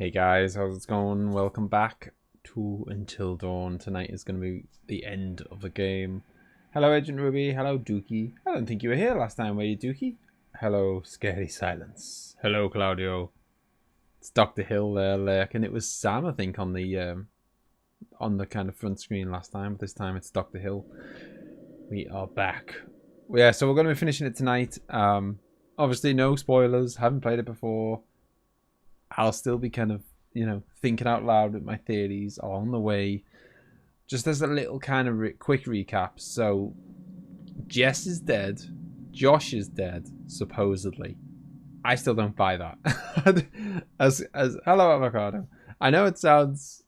Hey guys, how's it going? Welcome back to Until Dawn. Tonight is going to be the end of the game. Hello Agent Ruby, hello Dookie. I don't think you were here last time, were you, Dookie? Hello Scary Silence. Hello Claudio. It's Dr. Hill there lurking. It was Sam, I think, on the kind of front screen last time, but this time it's Dr. Hill. We are back. Yeah, so we're going to be finishing it tonight. Obviously no spoilers, haven't played it before. I'll still be kind of, you know, thinking out loud with my theories along the way. Just as a little kind of quick recap. So, Jess is dead. Josh is dead, supposedly. I still don't buy that. as hello, Avocado. I know it sounds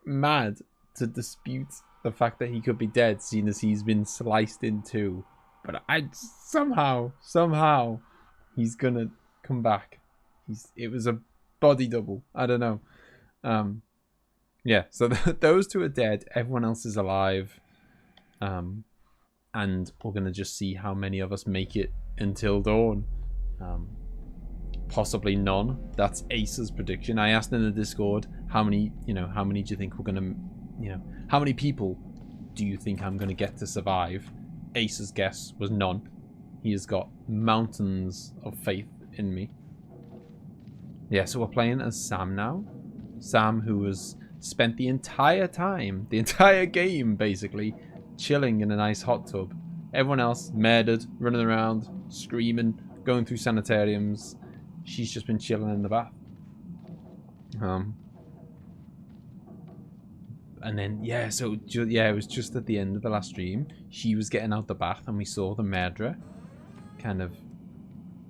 mad to dispute the fact that he could be dead, seeing as he's been sliced in two. But I somehow, he's gonna come back. It was a body double. I don't know. Yeah, so those two are dead. Everyone else is alive. And we're going to just see how many of us make it until dawn. Possibly none. That's Ace's prediction. I asked in the Discord, how many do you think we're going to, how many people do you think I'm going to get to survive? Ace's guess was none. He has got mountains of faith in me. Yeah, so we're playing as Sam now. Sam, who has spent the entire time, the entire game, basically, chilling in a nice hot tub. Everyone else, murdered, running around, screaming, going through sanitariums. She's just been chilling in the bath. And then, yeah, so, yeah, it was just at the end of the last stream. She was getting out the bath and we saw the murderer kind of,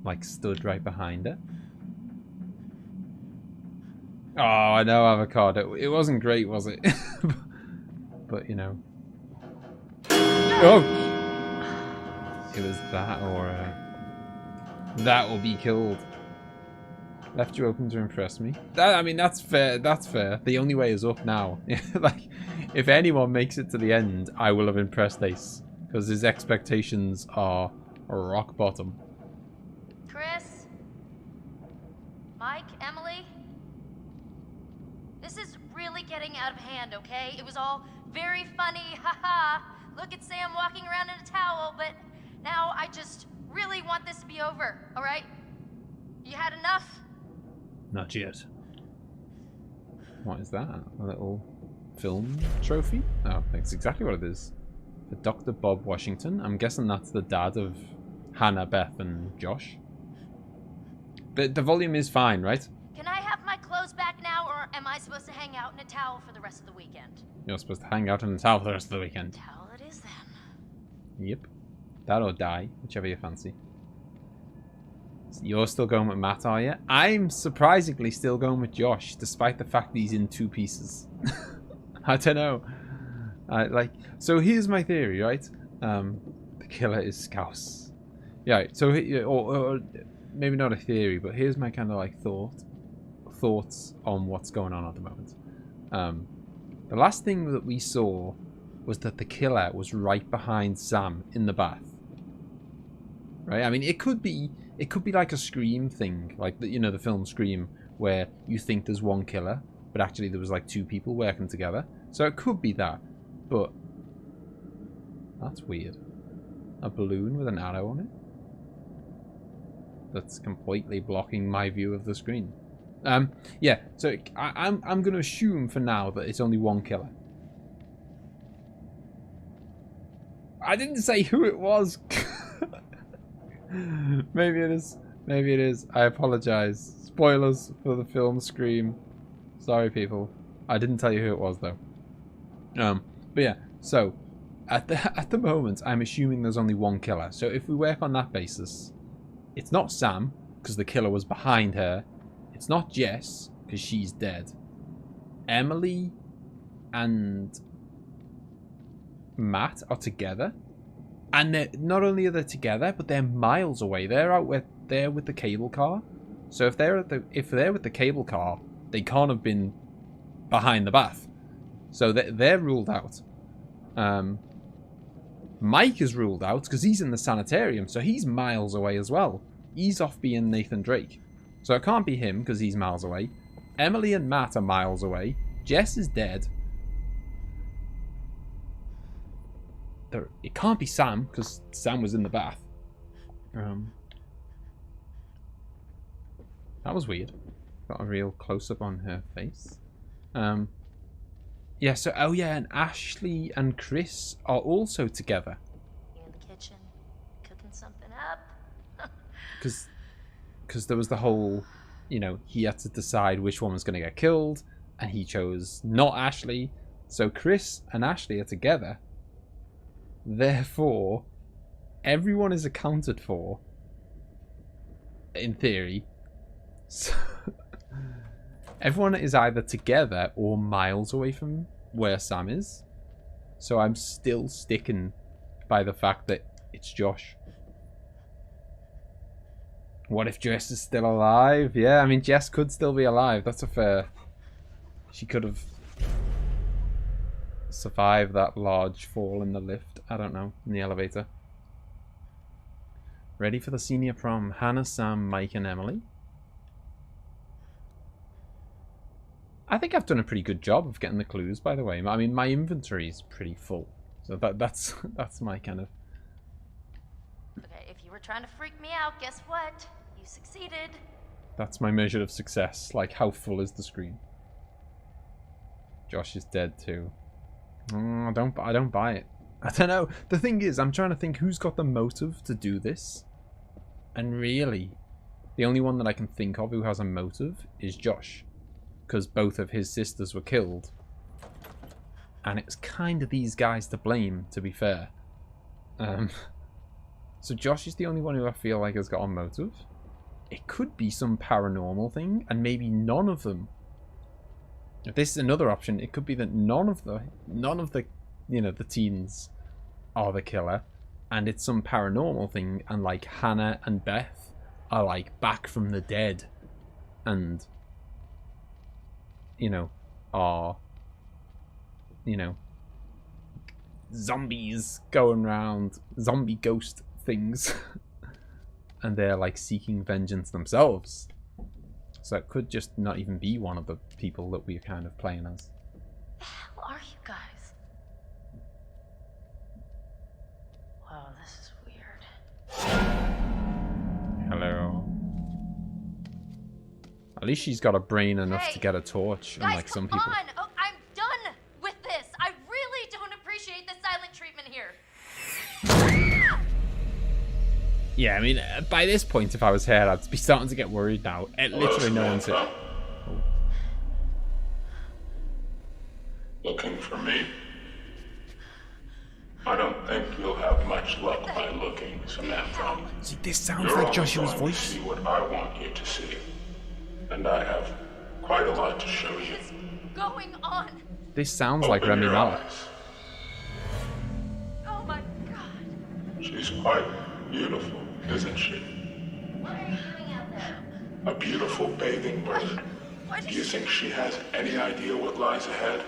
like, stood right behind her. Oh, I know, Avocado. It wasn't great, was it? But, you know. Oh! It was that or... that will be killed. Left you open to impress me. I mean, that's fair. That's fair. The only way is up now. Like, if anyone makes it to the end, I will have impressed Ace. Because his expectations are rock bottom. Chris? Mike? Emily? This is really getting out of hand, okay? It was all very funny, haha. Look at Sam walking around in a towel, but now I just really want this to be over, alright? You had enough? Not yet. What is that? A little film trophy? Oh, that's exactly what it is. For Dr. Bob Washington. I'm guessing that's the dad of Hannah, Beth, and Josh. But the volume is fine, right? Can I have my clothes back now, or am I supposed to hang out in a towel for the rest of the weekend? You're supposed to hang out in a towel for the rest of the weekend. Towel it is then. Yep. That or die, whichever you fancy. So you're still going with Matt, are you? I'm surprisingly still going with Josh, despite the fact that he's in two pieces. I don't know. So here's my theory, right? The killer is Scouse. Yeah, so or maybe not a theory, but here's my kind of like thoughts on what's going on at the moment. The last thing that we saw was that the killer was right behind Sam in the bath. Right? I mean, it could be like a Scream thing, like the film Scream, where you think there's one killer, but actually there was like two people working together. So it could be that, but that's weird. A balloon with an arrow on it. That's completely blocking my view of the screen. Yeah, so I'm going to assume for now that it's only one killer. I didn't say who it was. Maybe it is. Maybe it is. I apologize. Spoilers for the film Scream. Sorry, people. I didn't tell you who it was, though. But yeah, so at the moment, I'm assuming there's only one killer. So if we work on that basis, it's not Sam, because the killer was behind her. It's not Jess, because she's dead. Emily and Matt are together. And not only are they together, but they're miles away. They're out there with the cable car. So if they're with the cable car, they can't have been behind the bath. So they're ruled out. Mike is ruled out because he's in the sanitarium, so he's miles away as well. He's off being Nathan Drake. So it can't be him because he's miles away. Emily and Matt are miles away. Jess is dead. It can't be Sam, because Sam was in the bath. That was weird. Got a real close-up on her face. Yeah, so, oh yeah, and Ashley and Chris are also together. You're in the kitchen, cooking something up. Because there was the whole, you know, he had to decide which one was going to get killed, and he chose not Ashley. So Chris and Ashley are together. Therefore, everyone is accounted for, in theory. So everyone is either together or miles away from where Sam is. So I'm still sticking by the fact that it's Josh. What if Jess is still alive? Yeah, I mean, Jess could still be alive. That's a fair... She could have survived that large fall in the lift. I don't know, in the elevator. Ready for the senior prom. Hannah, Sam, Mike, and Emily. I think I've done a pretty good job of getting the clues, by the way. I mean, my inventory is pretty full. So that's my kind of... Okay, if you were trying to freak me out, guess what? You succeeded. That's my measure of success. Like, how full is the screen? Josh is dead too. I don't buy it. I don't know. The thing is, I'm trying to think who's got the motive to do this. And really, the only one that I can think of who has a motive is Josh. Because both of his sisters were killed. And it's kind of these guys to blame, to be fair. So Josh is the only one who I feel like has got a motive. It could be some paranormal thing, and maybe none of them. If this is another option, it could be that none of the you know, the teens are the killer, and it's some paranormal thing, and like Hannah and Beth are like back from the dead, and you know, are, you know, zombies going around, zombie ghost things, and they're like seeking vengeance themselves. So it could just not even be one of the people that we're kind of playing as. The hell are you guys? Wow, this is weird. Hello. At least she's got a brain enough Hey, to get a torch, guys, unlike some come people. on! Oh, I'm done with this. I really don't appreciate the silent treatment here. Yeah, I mean, by this point, if I was here, I'd be starting to get worried now. Literally no one's here. Looking for me? I don't think you'll have much luck by looking, Samantha. See, this sounds You're like only Joshua's going to voice. see what I want you to see. And I have quite a lot to show you. What's going on? This sounds like Open Remy your Malek. eyes. Oh my god. She's quite beautiful, isn't she? What are you doing out there? A beautiful bathing bird. What Do is you think she has any idea what lies ahead?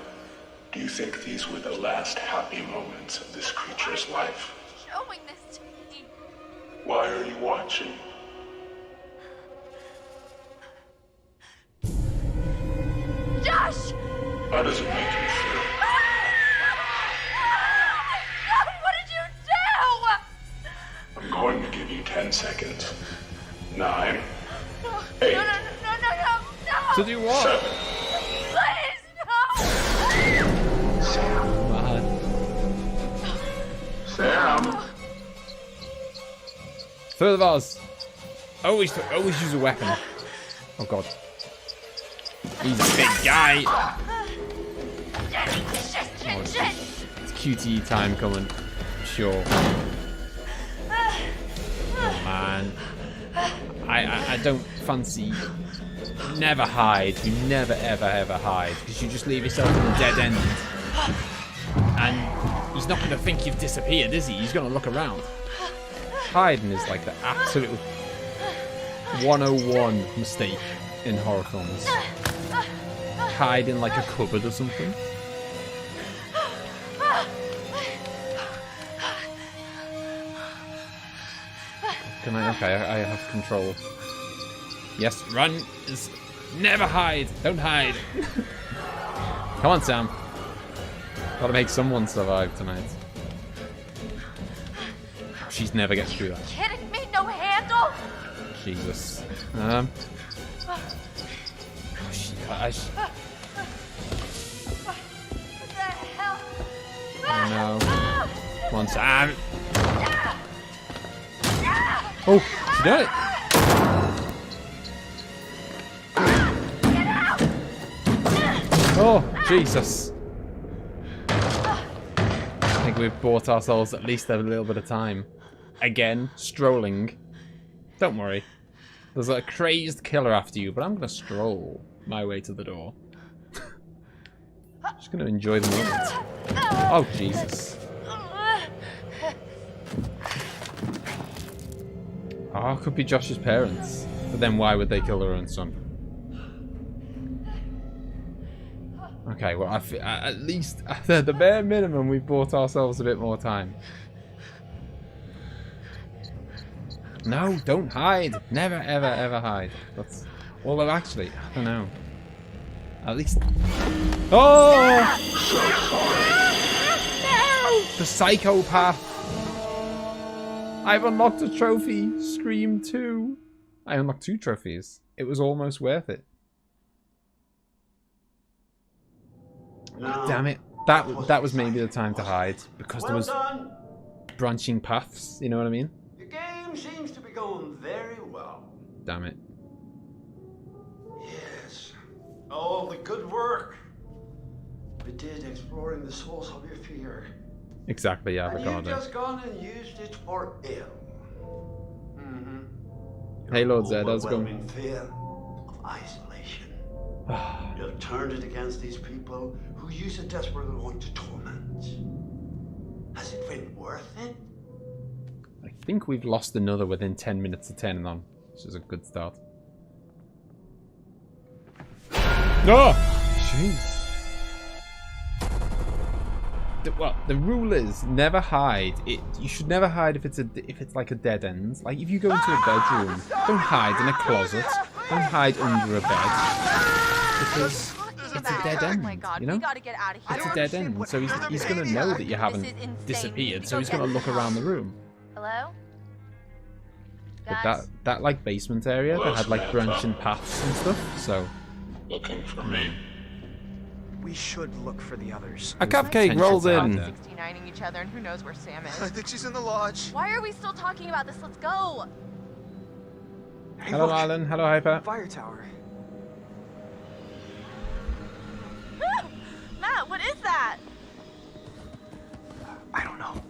Do you think these were the last happy moments of this creature's life? showing this to me? Why are you watching? Josh! How does it make you feel? What did you do? I'm going to give you 10 seconds. 9, No, 8, no. To do what? 7. Please, no! Sam! Third of ours. Always use a weapon. Oh god. He's a big guy. Shit. It's QTE time coming. Sure. Oh man. I don't fancy. Never hide. You never ever hide, because you just leave yourself in a dead end. And he's not going to think you've disappeared, is he? He's going to look around. Hiding is like the absolute 101 mistake in horror films. Hide in like a cupboard or something. Can I? Okay, I have control. Yes, run as Never hide. Don't hide. Come on, Sam. Gotta make someone survive tonight. She's never gets through that. Kidding me? No handle? Jesus. What the hell? Oh no. Come on, Sam. Oh, she did it. Oh, Jesus. I think we've bought ourselves at least a little bit of time. Again, strolling. Don't worry. There's a crazed killer after you, but I'm going to stroll my way to the door. Just going to enjoy the moment. Oh, Jesus. Oh, it could be Josh's parents. But then why would they kill their own son? Okay, well, at least, at the bare minimum, we've bought ourselves a bit more time. No, don't hide. Never, ever, ever hide. That's... Although, actually, I don't know. At least... Oh! No! The psychopath! I've unlocked a trophy. Scream 2. I unlocked 2 trophies. It was almost worth it. No. Damn it. That was maybe the time to hide. Because there was branching paths. You know what I mean? The game seems to be going very well. Damn it. Yes. All the good work we did exploring the source of your fear. Exactly, yeah, And you've just gone and used it for ill. Hey, Lord Zed, how's it going? Overwhelming fear of isolation. You've turned it against these people who use it desperately want to torment. Has it been worth it? I think we've lost another within 10 minutes of turning on, which is a good start. Oh! Jeez. Well, the rule is never hide. You should never hide if it's like a dead end. Like if you go into a bedroom, don't hide in a closet. Don't hide under a bed because it's a dead end. Oh my God, you know, we gotta get out of here. it's a dead end. So he's gonna know that you haven't disappeared. So he's gonna look around the room. Hello? But Guys? that like basement area that had like branching paths and stuff. So Looking for me. We should look for the others. a cupcake rolls in. 69ing each other, and who knows where Sam is. I think she's in the lodge. Why are we still talking about this? Let's go. Hey, Hello, look, Marlin. Hello, Hyper. fire tower. Matt, what is that? I don't know.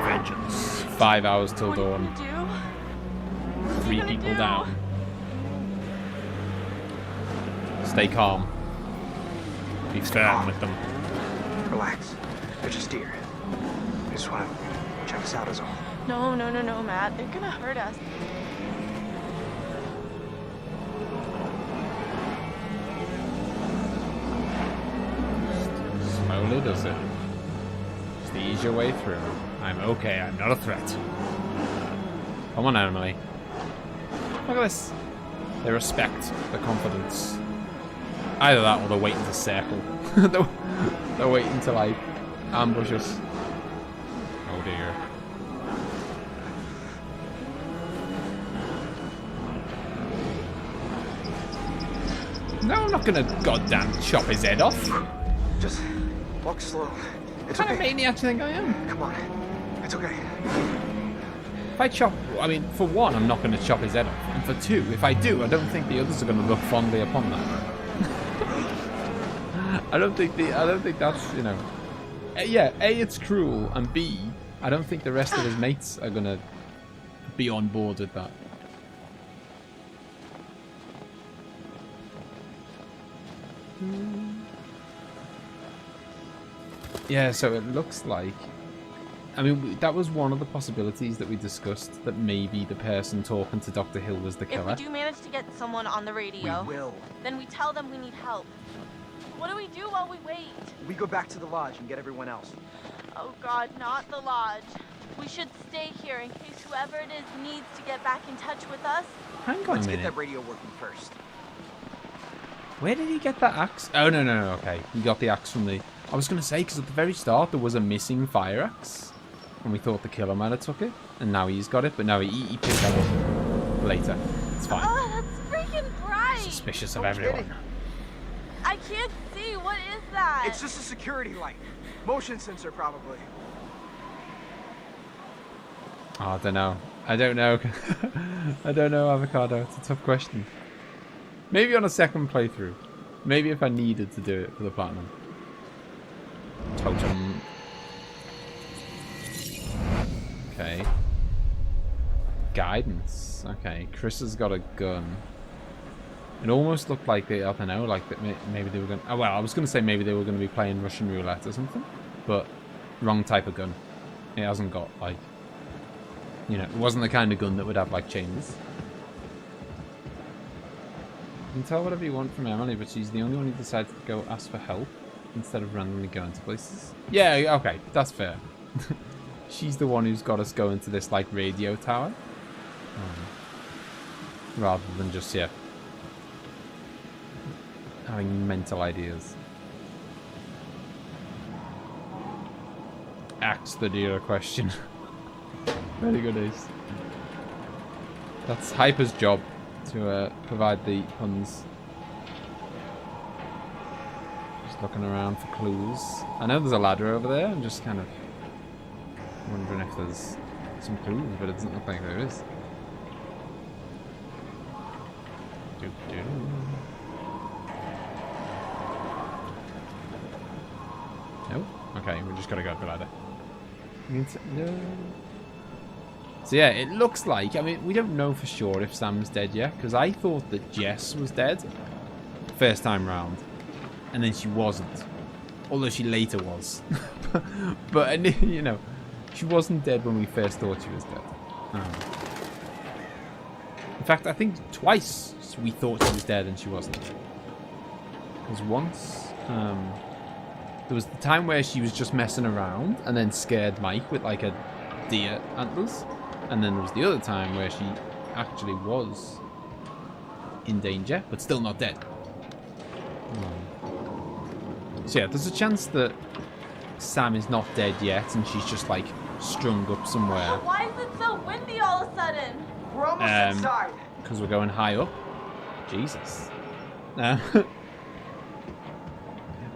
Vengeance. 5 hours till What are you dawn. gonna do? What's he 3 gonna people do? down. Stay calm. Be firm with them. Relax. They're just deer. They just want to check us out is all. No, Matt. They're gonna hurt us. Slowly does it. Just ease your way through. I'm okay. I'm not a threat. Come on, Emily. Look at this. They respect the confidence. Either that or they're waiting to circle. they're waiting to, like, ambush us. Oh, dear. No, I'm not gonna goddamn chop his head off. Just walk slow. It's What kind of okay. maniac do you think I am? Come on. It's okay. If I chop, I mean, for one, I'm not going to chop his head off. And for two, if I do, I don't think the others are going to look fondly upon that. I don't think that's, you know. Yeah, A, it's cruel, and B, I don't think the rest of his mates are going to be on board with that. Yeah, so it looks like, I mean, that was one of the possibilities that we discussed, that maybe the person talking to Dr. Hill was the If we killer. do manage to get someone on the radio, We will. then we tell them we need help. What do we do while we wait? We go back to the lodge and get everyone else. Oh God, not the lodge. We should stay here in case whoever it is needs to get back in touch with us. Hang on Let's a get minute. that radio working first. Where did he get that axe? Oh, no, okay. He got the axe from the... I was going to say, because at the very start, there was a missing fire axe. And we thought the killer might have took it. And now he's got it, but no, he picked that up later. It's fine. Oh, that's freaking bright! Suspicious of No everyone. kidding. I can't see. What is that? It's just a security light. Motion sensor, probably. Oh, I don't know. I don't know. I don't know, Avocado. It's a tough question. Maybe on a second playthrough. Maybe if I needed to do it for the platinum. Totem. Okay. Guidance. Okay. Chris has got a gun. It almost looked like they, I don't know, like that maybe they were going to... Oh, well, I was going to say maybe they were going to be playing Russian roulette or something. But wrong type of gun. It hasn't got, like... You know, it wasn't the kind of gun that would have, like, chains. You can tell whatever you want from Emily, but she's the only one who decided to go ask for help instead of randomly going to places. Yeah, okay, that's fair. She's the one who's got us go into this, like, radio tower. Rather than just, yeah, having mental ideas. Ask the dealer question. Very good, Ace. That's Hyper's job to provide the puns. Just looking around for clues. I know there's a ladder over there. I'm just kind of wondering if there's some clues, but it doesn't look like there is. Nope. Okay, we just gotta go up the ladder. No. So yeah, it looks like, I mean, we don't know for sure if Sam's dead yet, because I thought that Jess was dead first time round, and then she wasn't, although she later was. But, you know, she wasn't dead when we first thought she was dead. In fact, I think twice we thought she was dead and she wasn't. Because once, there was the time where she was just messing around and then scared Mike with like a deer antlers. And then there was the other time where she actually was in danger, but still not dead. So yeah, there's a chance that Sam is not dead yet and she's just like strung up somewhere. Why is it so windy all of a sudden? We're almost inside. Because we're going high up. Jesus. But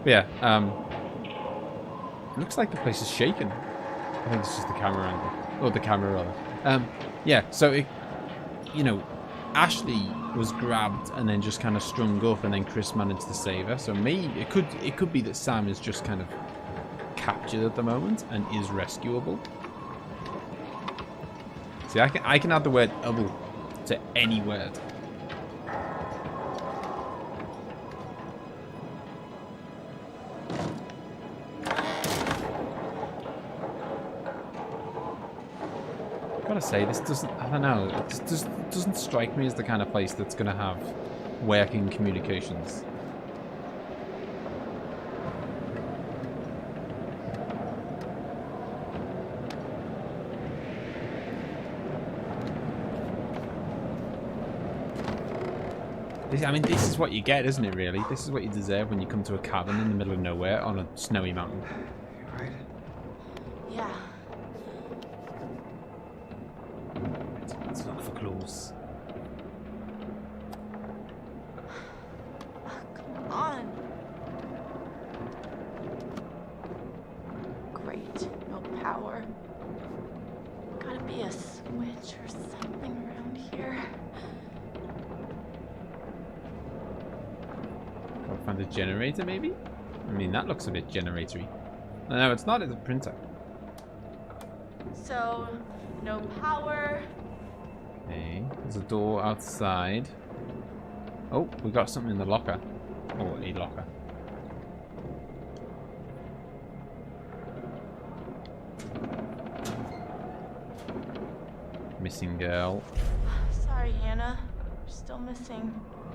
yeah, it looks like the place is shaking. I think it's just the camera angle. Or the camera, rather. Yeah, so it, you know, Ashley was grabbed and then just kind of strung up, and then Chris managed to save her. So maybe it could be that Sam is just kind of captured at the moment and is rescuable. See, I can add the word "double" to any word. Gotta say, this doesn't, I don't know, it just doesn't strike me as the kind of place that's gonna have working communications. I mean, this is what you get, isn't it, really? This is what you deserve when you come to a cabin in the middle of nowhere on a snowy mountain. Right? Yeah. Let's look for clues. Come on. Great. No power. Gotta be a switch or something around here. I'll find a generator, maybe? I mean, that looks a bit generatory. No, it's not. It's a printer. So, no power. Okay, there's a door outside. Oh, we got something in the locker. Or a locker. Missing girl. Sorry, Hannah. We're still missing.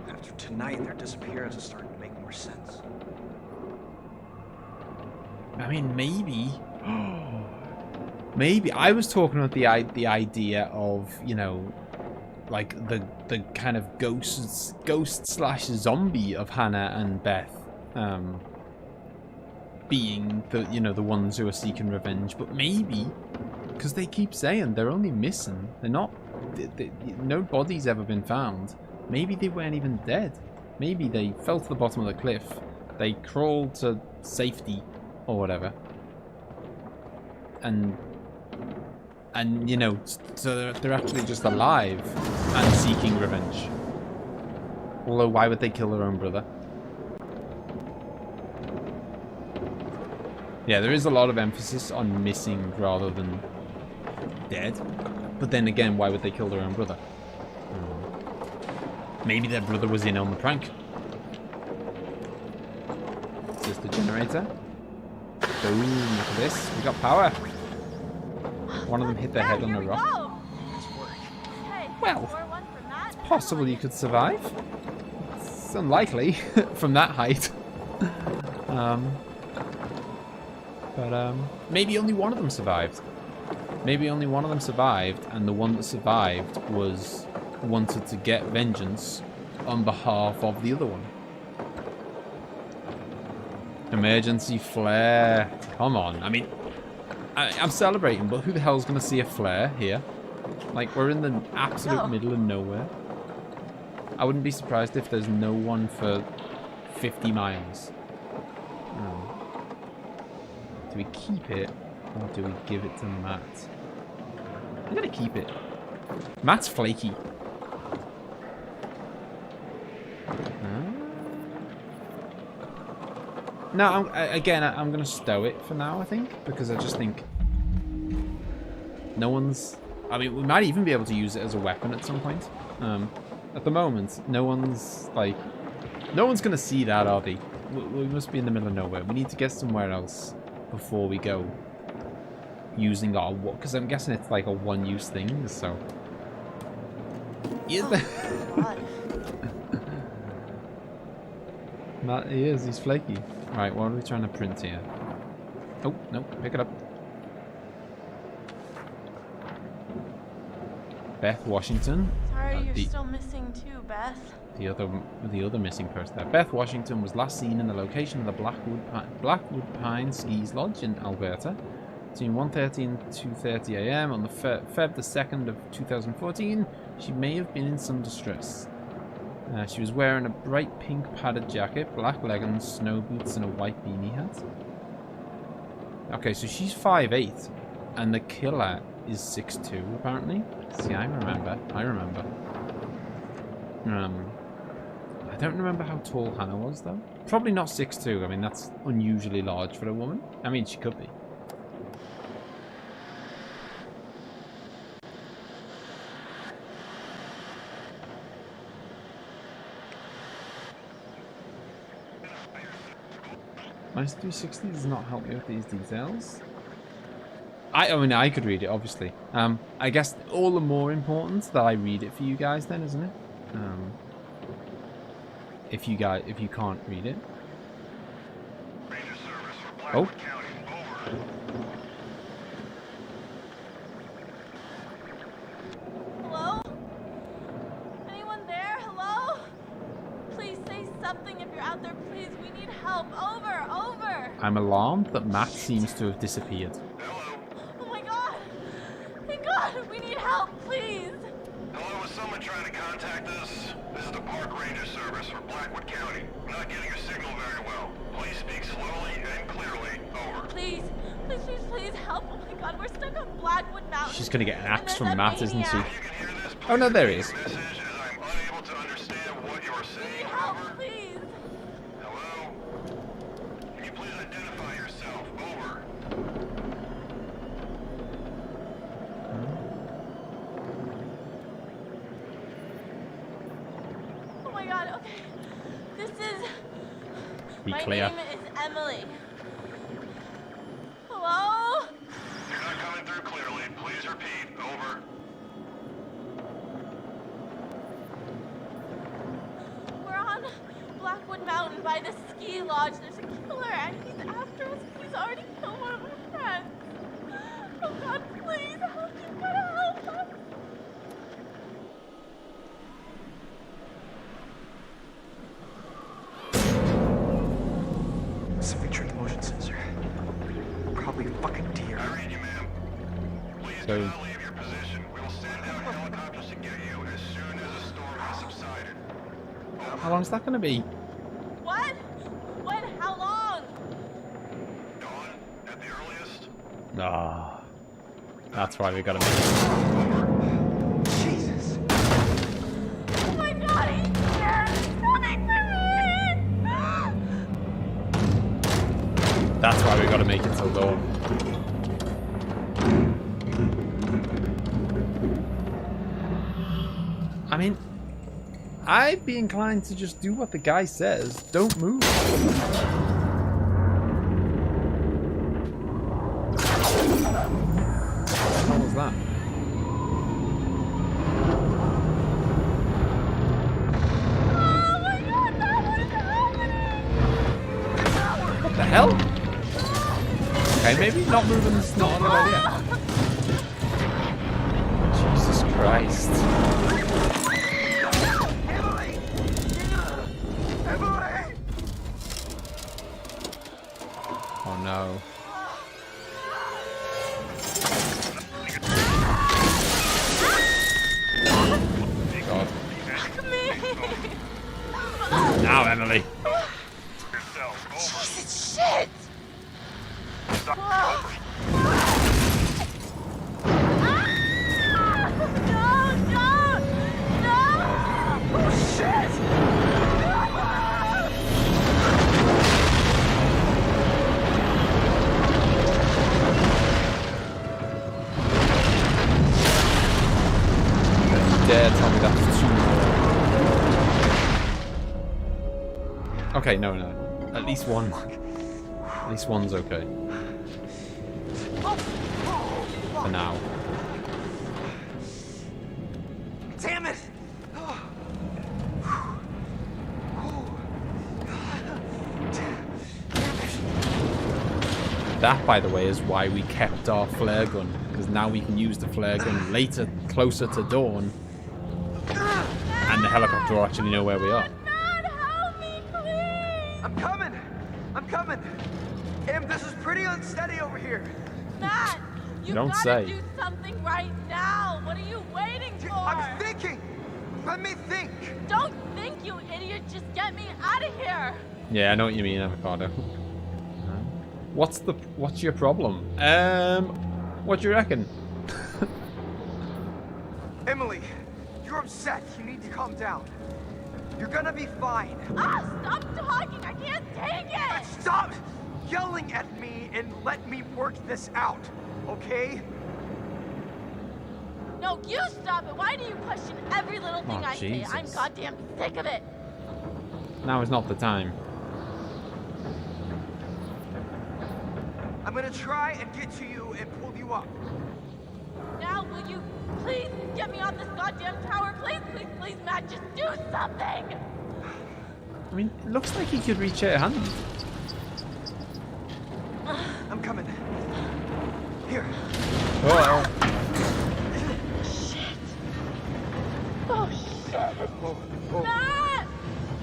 After tonight, their disappearance is starting to make more sense. I mean, maybe. Maybe. I was talking about the idea of, you know, like the kind of ghost slash zombie of Hannah and Beth being the, you know, the ones who are seeking revenge. But maybe, because they keep saying they're only missing. They're not. No body's ever been found. Maybe they weren't even dead. Maybe they fell to the bottom of the cliff. They crawled to safety or whatever. And you know, so they're actually just alive and seeking revenge. Although, why would they kill their own brother? Yeah, there is a lot of emphasis on missing rather than dead. But then again, why would they kill their own brother? Maybe their brother was in on the prank. Is this the generator? Boom, look at this. We got power. One of them hit their head on a rock. Well, it's possible you could survive. It's unlikely from that height. But maybe only one of them survived. Maybe only one of them survived, and the one that survived wanted to get vengeance on behalf of the other one. Emergency flare. Come on. I mean, I'm celebrating, but who the hell's going to see a flare here? Like, we're in the absolute middle of nowhere. I wouldn't be surprised if there's no one for 50 miles. Do we keep it, or do we give it to Matt? I'm going to keep it. Matt's flaky. No, I'm going to stow it for now, I think. Because I just think no one's... I mean, we might even be able to use it as a weapon at some point. At the moment, no one's going to see that, are they? We must be in the middle of nowhere. We need to get somewhere else before we go using our... Because I'm guessing it's like a one-use thing, so... Is there... Matt, he is. He's flaky. Right, what are we trying to print here? Oh, no, pick it up. Beth Washington. Sorry, you're still missing too, Beth. The other missing person there. Beth Washington was last seen in the location of the Blackwood Pine Skis Lodge in Alberta between 1:30 and 2:30 a.m. on the Feb the 2nd of 2014. She may have been in some distress. She was wearing a bright pink padded jacket, black leggings, snow boots, and a white beanie hat. Okay, so she's 5'8", and the killer is 6'2", apparently. See, I remember. I don't remember how tall Hannah was, though. Probably not 6'2". I mean, that's unusually large for a woman. I mean, she could be. Minus 360 does not help me with these details. I mean, I could read it, obviously. I guess all the more important that I read it for you guys, then, isn't it? If you can't read it. Oh. Hello? Anyone there? Hello? Please say something if you're out there, please. We need help. Over. I'm alarmed that Matt seems to have disappeared. Oh my god. Thank God. We need help, please. Hello, is someone trying to contact us? This is the Park Ranger Service for Blackwood County. I'm not getting your signal very well. Please speak slowly and clearly. Over. Please help. Oh my god, we're stuck on Blackwood Mountain. She's gonna get an axe from Matt, isn't she? You can hear this. Oh no, there he is. Message as I'm unable to understand what you're saying. Help, Over. please. Hello? Can you please identify yourself? Over. Oh my god, okay. This is... Be My clear. name is Emily. Hello? You're not coming through clearly. Please repeat. Over. mountain by the ski lodge. There's a killer and he's after us. He's already killed one of our friends. Oh God, please help! You gotta help us. It's a picture of the motion sensor. Probably a fucking deer. I read you, ma'am. Please do not leave your position. We will send out helicopters to get you as soon as the storm has subsided. How long is that going to be? What? When? How long? Dawn, at the earliest. Ah, that's why we got to make Jesus. Oh my God, he's here! He's coming for me! That's why we got to make it till dawn. I mean, I'd be inclined to just do what the guy says. Don't move. What was that? Oh my God, that was happening! What the hell? Okay, maybe not moving is not a good idea. Jesus Christ. Emily! Emily! Oh no. God. Fuck me! Now, Emily. Yourself. Over. Jesus, shit! Dare tell me that's too more. Okay, no. At least one. At least one's okay. For now. Damn it! That, by the way, is why we kept our flare gun. Because now we can use the flare gun later, closer to dawn. And the helicopter will actually know where we are. Matt, help me, please! I'm coming! I'm coming! Em, this is pretty unsteady over here. Matt, you Don't gotta say. do something right now. What are you waiting for? I'm thinking! Let me think! Don't think, you idiot. Just get me out of here. Yeah, I know what you mean, Avocado. What's your problem? What do you reckon? Emily, you're upset. You need to calm down. You're gonna be fine. Ah, stop talking. I can't take it. Stop yelling at me and let me work this out, okay? No, you stop it. Why do you question every little thing I say? I'm Jesus. goddamn sick of it. Now is not the time. I'm gonna try and get to you and pull you up. Now, will you please get me off this goddamn tower? Please, please, please, Matt, just do something. I mean, it looks like he could reach out a hand. I'm coming. Here. Oh, Shit. Oh, shit. Oh, oh. Matt!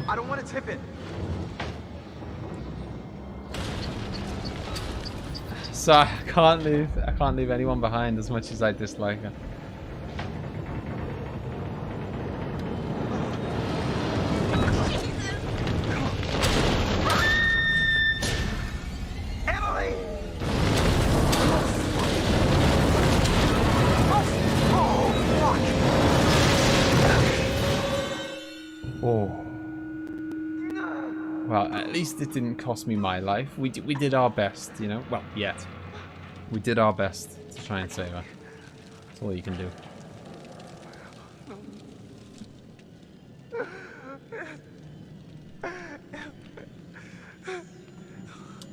I don't want to tip it. so I can't leave anyone behind as much as I dislike her. Emily! Oh. Well, at least it didn't cost me my life. We did our best, you know. Well, yet. We did our best to try and save her. That's all you can do.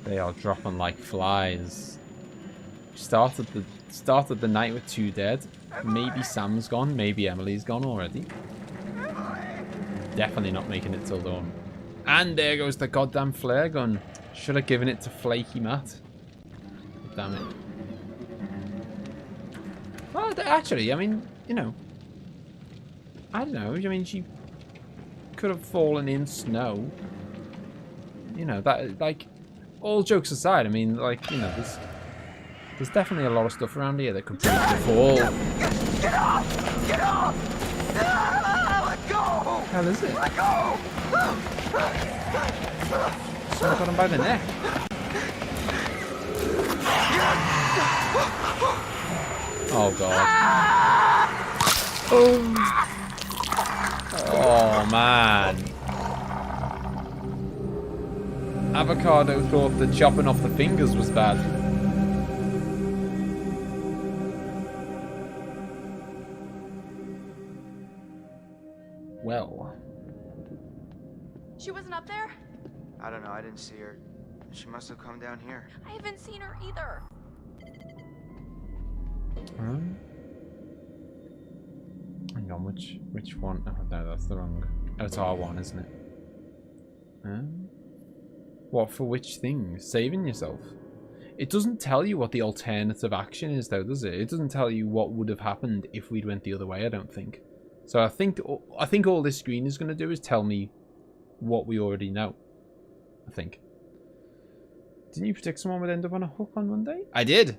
They are dropping like flies. Started the night with 2 dead. Maybe Sam's gone. Maybe Emily's gone already. Definitely not making it till dawn. And there goes the goddamn flare gun. Should have given it to Flaky Matt. Damn it. Well, actually, I mean, you know. I don't know. I mean, she could have fallen in snow. You know, that, like, all jokes aside, I mean, like, you know, there's definitely a lot of stuff around here that could prove to fall. Get off! Get off! Let go! What the hell is it? Let go! Someone got him by the neck. Oh, God. Oh, man. Avocado thought that chopping off the fingers was bad. Well. She wasn't up there? I don't know, I didn't see her. She must have come down here. I haven't seen her either. Hang on, which one? Oh, no, that's the wrong. Oh, it's R1, isn't it? What for which thing? Saving yourself? It doesn't tell you what the alternative action is, though, does it? It doesn't tell you what would have happened if we'd went the other way, I don't think. So I think all this screen is going to do is tell me what we already know. I think. Didn't you predict someone would end up on a hook on Monday? I did.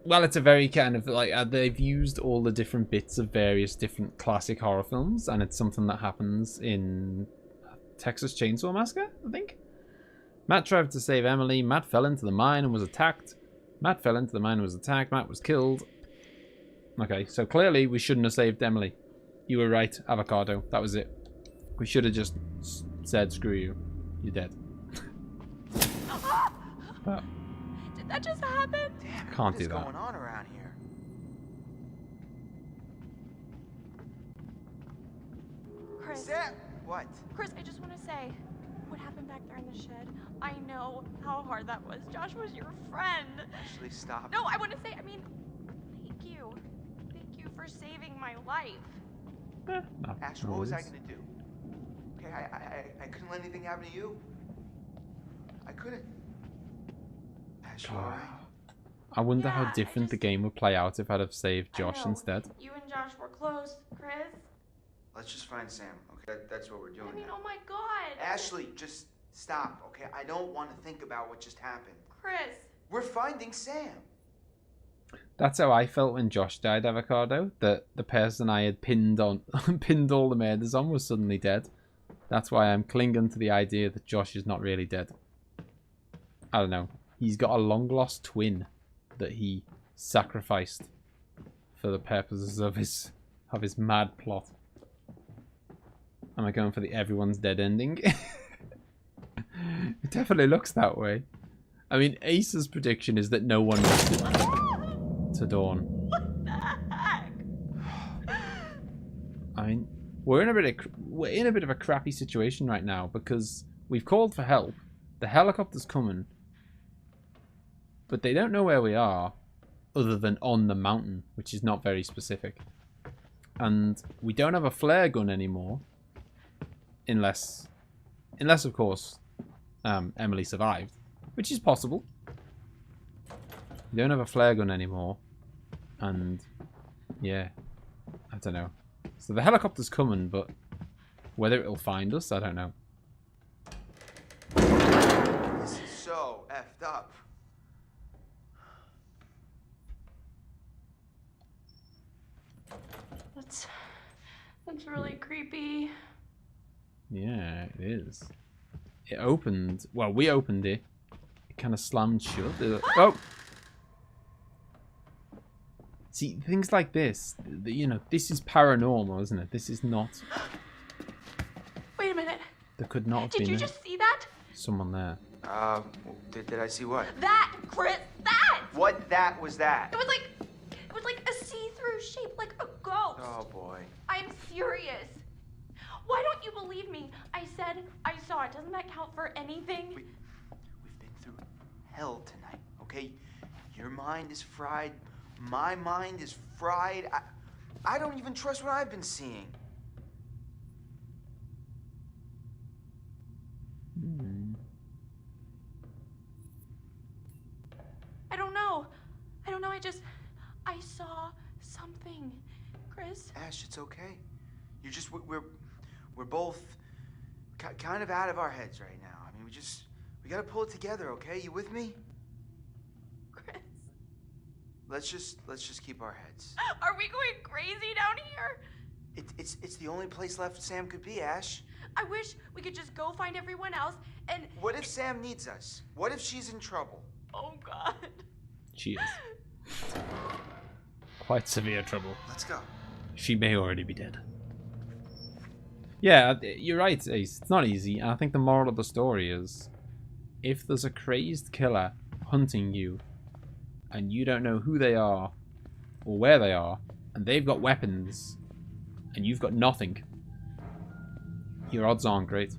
Well, it's a very kind of like they've used all the different bits of various different classic horror films, and it's something that happens in Texas Chainsaw Massacre, I think. Matt tried to save Emily. Matt fell into the mine and was attacked. Matt was killed. Okay, so clearly we shouldn't have saved Emily. You were right, Avocado. That was it. We should have just said, screw you. You're dead. But Did that just happen? Damn, can't what do is that. going on around here? Chris, Sam, what? Chris, I just want to say, what happened back there in the shed? I know how hard that was. Josh was your friend. Actually, stop. No, I want to say, I mean, thank you. Thank you for saving my life. no Ash, what was I worries. gonna do? Okay, I couldn't let anything happen to you. I couldn't. Ash, you alright? I wonder Yeah, how I different the just- game would play out if I'd have saved I Josh know. instead. You and Josh were close, Chris. Let's just find Sam, okay? That's what we're doing I mean, now. oh my God. Ashley, just stop, okay? I don't want to think about what just happened. Chris. We're finding Sam. That's how I felt when Josh died, Avocado. That the person I had pinned all the murders on was suddenly dead. That's why I'm clinging to the idea that Josh is not really dead. I don't know. He's got a long-lost twin that he sacrificed for the purposes of his mad plot. Am I going for the everyone's dead ending? It definitely looks that way. I mean, Ace's prediction is that no one makes it to dawn. What the heck? I mean, we're in a bit of a crappy situation right now because we've called for help. The helicopter's coming, but they don't know where we are, other than on the mountain, which is not very specific. And we don't have a flare gun anymore, unless of course, Emily survived, which is possible. We don't have a flare gun anymore, and yeah, I don't know. So the helicopter's coming, but whether it'll find us, I don't know. This is so effed up. That's really creepy. Yeah, it is. It opened. Well, we opened it. It kind of slammed shut. Oh! See, things like this, you know, this is paranormal, isn't it? This is not... Wait a minute. There could not have Did been you just see that? someone there. Did I see what? That, Chris, that! What that was that? It was like a see-through shape, like a ghost. Oh boy. I'm serious. Why don't you believe me? I said I saw it. Doesn't that count for anything? We've been through hell tonight, okay? Your mind is fried. My mind is fried. I don't even trust what I've been seeing. I saw something. Chris? Ash, it's okay. You're just, we're both kind of out of our heads right now. I mean, we gotta pull it together, okay? You with me? Chris? Let's just keep our heads. Are we going crazy down here? It's the only place left Sam could be, Ash. I wish we could just go find everyone else and... What if Sam needs us? What if she's in trouble? Oh, God. She is. Quite severe trouble. Let's go. She may already be dead. Yeah, you're right, Ace. It's not easy. And I think the moral of the story is, if there's a crazed killer hunting you, and you don't know who they are, or where they are, and they've got weapons, and you've got nothing, your odds aren't great.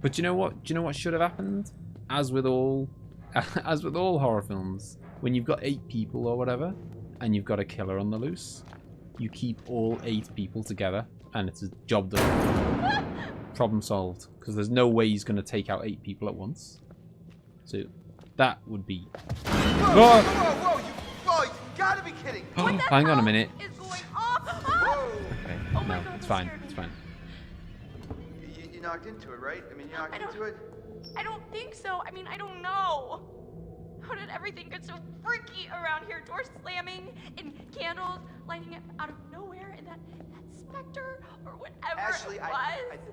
But you know what? Do you know what should have happened? As with all horror films, when you've got 8 people or whatever, and you've got a killer on the loose, you keep all 8 people together, and it's a job done. Problem solved. Because there's no way he's going to take out 8 people at once. So that would be... Whoa, whoa, you gotta be kidding. Hang on a minute. Is going on? Okay, Oh my no, God, it's that fine. scared me. It's fine. You knocked into it, right? I mean, you knocked into it? I don't think so. I mean, I don't know. How did everything get so freaky around here? Doors slamming and candles lighting up out of nowhere, and that specter or whatever Ashley, it was.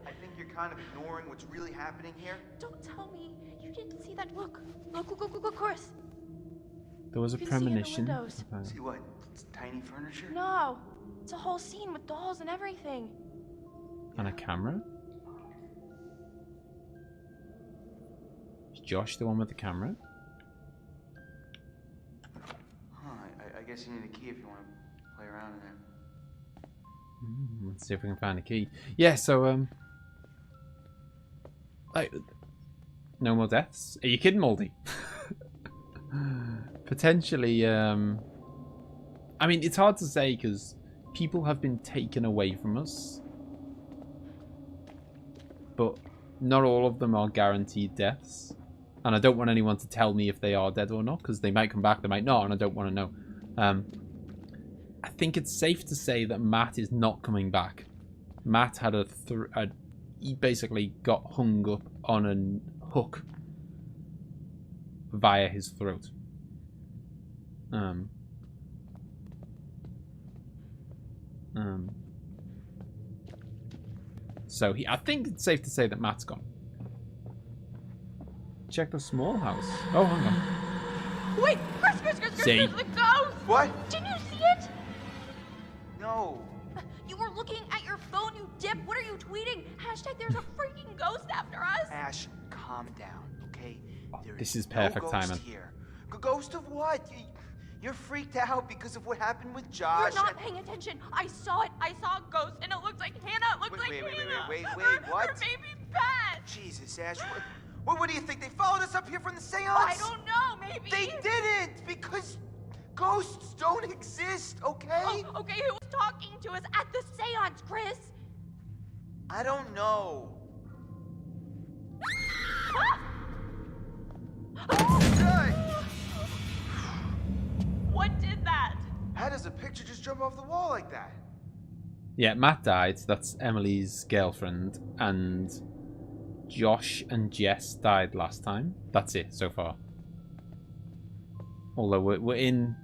I think you're kind of ignoring what's really happening here. Don't tell me you didn't see that. Look, Chris. There was a You can see in the premonition. windows. Okay. See what? It's tiny furniture? No, it's a whole scene with dolls and everything. And a camera? Is Josh the one with the camera? Huh, I guess you need a key if you want to play around in there. Let's see if we can find a key. Yeah, so, like, no more deaths? Are you kidding, Moldy? Potentially, I mean, it's hard to say because people have been taken away from us. But not all of them are guaranteed deaths. And I don't want anyone to tell me if they are dead or not, because they might come back, they might not, and I don't want to know. I think it's safe to say that Matt is not coming back. Matt had he basically got hung up on a hook via his throat. So I think it's safe to say that Matt's gone. Check the small house. Oh, hang on. Wait, Chris, See? the ghost! What? Didn't you see it? No. You were looking at your phone, you dip. What are you tweeting? Hashtag there's a freaking ghost after us. Ash, calm down, okay? There This is no perfect ghost timing. Here. Ghost of what? You're freaked out because of what happened with Josh. You're not paying attention. I saw it. I saw a ghost, and it looks like Hannah. It looks like Hannah. Wait, Her what? baby pet. Jesus, Ash, what do you think? They followed us up here from the seance? I don't know. Maybe. They didn't, because ghosts don't exist, okay? Oh, okay, who was talking to us at the seance, Chris? I don't know. What did that? How does a picture just jump off the wall like that? Yeah, Matt died. That's Emily's girlfriend. And Josh and Jess died last time. That's it so far. Although we're in...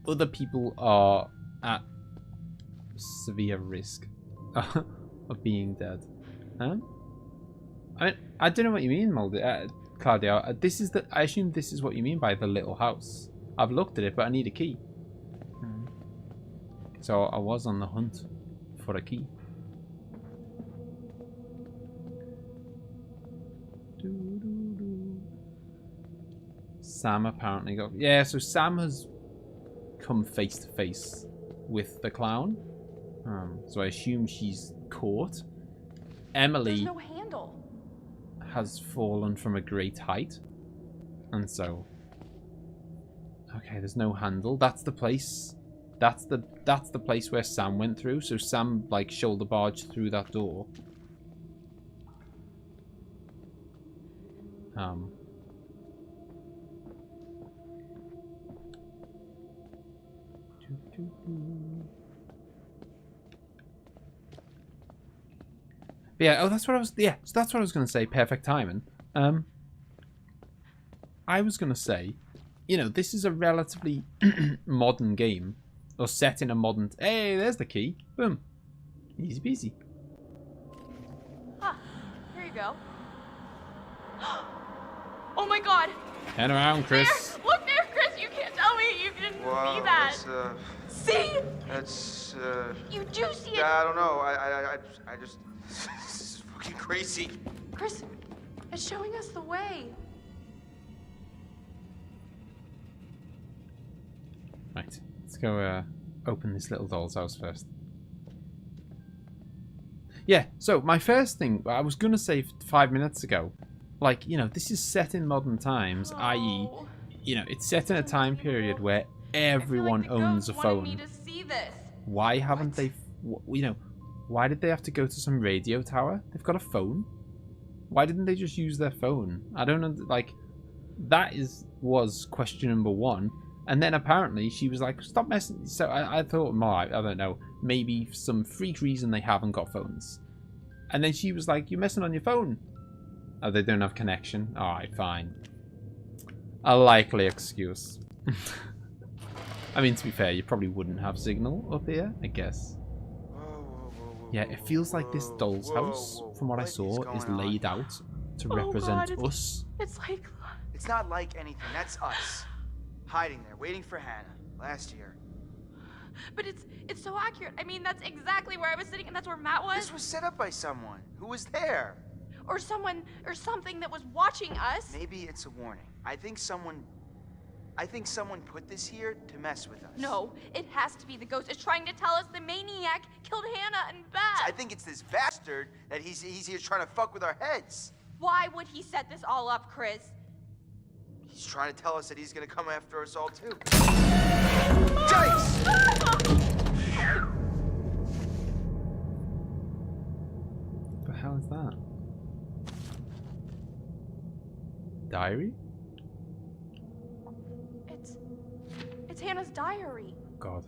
Other people are at severe risk of being dead. Huh? I mean, I don't know what you mean, Moldy. Claudio. I assume this is what you mean by the little house. I've looked at it, but I need a key. So I was on the hunt for a key. Sam apparently got... Yeah, so Sam has come face to face with the clown. So I assume she's caught. Emily... There's no handle. ...has fallen from a great height. And so... Okay, there's no handle. That's the place. That's the place where Sam went through. So Sam, like, shoulder barged through that door. Yeah, oh, that's what I was. Yeah, so that's what I was going to say. Perfect timing. I was going to say, you know, this is a relatively modern game, or set in a modern. Hey, there's the key. Boom. Easy peasy. Huh. Here you go. Oh my God. Turn around, Chris. There! Look there, Chris. You can't tell me you didn't see that. See? That's, You do see it. I don't know. I just... This is fucking crazy. Chris, it's showing us the way. Right. Let's go open this little doll's house first. Yeah, so my first thing, I was going to say 5 minutes ago, like, you know, this is set in modern times, i.e., you know, it's set in a time period where everyone owns a phone. Me to see this. Why haven't they, you know, why did they have to go to some radio tower? They've got a phone. Why didn't they just use their phone? I don't know, like, that was question number one. And then apparently she was like, stop messing. So I thought, I don't know, maybe for some freak reason they haven't got phones. And then she was like, you're messing on your phone. Oh, they don't have connection? Alright, fine. A likely excuse. I mean, to be fair, you probably wouldn't have signal up here, I guess. Yeah, it feels like this doll's house, from what I saw, is laid out to represent us. It's like... It's not like anything. That's us. Hiding there, waiting for Hannah. Last year. But it's so accurate. I mean, that's exactly where I was sitting, and that's where Matt was. This was set up by someone. Who was there? Or someone, or something that was watching us. Maybe it's a warning. I think someone put this here to mess with us. No, it has to be the ghost. It's trying to tell us the maniac killed Hannah and Beth. I think it's this bastard that he's here trying to fuck with our heads. Why would he set this all up, Chris? He's trying to tell us that he's gonna come after us all too. Dice! What the hell is that? Diary? It's Hannah's diary. God.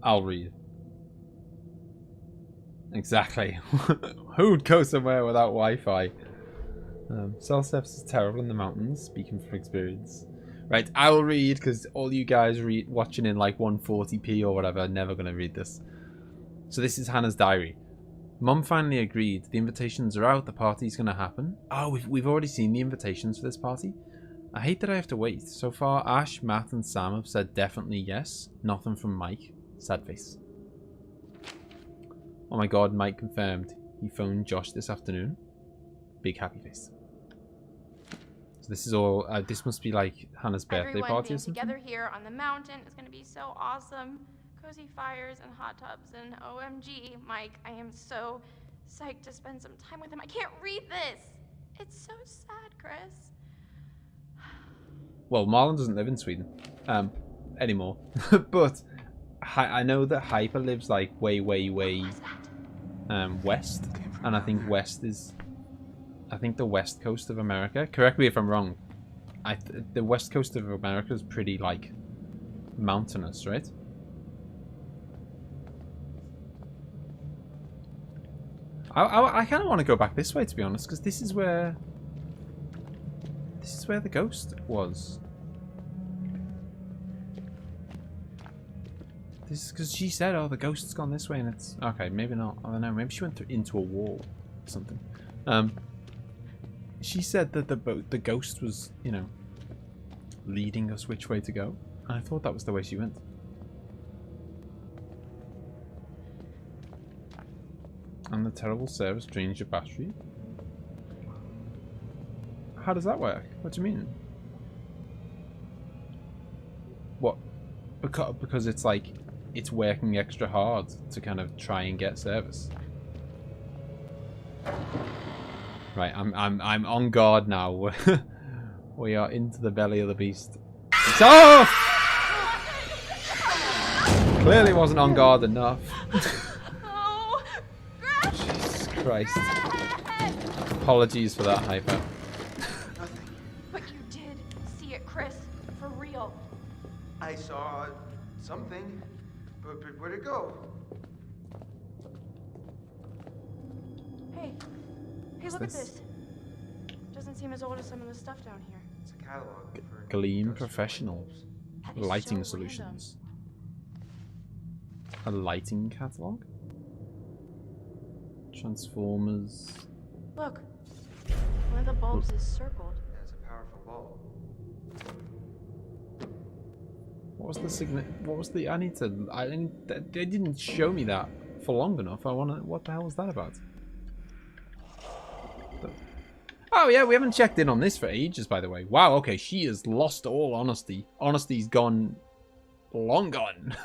I'll read. Exactly. Who'd go somewhere without Wi-Fi? Cell service is terrible in the mountains, speaking from experience. Right, I will read, because all you guys watching in like 140p or whatever are never going to read this. So this is Hannah's diary. Mum finally agreed. The invitations are out. The party's going to happen. Oh, we've already seen the invitations for this party. I hate that I have to wait. So far, Ash, Matt and Sam have said definitely yes. Nothing from Mike. Sad face. Oh my god, Mike confirmed. He phoned Josh this afternoon. Big happy face. So this is all, this must be like Hannah's birthday party or something? Together here on the mountain is going to be so awesome. Cozy fires and hot tubs and OMG, Mike, I am so psyched to spend some time with him. I can't read this. It's so sad, Chris. Well, Marlon doesn't live in Sweden anymore. But I know that Hyper lives like way west. And I think west is... I think the west coast of America. Correct me if I'm wrong. The west coast of America is pretty like mountainous, right? I kind of want to go back this way, to be honest, because this is where the ghost was. This is because she said, "Oh, the ghost's gone this way," and it's okay. Maybe not. I don't know. Maybe she went into a wall or something. She said that the ghost was, you know, leading us which way to go. And I thought that was the way she went. And the terrible service drains your battery. How does that work? What do you mean? What? Because it's like it's working extra hard to kind of try and get service. Right, I'm on guard now. We are into the belly of the beast. Oh! Clearly wasn't on guard enough. Oh, Jesus Christ. Apologies for that, Hyper. But you did see it, Chris. For real. I saw something, but But where'd it go? Hey, look at this. Doesn't seem as old as some of the stuff down here. It's a catalog for Gleam industrial Professional. That is Lighting so solutions. A lighting catalog? Transformers. random. Look, one of the bulbs is circled. Yeah, it's a powerful bulb. What was the signal? What was the? I need. They didn't show me that for long enough. I want to. What the hell was that about? Oh yeah, we haven't checked in on this for ages, by the way. Wow. Okay, she has lost all honesty. Honesty's gone, long gone,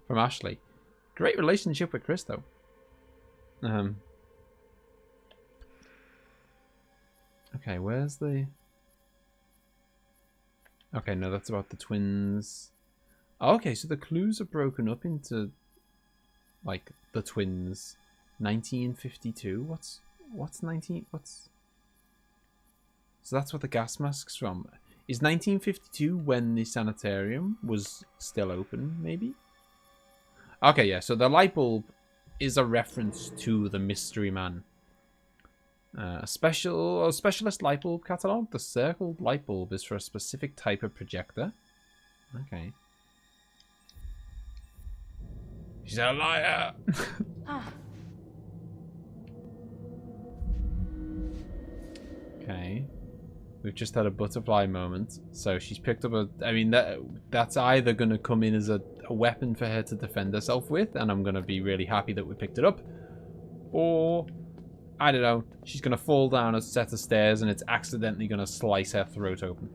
from Ashley. Great relationship with Chris though. Okay, where's the? Okay, no, that's about the twins. Oh, okay, so the clues are broken up into, like, the twins. 1952. What's 19? What's? So that's what the gas mask's from. Is 1952 when the sanitarium was still open? Maybe. Okay, yeah. So the light bulb is a reference to the mystery man. A specialist light bulb catalog. The circled light bulb is for a specific type of projector. Okay. She's a liar. Okay. We've just had a butterfly moment. So she's picked up a... I mean, that's either going to come in as a weapon for her to defend herself with, and I'm going to be really happy that we picked it up. Or... I don't know. She's going to fall down a set of stairs and it's accidentally going to slice her throat open.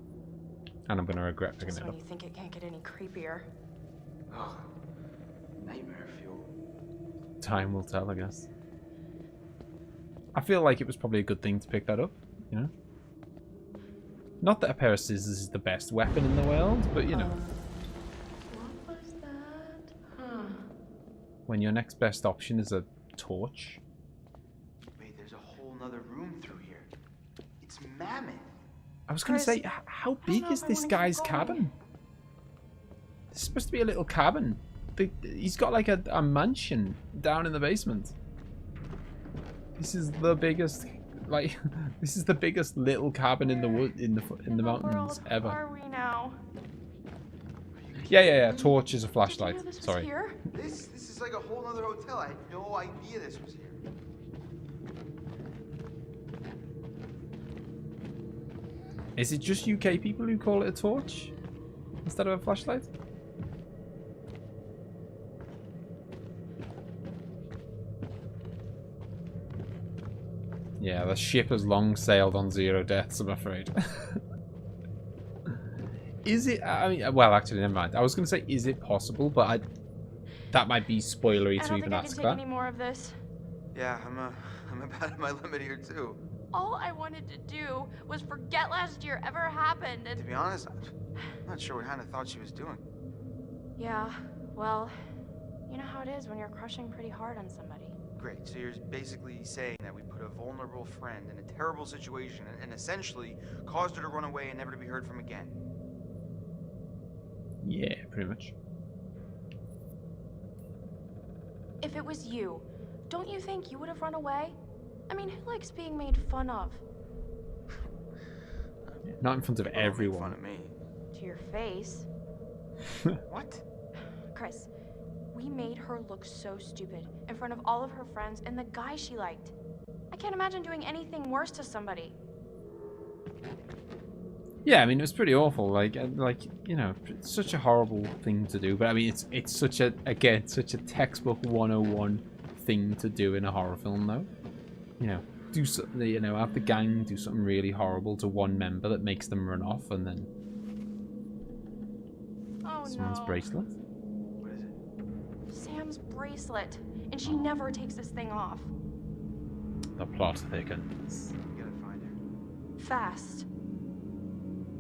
And I'm going to regret picking it up. When you think it can't get any creepier. Oh, nightmare fuel. Time will tell, I guess. I feel like it was probably a good thing to pick that up, you know? Not that a pair of scissors is the best weapon in the world, but you know. What was that? Huh. When your next best option is a torch. Another room through here. It's mammoth. I was going to say, how big is this guy's cabin? This is supposed to be a little cabin. He's got like a mansion down in the basement. This is the biggest, like, this is the biggest little cabin in the wood in the mountains ever. Where are we now? Yeah. Torch is a flashlight. Did you know this was Sorry. Here? This is like a whole other hotel. I had no idea this was here. Is it just UK people who call it a torch instead of a flashlight? Yeah, the ship has long sailed on 0 deaths, I'm afraid. Is it? I mean, well, actually, never mind. I was going to say, is it possible? But that might be spoilery to even ask that. I don't think I can take any more of this. Yeah, I'm about at my limit here too. All I wanted to do was forget last year ever happened, and... To be honest, I'm not sure what Hannah thought she was doing. Yeah, well, you know how it is when you're crushing pretty hard on somebody. Great, so you're basically saying that we put a vulnerable friend in a terrible situation and essentially caused her to run away and never to be heard from again. Yeah, pretty much. If it was you, don't you think you would have run away? I mean, who likes being made fun of? Not in front of everyone. Fun of me. To your face. What? Chris, we made her look so stupid in front of all of her friends and the guy she liked. I can't imagine doing anything worse to somebody. Yeah, I mean, it was pretty awful. Like you know, it's such a horrible thing to do. But I mean, it's such a textbook 101 thing to do in a horror film, though. You know, do something. You know, have the gang do something really horrible to one member that makes them run off, and then someone's bracelet. What is it? Sam's bracelet, and she never takes this thing off. The plot thickens. We gotta find her. Fast.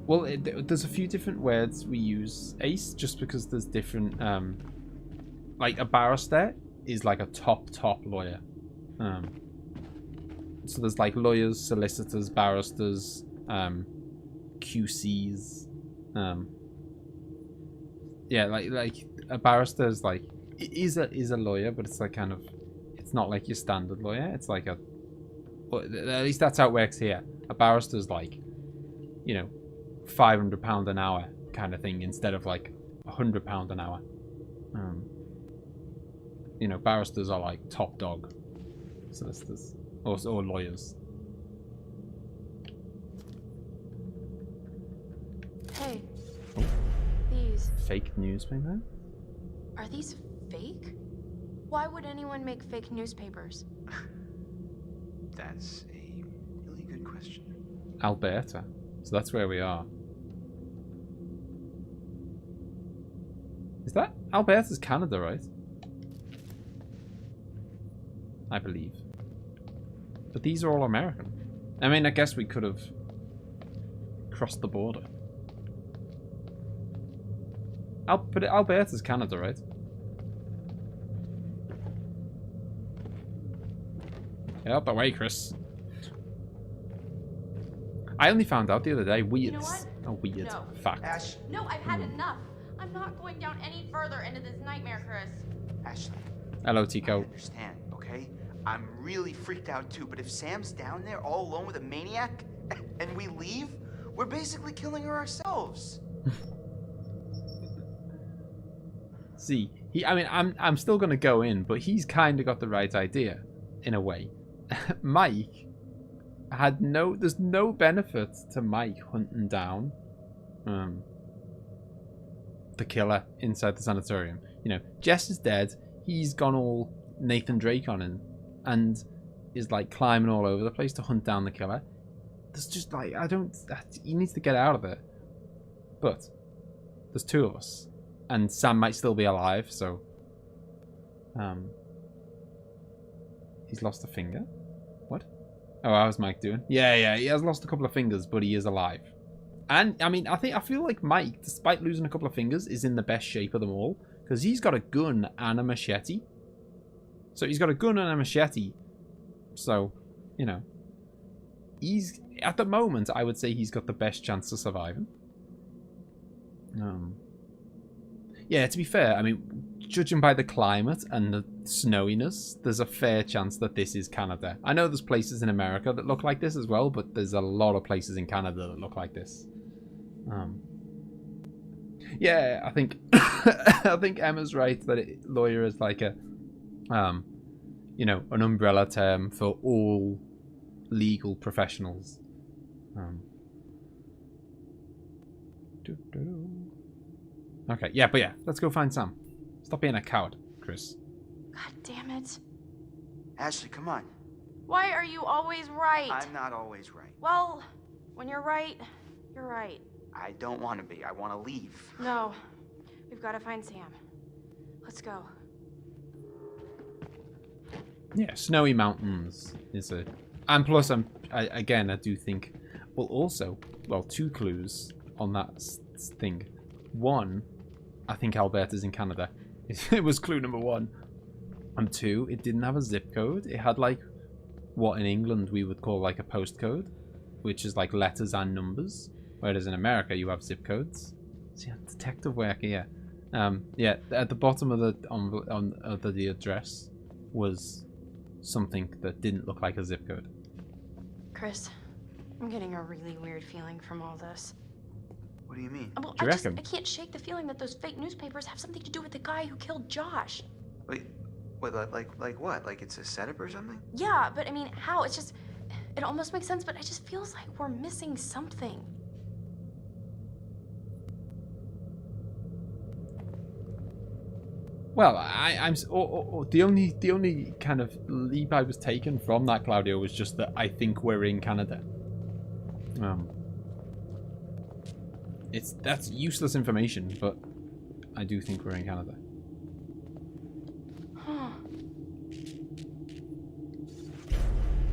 Well, there's a few different words we use, Ace, just because there's different. Like a barrister is like a top lawyer. So there's like lawyers, solicitors, barristers, QCs. Yeah, like a barrister is like is a lawyer, but it's like kind of, it's not like your standard lawyer. It's like a, well, at least that's how it works here. A barrister's like, you know, £500 an hour kind of thing instead of like £100 an hour. You know, barristers are like top dog solicitors or lawyers. Hey, Oh. these, Fake newspaper? are these fake? Why would anyone make fake newspapers? That's a really good question. Alberta. So that's where we are. Is that Alberta's Canada, right? I believe. But these are all American. I mean, I guess we could have crossed the border. But Alberta's Canada, right? Get out the way, Chris. I only found out the other day. Weird. You know what? A weird No. fact. Ash, No, I've had enough. I'm not going down any further into this nightmare, Chris. Ashley, Hello, I Tico. understand, okay? I'm really freaked out too, but if Sam's down there all alone with a maniac and we leave, we're basically killing her ourselves. See, I mean, I'm still gonna go in, but he's kind of got the right idea, in a way. Mike had there's no benefit to Mike hunting down the killer inside the sanatorium. You know, Jess is dead. He's gone all Nathan Drake on him and is like climbing all over the place to hunt down the killer. There's just like, he needs to get out of there. But there's two of us. And Sam might still be alive, so he's lost a finger. What? Oh, how's Mike doing? Yeah, he has lost a couple of fingers, but he is alive. And I mean, I feel like Mike, despite losing a couple of fingers, is in the best shape of them all because he's got a gun and a machete. So he's got a gun and a machete. So, you know, he's at the moment, I would say he's got the best chance of surviving. Yeah, to be fair, I mean, judging by the climate and the snowiness, there's a fair chance that this is Canada. I know there's places in America that look like this as well, but there's a lot of places in Canada that look like this. Yeah, I think I think Emma's right that lawyer is like a, you know, an umbrella term for all legal professionals. Okay, yeah, but yeah, let's go find Sam. Stop being a coward, Chris. God damn it. Ashley, come on. Why are you always right? I'm not always right. Well, when you're right, you're right. I don't want to be. I want to leave. No, we've got to find Sam. Let's go. Yeah, snowy mountains is a, and plus I do think, well, also, well, two clues on that thing. One, I think Alberta's in Canada. It was clue number one. And two, it didn't have a zip code. It had like what in England we would call like a postcode, which is like letters and numbers. Whereas in America you have zip codes. See, detective work here. Yeah, at the bottom of the address was something that didn't look like a zip code. Chris, I'm getting a really weird feeling from all this. What do you mean? Well, Do you reckon? I can't shake the feeling that those fake newspapers have something to do with the guy who killed Josh. Wait, like what? Like it's a setup or something? Yeah, but I mean, how? It's just, it almost makes sense, but it just feels like we're missing something. Well, the only kind of leap I was taken from that, Claudio, was just that I think we're in Canada. That's useless information, but I do think we're in Canada.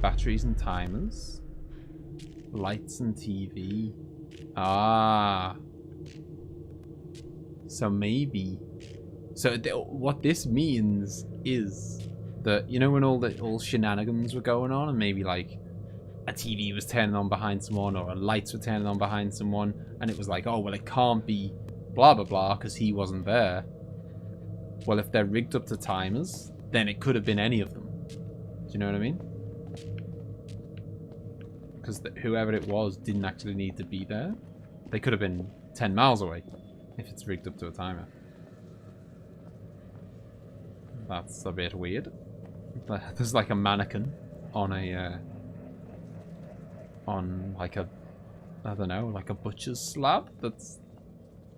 Batteries and timers, lights and TV. Ah, so maybe. So what this means is that, you know, when all shenanigans were going on, and maybe like a TV was turning on behind someone or lights were turning on behind someone, and it was like, oh well, it can't be blah blah blah because he wasn't there. Well, if they're rigged up to timers, then it could have been any of them. Do you know what I mean? Because whoever it was didn't actually need to be there. They could have been 10 miles away if it's rigged up to a timer. That's a bit weird. There's like a mannequin on a on like a, I don't know, like a butcher's slab that's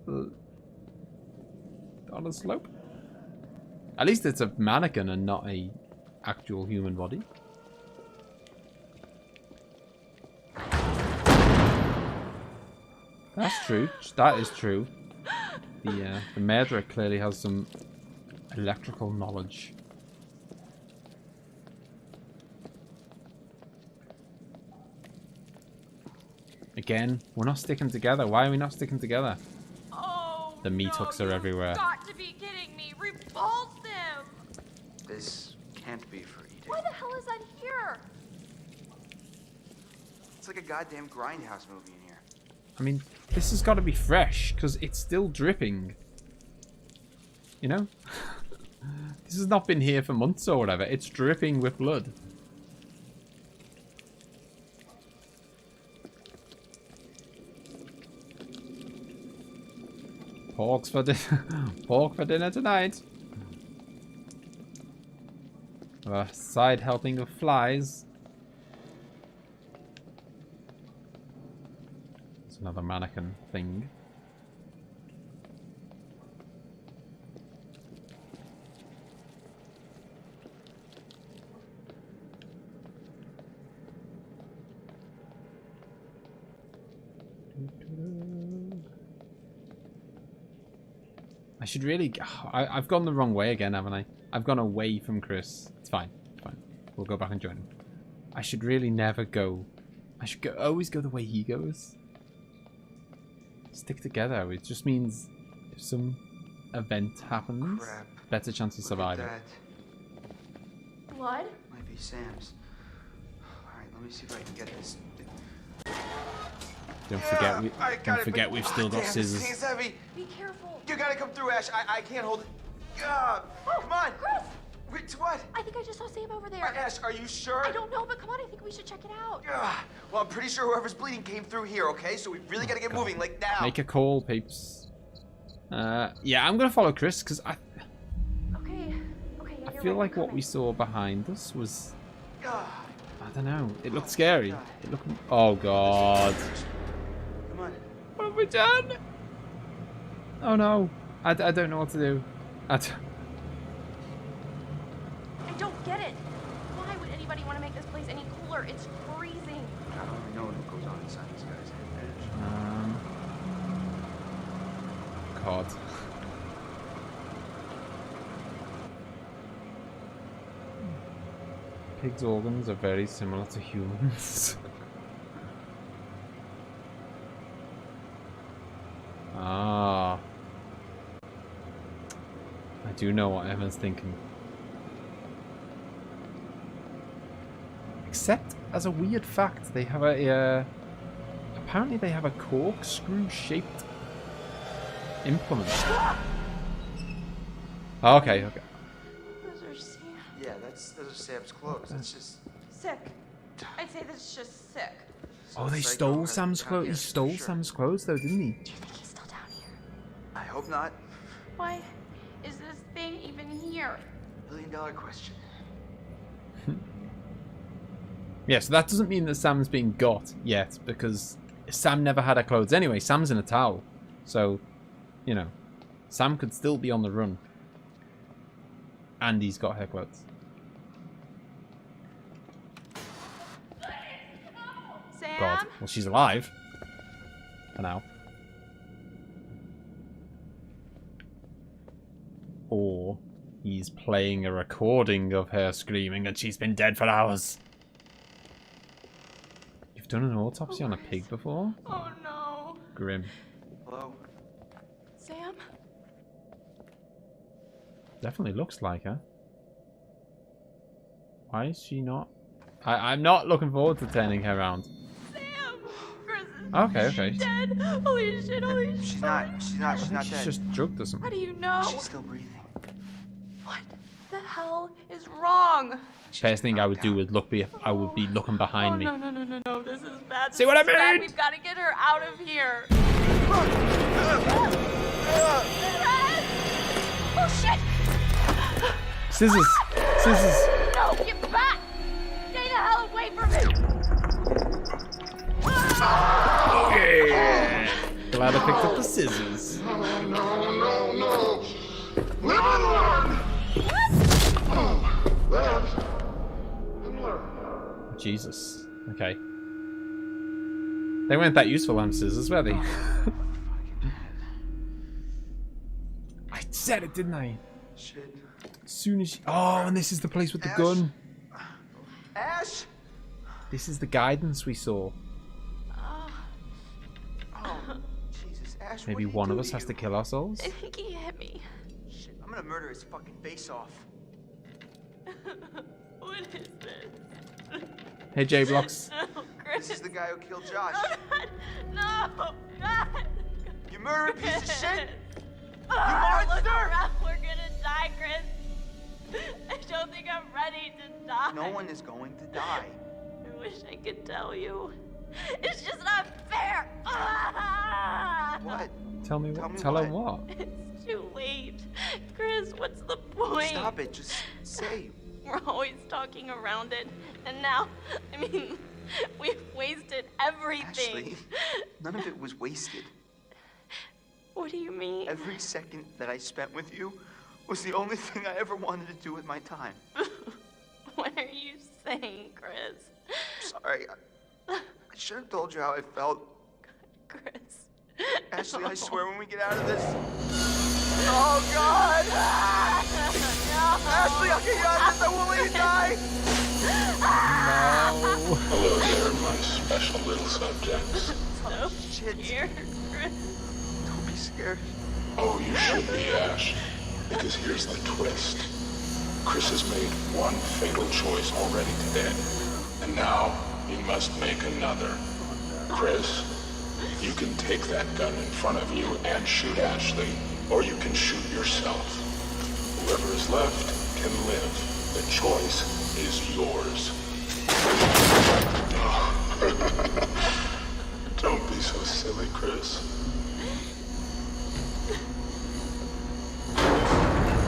on a slope. At least it's a mannequin and not a actual human body. That's true. That is true. The murderer clearly has some electrical knowledge. Again, we're not sticking together. Why are we not sticking together? Oh, the meat hooks are everywhere. You've got to be kidding me. Repulse them. This can't be for eating. Why the hell is that here? It's like a goddamn grindhouse movie in here. I mean, this has got to be fresh because it's still dripping. You know? This has not been here for months or whatever. It's dripping with blood. Pork for dinner tonight. A side helping of flies. It's another mannequin thing. I should really... I've gone the wrong way again, haven't I? I've gone away from Chris. It's fine. It's fine. We'll go back and join him. I should really never go... I should always go the way he goes. Stick together. It just means if some event happens, better chance of surviving. Blood? Might be Sam's. Alright, let me see if I can get this. Don't forget we've still got scissors. This thing's heavy. Be careful. You gotta come through, Ash. I can't hold it. Come on. Chris! Wait, what? I think I just saw Sam over there. Ash, are you sure? I don't know, but come on, I think we should check it out. Well, I'm pretty sure whoever's bleeding came through here, okay? So we really gotta get moving, like now. Make a call, peeps. Yeah, I'm gonna follow Chris, because I feel like what we saw behind us was... I don't know. It looked scary. It looked... Oh, God. Come on. What have we done? Oh, no. I don't know what to do. I don't get it. Why would anybody want to make this place any cooler? It's freezing. I don't really know what goes on inside these guys' head. God. Pigs' organs are very similar to humans. Ah. I do know what Evan's thinking. Except, as a weird fact, they have a... apparently they have a corkscrew-shaped implement. Oh, okay. Those are Sam. Yeah, those are Sam's clothes. That's just... Sick. I'd say this is just sick. Oh, they stole Sam's clothes. He stole Sam's clothes, though, didn't he? Do you think he's still down here? I hope not. Why is this thing even here? $1 million question. Yeah, so that doesn't mean that Sam's been got yet, because Sam never had her clothes anyway. Sam's in a towel. So, you know, Sam could still be on the run. And he's got her clothes. Sam? God. Well, she's alive. For now. Or he's playing a recording of her screaming that she's been dead for hours. You've done an autopsy on a pig before? Oh no. Grim. Hello? Sam? Definitely looks like her. Why is she not? I'm not looking forward to turning her around. Sam! Chris is Okay. dead. Holy shit, holy shit. She's not dead. She's just drugged or something. How do you know? She's still breathing. hell is wrong? First thing I would do would I would be looking behind me. No, this is bad. See what I mean? We've got to get her out of here. Oh shit! Scissors! Scissors! No, get back! Stay the hell away from me! Yeah. Glad I picked up the scissors. No. Live and learn. Live and learn. Jesus. Okay. They weren't that useful on scissors, were they? I said it, didn't I? Shit. As soon as oh, and this is the place with the gun. Ash? This is the guidance we saw. Oh, Jesus, Ash. Maybe one of us has to kill ourselves. I think he hit me. Shit, I'm gonna murder his fucking face off. What is this? Hey, J-Blocks. No, Chris. This is the guy who killed Josh. No, God. You murdered piece of shit! Look monster! around. We're gonna die, Chris. I don't think I'm ready to die. No one is going to die. I wish I could tell you. It's just not fair. What? Tell me what? Tell her what? It's too late. Chris, what's the point? Stop it, just say. We're always talking around it. And now, I mean, we've wasted everything. Ashley, none of it was wasted. What do you mean? Every second that I spent with you was the only thing I ever wanted to do with my time. What are you saying, Chris? Sorry, I should have told you how I felt. Chris. Ashley, I swear when we get out of this... Oh, God! No. Ashley, I'll get you out of this. I won't let you die! No. Hello there, my special little subjects. So Shit. scared, Chris. Don't be scared. Oh, you should be, Ash. Because here's the twist. Chris has made one fatal choice already today. And now he must make another. Chris, you can take that gun in front of you and shoot Ashley, or you can shoot yourself. Whoever is left can live. The choice is yours. Don't be so silly, Chris.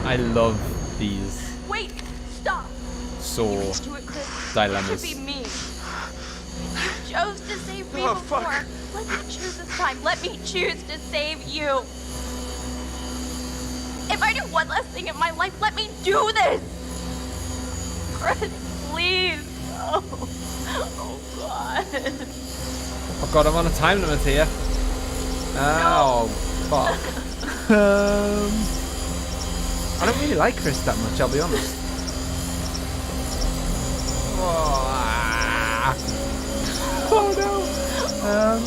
I love these Wait, stop. sore Do it, Chris. dilemmas. It should be me. You chose to save me Oh, before. fuck. Let me choose this time. Let me choose to save you. If I do one last thing in my life, let me do this. Chris, please. Oh God. Oh god, I'm on a time limit here. Oh, fuck. I don't really like Chris that much, I'll be honest. Oh no.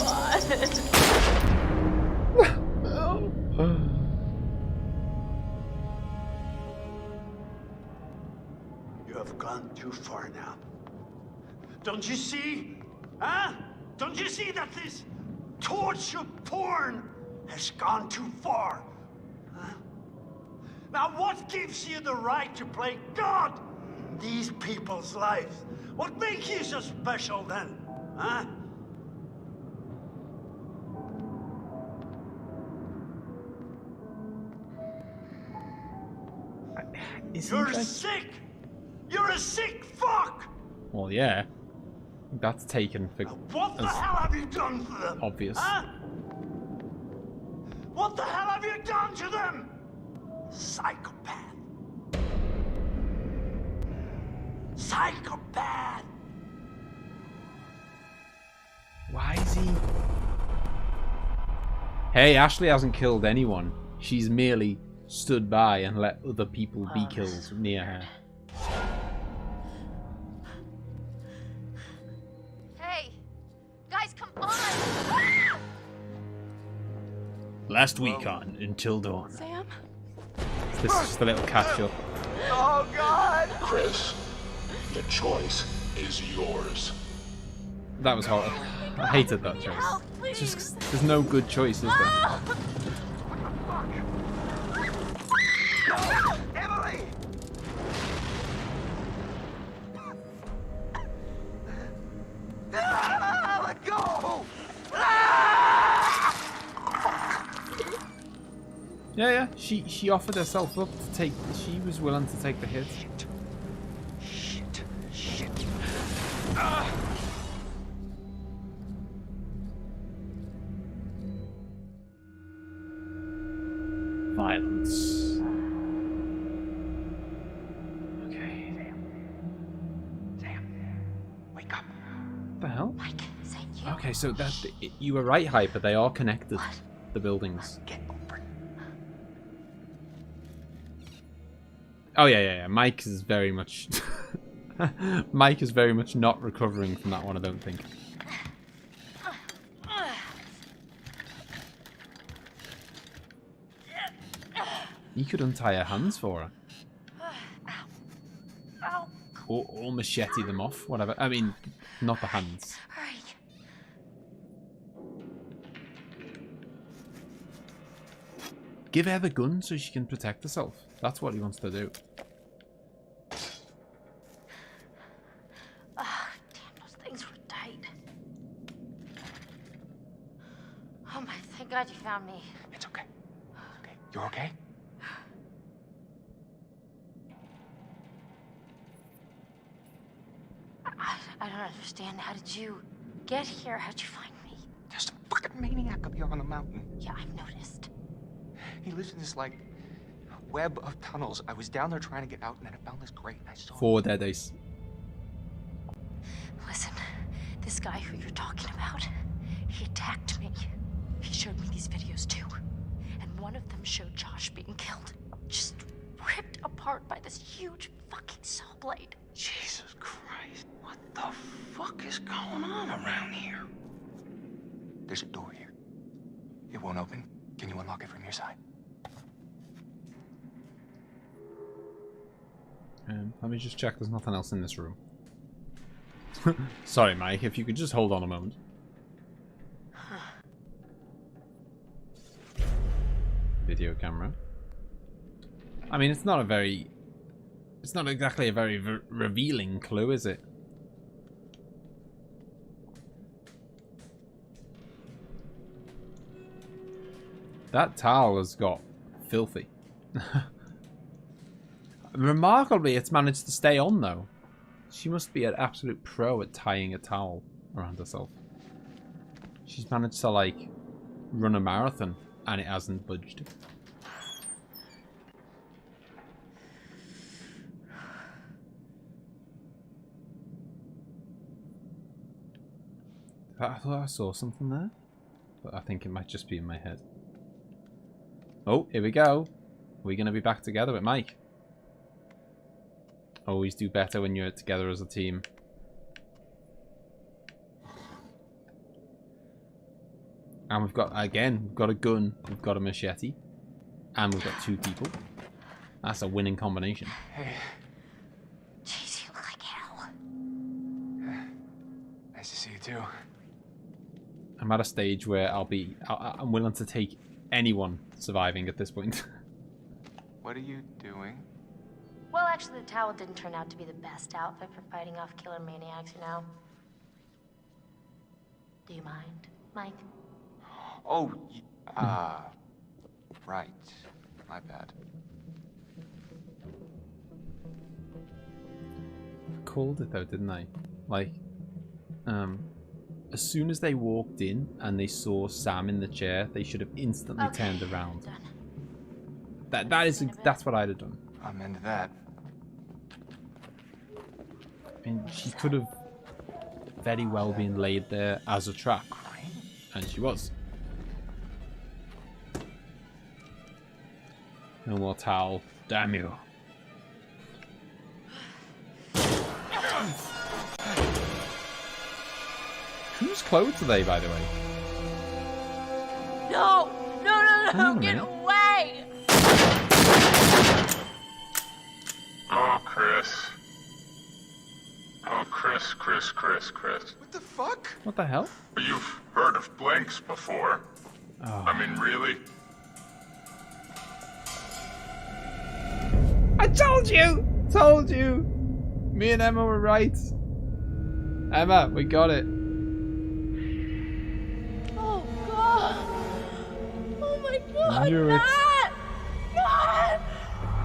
You have gone too far now. Don't you see? Huh? Don't you see that this torture porn has gone too far? Huh? Now what gives you the right to play God in these people's lives? What makes you so special then? Huh? You're sick! You're a sick fuck! Well, yeah. That's taken for What the hell have you done to them? obvious. Huh? What the hell have you done to them? Psychopath. Psychopath. Why is he... Hey, Ashley hasn't killed anyone. She's merely stood by and let other people be killed near her. Hey, guys, come on! Last week on Until Dawn. Sam? This is just a little catch up. Oh, God! Chris, the choice is yours. That was horrible. I hated that choice. Help, It's please. just, there's no good choice, is there? Emily! Yeah. She offered herself up to take. She was willing to take the hit. Shit. Violence. Okay. Sam, wake up. What the hell? Mike, is that you? Okay, so you were right, Hyper. They are connected. What? The buildings. Get over it. Oh yeah. Mike is very much. Mike is very much not recovering from that one. I don't think. You could untie her hands for her. Ow. Or machete them off, whatever. I mean, not the hands. Hurry. Give her the gun so she can protect herself. That's what he wants to do. Damn, those things were tight. Oh my, thank God you found me. It's okay. Okay, you're okay? I don't understand. How did you get here? How'd you find me? There's a fucking maniac up here on the mountain. Yeah, I've noticed. He lives in this, like, web of tunnels. I was down there trying to get out, and then I found this grate, and I saw... 4 dead days. Listen, this guy who you're talking about, he attacked me. He showed me these videos too. And one of them showed Josh being killed. Just ripped apart by this huge fucking saw blade. Jesus Christ. What the fuck is going on around here? There's a door here. It won't open. Can you unlock it from your side? Let me just check there's nothing else in this room. Sorry, Mike, if you could just hold on a moment. Video camera. I mean, it's not exactly a very revealing clue, is it? That towel has got filthy. Remarkably, it's managed to stay on, though. She must be an absolute pro at tying a towel around herself. She's managed to, like, run a marathon, and it hasn't budged. I thought I saw something there, but I think it might just be in my head. Oh, here we go. We're going to be back together with Mike. Always do better when you're together as a team. And we've got, again, we've got a gun, we've got a machete, and we've got 2 people. That's a winning combination. Hey. Jeez, you look like hell. Nice to see you too. I'm at a stage where I'm willing to take anyone surviving at this point. What are you doing? Well, actually, the towel didn't turn out to be the best outfit for fighting off killer maniacs, you know? Do you mind, Mike? Oh, right. My bad. I called it though, didn't I? Like, as soon as they walked in and they saw Sam in the chair, they should have instantly turned around. Done. That's what I'd have done. I'm into that. I mean, she could have very well been laid there as a trap, and she was. No more towel. Damn you. Whose clothes are they, by the way? No! Hang on a Get minute. away! Oh, Chris. Oh, Chris. What the fuck? What the hell? You've heard of blanks before. Oh. I mean, really? I told you! Told you! Me and Emma were right. Emma, we got it. Oh god! Oh my god! Knew it. Matt!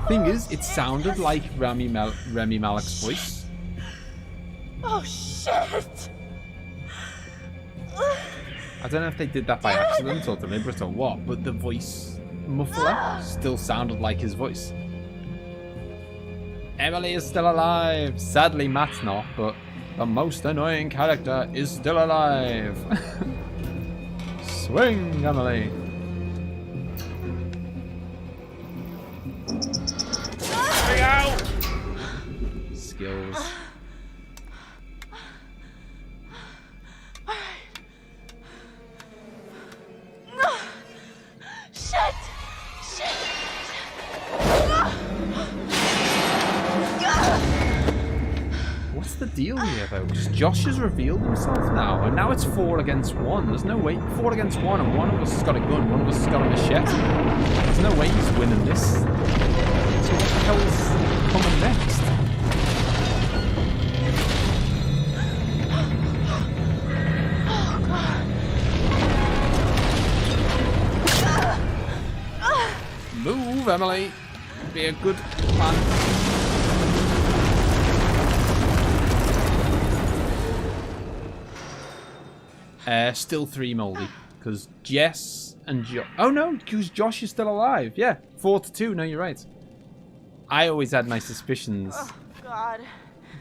Thing is, it sounded like Rami Malek's voice. Oh, shit! I don't know if they did that by accident or deliberate or what, but the voice muffler still sounded like his voice. Emily is still alive. Sadly, Matt's not, but the most annoying character is still alive. Swing, Emily. Swing out! Skills. Shit! What's the deal here, though? Because Josh has revealed himself now, and now it's 4 against 1. There's no way. 4 against 1, and one of us has got a gun, one of us has got a machete. There's no way he's winning this. So what the hell is coming next? Move, Emily. Be a good man. Still 3 Moldy. Because Jess and Josh... Oh no, because Josh is still alive. Yeah, 4-2. No, you're right. I always had my suspicions. Oh, God.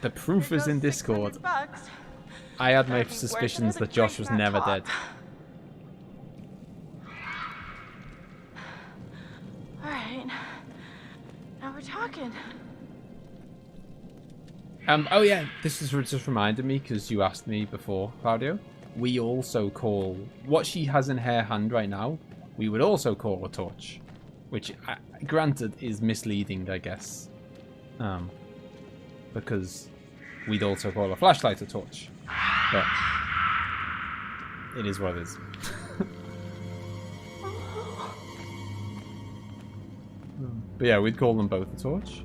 The proof is in Discord. I had my suspicions that Josh was never dead. Alright. Now we're talking. Oh yeah, this is just reminded me because you asked me before, Claudio. We also call what she has in her hand right now. We would also call a torch, which, granted, is misleading, I guess, because we'd also call a flashlight a torch. But it is what it is. But yeah, we'd call them both a torch.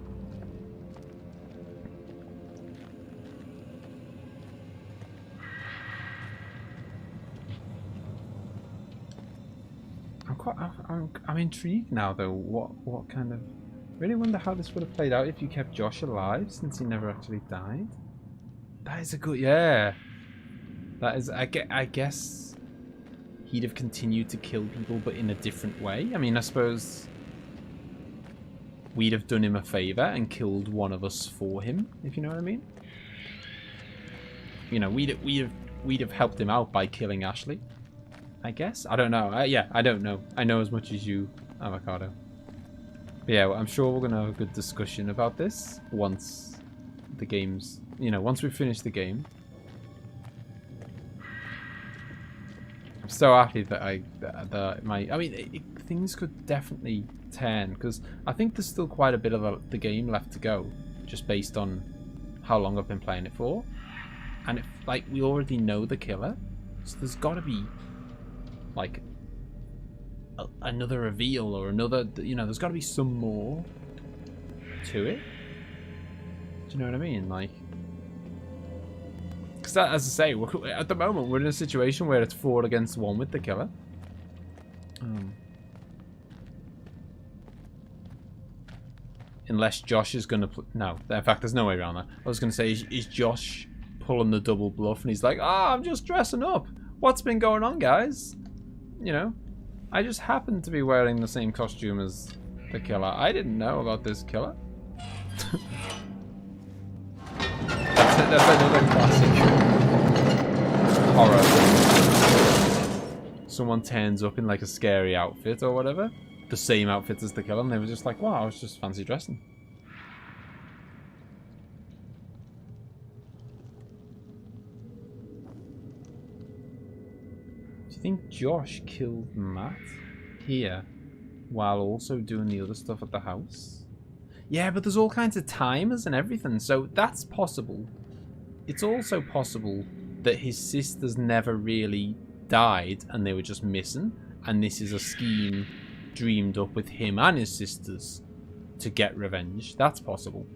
I'm intrigued now, though. What kind of... Really wonder how this would have played out if you kept Josh alive, since he never actually died. That is a good... Yeah. That is... I guess he'd have continued to kill people, but in a different way. I mean, I suppose we'd have done him a favor and killed one of us for him, if you know what I mean. You know, we'd have helped him out by killing Ashley. I guess? I don't know. Yeah, I don't know. I know as much as you, Avocado. But yeah, well, I'm sure we're going to have a good discussion about this once the game's... You know, once we finish the game. I'm so happy that I mean, things could definitely turn, because I think there's still quite a bit of the game left to go, just based on how long I've been playing it for. And, like, we already know the killer, so there's got to be... like another reveal or another, you know, there's got to be some more to it. Do you know what I mean? Like, because as I say, at the moment we're in a situation where it's 4 against 1 with the killer. Unless Josh is gonna no, in fact there's no way around that. I was gonna say, is Josh pulling the double bluff and he's like, I'm just dressing up, what's been going on, guys? You know, I just happened to be wearing the same costume as the killer. I didn't know about this killer. That's another classic horror. Someone turns up in like a scary outfit or whatever, the same outfit as the killer, and they were just like, wow, I was just fancy dressing. Do you think Josh killed Matt here while also doing the other stuff at the house? Yeah, but there's all kinds of timers and everything, so that's possible. It's also possible that his sisters never really died and they were just missing, and this is a scheme dreamed up with him and his sisters to get revenge. That's possible.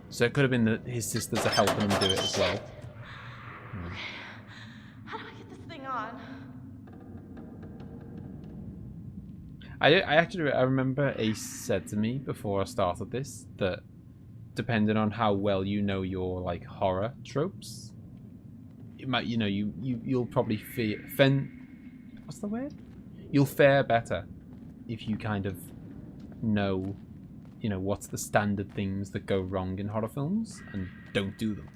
So it could have been that his sisters are helping him do it as well. How do I get this thing on? I remember Ace said to me before I started this that depending on how well you know your like horror tropes, it might, you know, you'll probably what's the word? You'll fare better if you kind of know, you know, what's the standard things that go wrong in horror films and don't do them.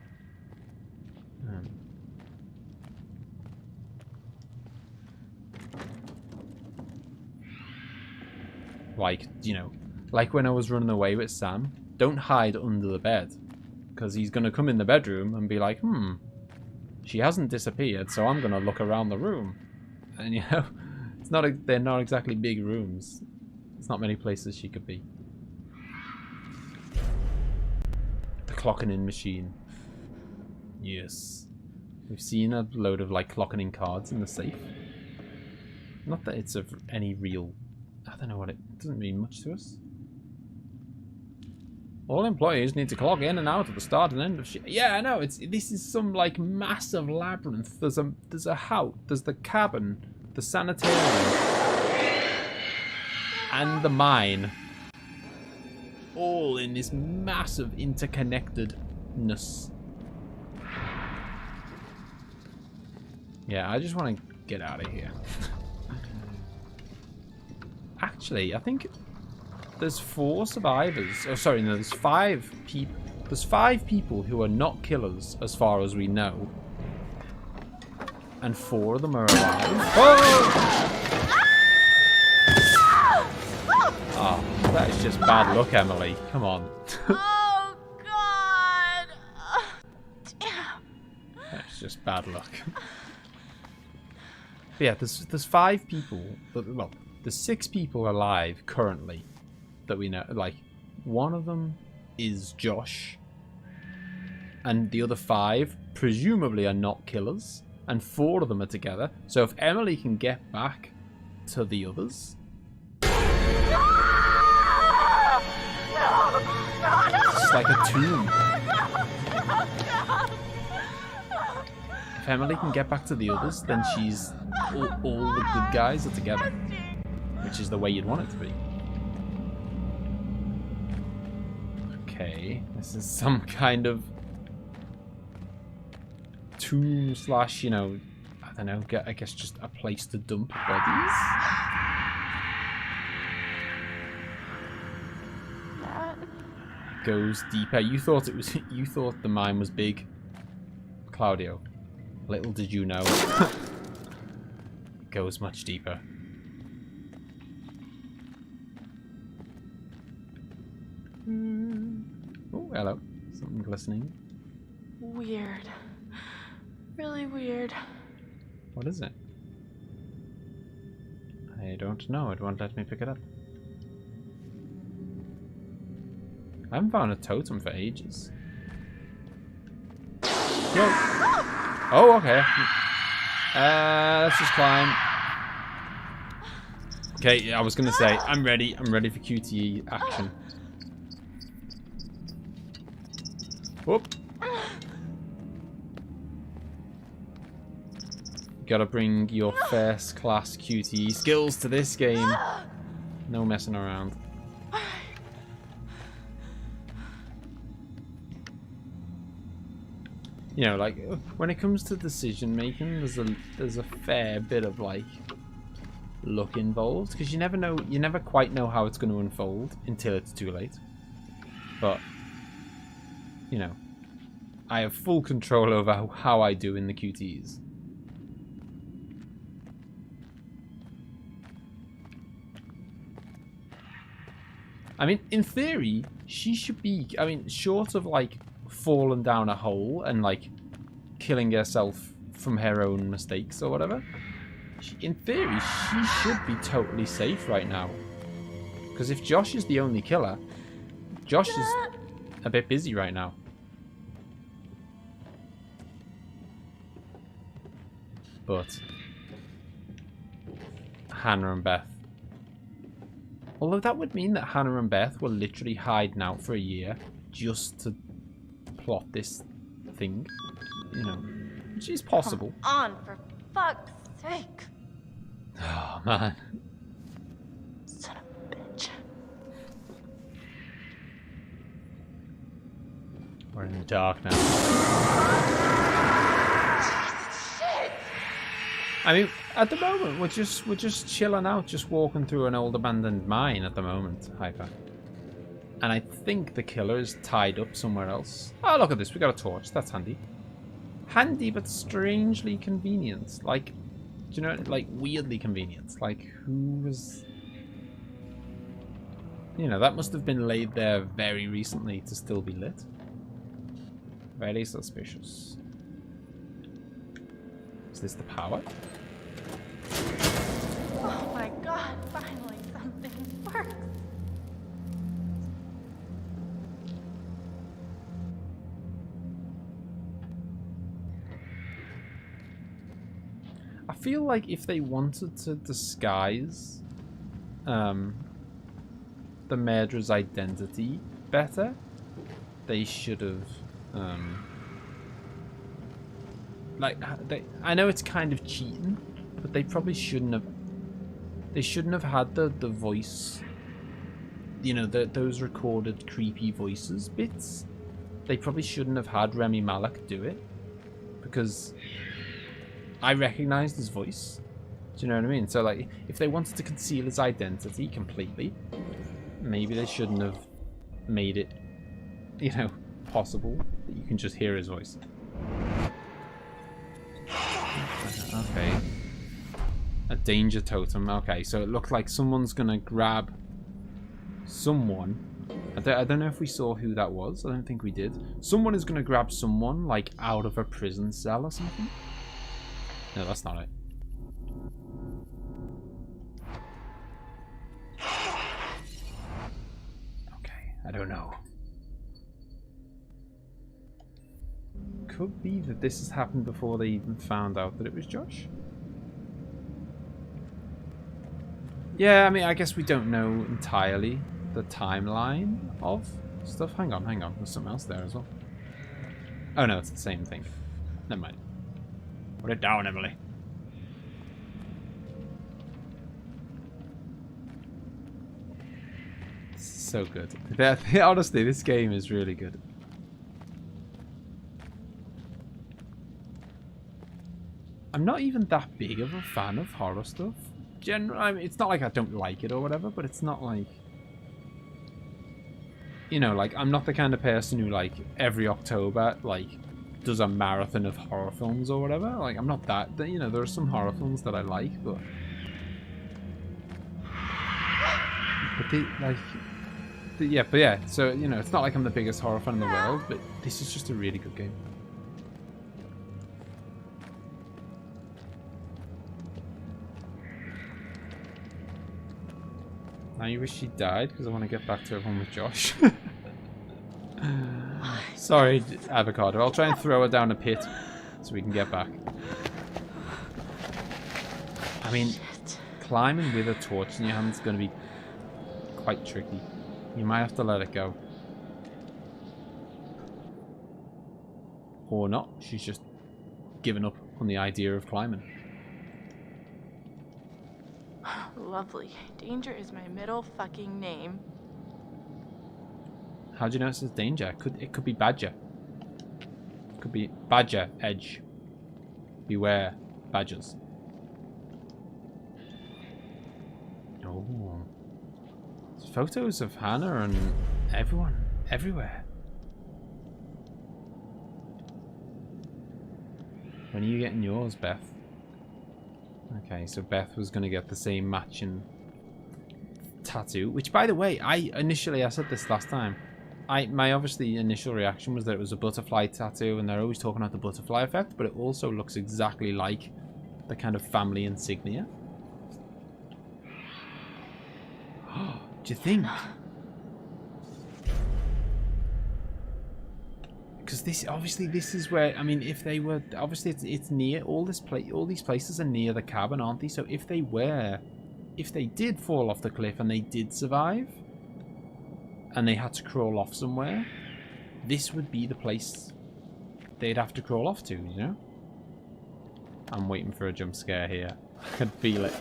Like, you know, like when I was running away with Sam, don't hide under the bed, because he's going to come in the bedroom and be like, she hasn't disappeared, so I'm going to look around the room. And, you know, they're not exactly big rooms. There's not many places she could be. The clocking in machine. Yes. We've seen a load of, like, clocking in cards in the safe. Not that it's of any real... I don't know what it doesn't mean much to us. All employees need to clock in and out at the start and end of shift. Yeah, I know. This is some like massive labyrinth. There's a house. There's the cabin, the sanitarium, and the mine. All in this massive interconnectedness. Yeah, I just want to get out of here. Actually, I think there's 4 survivors. Oh, sorry, no, there's 5 people. There's 5 people who are not killers, as far as we know, and 4 of them are alive. Oh! Oh, that is just bad luck, Emily. Come on. Oh, God. Damn. That's just bad luck. But yeah, there's 5 people. Well, there's 6 people alive currently that we know. Like, one of them is Josh, and the other 5 presumably are not killers, and 4 of them are together. So if Emily can get back to the others, it's like a tomb. If Emily can get back to the others, then she's all the good guys are together. Which is the way you'd want it to be. Okay, this is some kind of tomb slash, you know, I don't know, I guess just a place to dump bodies. Goes deeper. You thought the mine was big, Claudio. Little did you know. It goes much deeper. Oh, hello. Something glistening. Weird. Really weird. What is it? I don't know. It won't let me pick it up. I haven't found a totem for ages. Whoa. Oh, okay. Let's just climb. Okay, yeah, I was gonna say, I'm ready. I'm ready for QTE action. Whoop. Gotta bring your first class QTE skills to this game. No messing around. You know, like when it comes to decision making, there's a fair bit of like luck involved, because you never quite know how it's going to unfold until it's too late. But you know, I have full control over how I do in the QTEs. I mean, in theory, she should be, I mean, short of like falling down a hole and like killing herself from her own mistakes or whatever, in theory, she should be totally safe right now. Because if Josh is the only killer, Josh is a bit busy right now. But Hannah and Beth. Although that would mean that Hannah and Beth were literally hiding out for a year just to plot this thing, you know, which is possible. Come on, for fuck's sake. Oh man, Son of a bitch. We're in the dark now. I mean, at the moment, we're just chilling out, just walking through an old abandoned mine at the moment, Hyper. And I think the killer is tied up somewhere else. Oh, look at this. We got a torch. That's handy. Handy, but strangely convenient. Like, do you know, like, weirdly convenient. Like, who was... You know, that must have been laid there very recently to still be lit. Very suspicious. Is this the power? Oh my god, finally something works. I feel like if they wanted to disguise the murderer's identity better, they should have I know it's kind of cheating, but they probably shouldn't have. They shouldn't have had the voice. You know, those recorded creepy voices bits. They probably shouldn't have had Remy Malek do it, because I recognised his voice. Do you know what I mean? So, like, if they wanted to conceal his identity completely, maybe they shouldn't have made it, you know, possible that you can just hear his voice. Okay. A danger totem. Okay, so it looked like someone's gonna grab someone. I don't know if we saw who that was. I don't think we did. Someone is gonna grab someone, like, out of a prison cell or something. No, that's not it. Okay, I don't know. Could be that this has happened before they even found out that it was Josh. Yeah, I mean, I guess we don't know entirely the timeline of stuff. Hang on. There's something else there as well. Oh no, it's the same thing. Never mind. Put it down, Emily. So good. Honestly, this game is really good. I'm not even that big of a fan of horror stuff. I mean, it's not like I don't like it or whatever, but it's not like... You know, like, I'm not the kind of person who, like, every October, like, does a marathon of horror films or whatever. Like, I'm not that... You know, there are some horror films that I like, but... But they, like... Yeah, so, you know, it's not like I'm the biggest horror fan in the world, but this is just a really good game. Now you wish she died because I want to get back to everyone with Josh. Sorry, Avocado. I'll try and throw her down a pit so we can get back. I mean, climbing with a torch in your hand is going to be quite tricky. You might have to let it go. Or not. She's just given up on the idea of climbing. Lovely. Danger is my middle fucking name. How do you know it says danger? It could be Badger. It could be Badger Edge. Beware badgers. Oh. There's photos of Hannah and everyone. Everywhere. When are you getting yours, Beth? Okay, so Beth was going to get the same matching tattoo, which, by the way, I said this last time. My obviously initial reaction was that it was a butterfly tattoo, and they're always talking about the butterfly effect, but it also looks exactly like the kind of family insignia. Do you think? Because this is where, I mean, if they were, obviously it's near all these places are near the cabin, aren't they? So if they did fall off the cliff and they did survive and they had to crawl off somewhere, this would be the place they'd have to crawl off to, you know? I'm waiting for a jump scare here. I can feel it.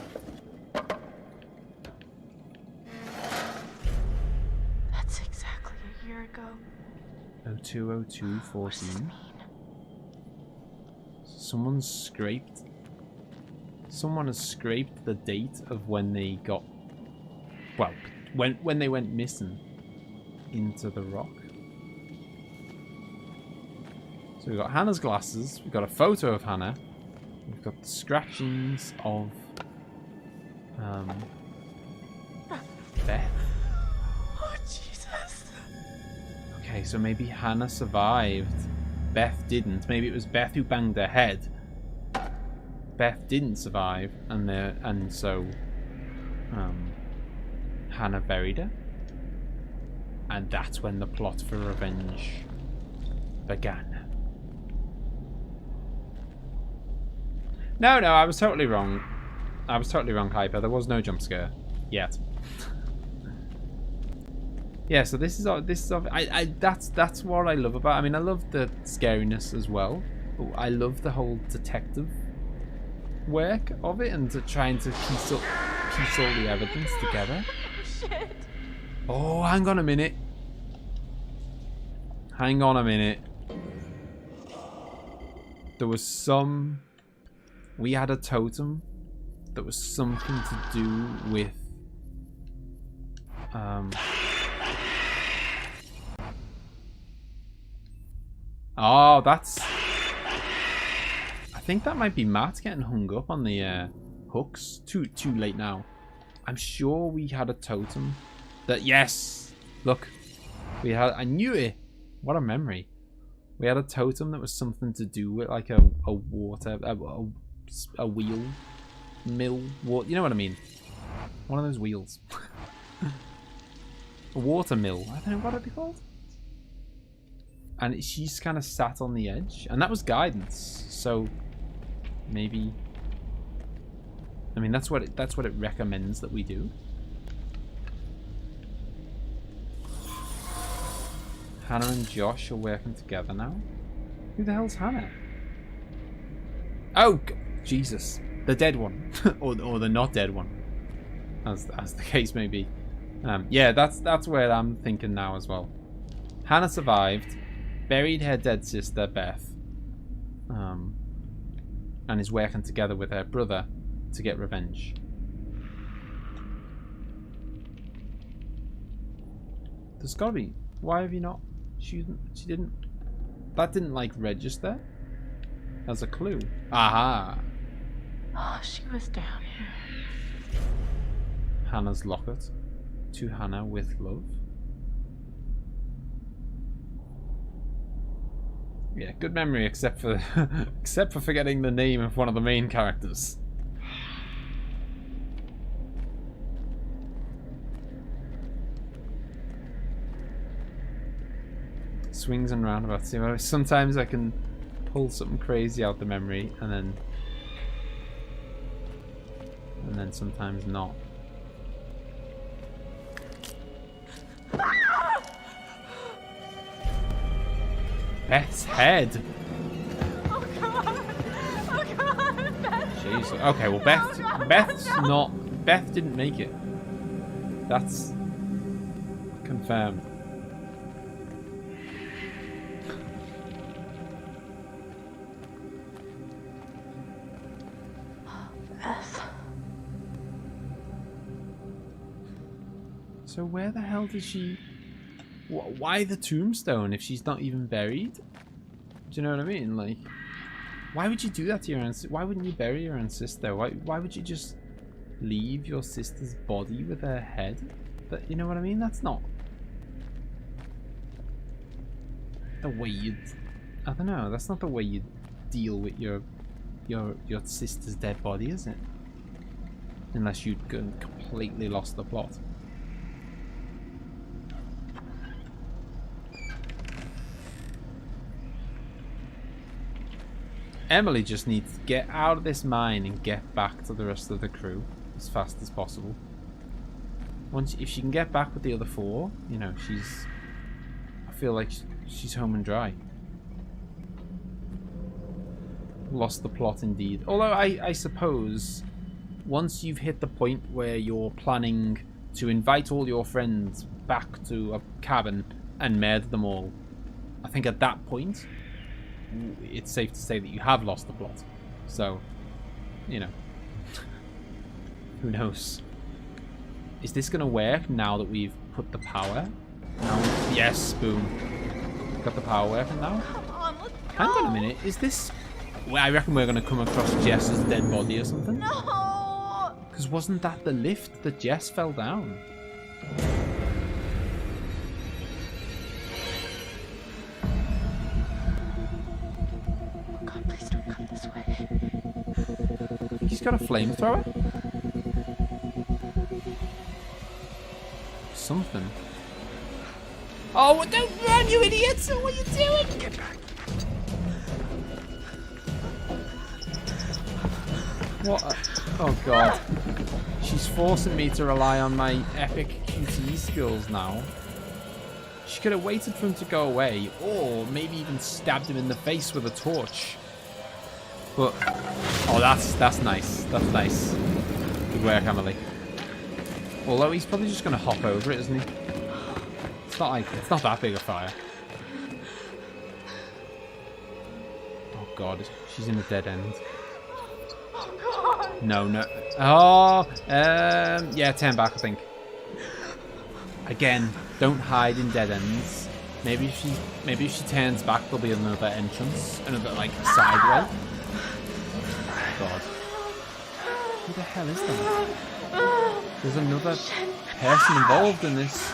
where it go? 020214. Someone has scraped the date of when they got, well, when they went missing into the rock. So we've got Hannah's glasses, we've got a photo of Hannah, we've got the scratchings of Beth. Oh, Jesus. Okay, so maybe Hannah survived. Beth didn't. Maybe it was Beth who banged her head. Beth didn't survive, and so Hannah buried her. And that's when the plot for revenge began. No, I was totally wrong. I was totally wrong, Hyper. There was no jump scare yet. Yeah, so this is that's what I love about. I mean, I love the scariness as well. I love the whole detective work of it and trying to piece all the evidence together. Shit. Oh, hang on a minute. Hang on a minute. There was some... We had a totem that was something to do with... Oh, that's... I think that might be Matt getting hung up on the hooks. Too late now. I'm sure we had a totem that... Yes! Look. We had... I knew it! What a memory. We had a totem that was something to do with like a water... A wheel... Mill... You know what I mean? One of those wheels. A water mill. I don't know what it'd be called. And she's kind of sat on the edge. And that was guidance. So... Maybe... I mean, that's what it recommends that we do. Hannah and Josh are working together now. Who the hell's Hannah? Oh, Jesus. The dead one. or the not dead one. As the case may be. Yeah, that's where I'm thinking now as well. Hannah survived. Buried her dead sister, Beth. And is working together with her brother to get revenge. There's gotta be... Why have you not... She didn't... That didn't, like, register as a clue. Aha! Oh, she was down here. Hannah's locket. To Hannah with love. Yeah, good memory, except for forgetting the name of one of the main characters. Swings and roundabouts. Sometimes I can pull something crazy out the memory, and then sometimes not. Beth's head. Oh god! Oh god! Beth. Jeez. Okay, well Beth didn't make it. That's confirmed. Beth. So where the hell does she... Why the tombstone if she's not even buried? Do you know what I mean? Like, why would you do that to your own... Why wouldn't you bury your own sister? Why would you just leave your sister's body with her head? You know what I mean? That's not the way you... I don't know. That's not the way you deal with your sister's dead body, is it? Unless you'd completely lost the plot. Emily just needs to get out of this mine and get back to the rest of the crew as fast as possible. If she can get back with the other four, you know, I feel like she's home and dry. Lost the plot indeed. Although I suppose once you've hit the point where you're planning to invite all your friends back to a cabin and murder them all, I think at that point, it's safe to say that you have lost the plot. So, you know, who knows? Is this going to work now that we've put the power? No. Yes, boom. Got the power working now. Come on, let's go. Hang on a minute. Is this... Well, I reckon we're going to come across Jess's dead body or something. No. Because wasn't that the lift that Jess fell down? Oh God, please don't come this way. He's got a flamethrower? Something. Oh, don't run, you idiots! What are you doing? Get back. What? Oh God. She's forcing me to rely on my epic QTE skills now. She could have waited for him to go away, or maybe even stabbed him in the face with a torch. But oh, that's nice. That's nice. Good work, Emily. Although he's probably just going to hop over it, isn't he? It's not that big a fire. Oh God, she's in a dead end. No. Oh, yeah, turn back, I think. Again, don't hide in dead ends. Maybe if she turns back, there'll be another entrance, another like side way. God, who the hell is that? There's another person involved in this.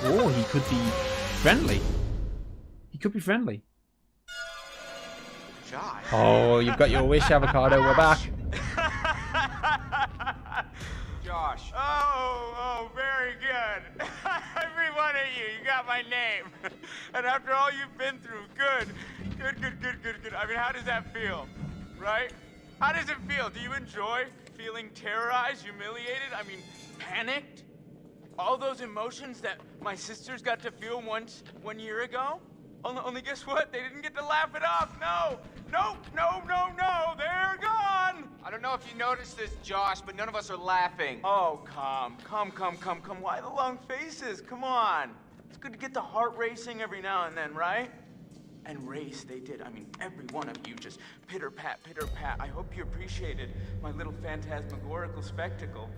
Oh, he could be friendly. He could be friendly. Josh. Oh, you've got your wish, Avocado. We're back. Josh. Oh, very good. Every one of you got my name. And after all you've been through, good. I mean, how does that feel, right? How does it feel? Do you enjoy feeling terrorized, humiliated? I mean, panicked? All those emotions that my sisters got to feel 1 year ago? Only guess what? They didn't get to laugh it off. No, they're gone. I don't know if you noticed this, Josh, but none of us are laughing. Oh, come. Why the long faces? Come on. It's good to get the heart racing every now and then, right? And race, they did. I mean, every one of you just pitter-pat. I hope you appreciated my little phantasmagorical spectacle.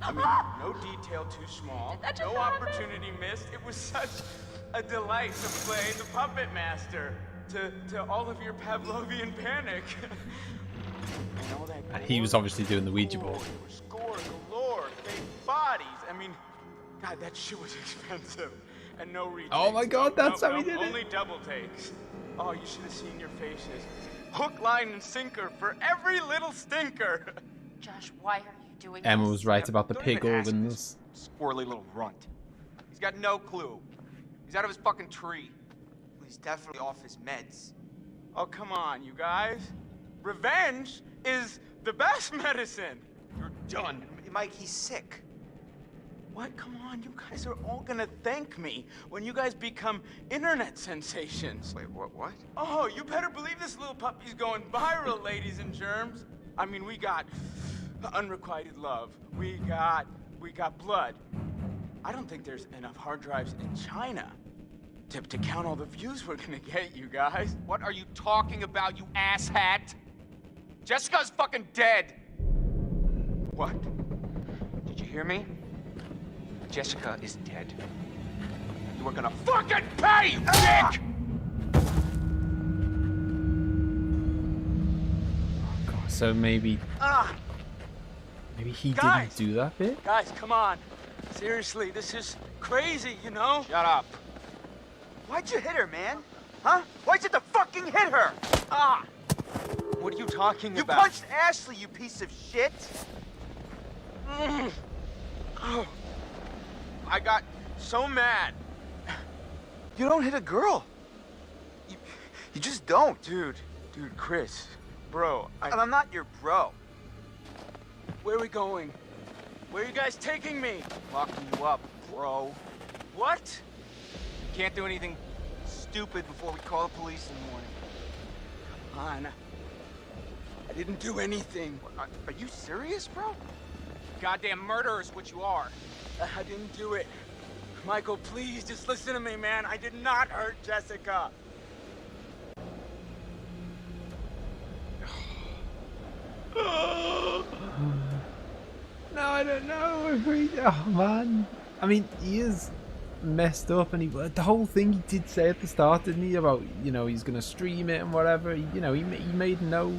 I mean, no detail too small, no opportunity missed. It was such a delight to play the puppet master to all of your Pavlovian panic. And all that And he was obviously doing the Ouija board. Score galore, fake bodies. I mean, God, that shit was expensive. And no retakes. Oh my God, that's how he did it. Only double takes. Oh, you should have seen your faces. Hook, line, and sinker for every little stinker. Josh, why are you doing Emma this? was right about the Don't pig even ask organs. this squirrely little runt. He's got no clue. He's out of his fucking tree. He's definitely off his meds. Oh, come on, you guys. Revenge is the best medicine. You're done. Mike, he's sick. What? Come on, you guys are all gonna thank me when you guys become internet sensations. Wait, what? Oh, you better believe this little puppy's going viral, ladies and germs. I mean, we got unrequited love. We got blood. I don't think there's enough hard drives in China to count all the views we're gonna get, you guys. What are you talking about, you asshat? Jessica's fucking dead. What? Did you hear me? Jessica is dead. You are gonna fucking pay, you dick! God, so maybe he Guys! didn't do that bit? Guys, come on. Seriously, this is crazy, you know? Shut up. Why'd you hit her, man? Huh? Why'd you have to fucking hit her? Ah! What are you talking You about? punched Ashley, you piece of shit! Oh. I got so mad. You don't hit a girl. You just don't. Dude, Chris, bro, And I'm not your bro. where are we going? Where are you guys taking me? Locking you up, bro. What? Can't do anything stupid before we call the police in the morning. Come on. I didn't do anything. Are you serious, bro? Goddamn murderer is what you are. I didn't do it. Michael, please, just listen to me, man. I did not hurt Jessica. No, I don't know. Oh man, I mean, he is messed up, and the whole thing he did say at the start, didn't he, about, you know, he's gonna stream it and whatever. You know, he made no.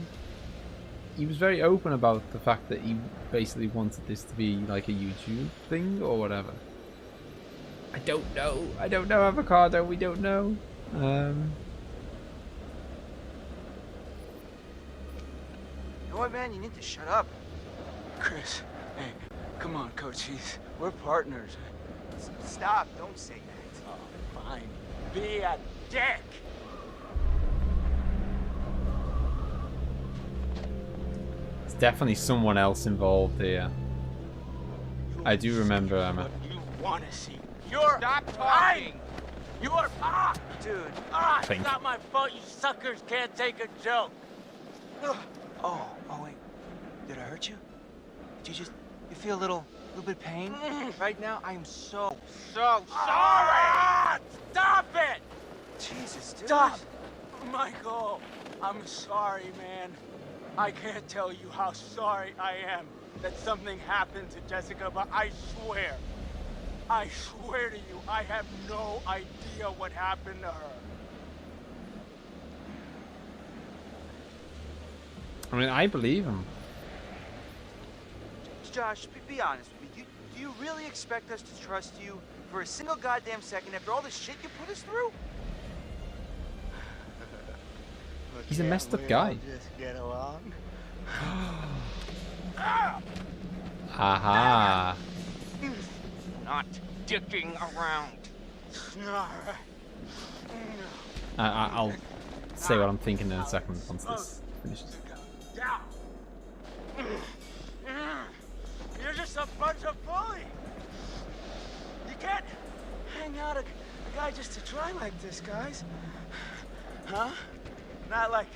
He was very open about the fact that he basically wanted this to be like a YouTube thing or whatever. I don't know, Avocado. We don't know. You know what, man? You need to shut up. Chris, hey, come on, Coach. We're partners. Stop. Don't say that. Oh, fine. Be a dick. There's definitely someone else involved here. I do remember Emma. What you want to see? You're not talking. You are Dude. It's not my fault. You suckers can't take a joke. Oh, wait. Did I hurt you? Did you feel a little bit of pain right now? I am so sorry. Stop it! Jesus, dude. Stop! Michael, I'm sorry, man. I can't tell you how sorry I am that something happened to Jessica, but I swear to you, I have no idea what happened to her. I mean, I believe him. Josh, be honest with me. Do you really expect us to trust you for a single goddamn second after all the shit you put us through? He's a messed up guy. Just get along. Aha. Not dicking around. I'll say what I'm thinking in a second once this finishes. You're just a bunch of bullies. You can't hang out a guy just to try like this, guys. Huh? Not like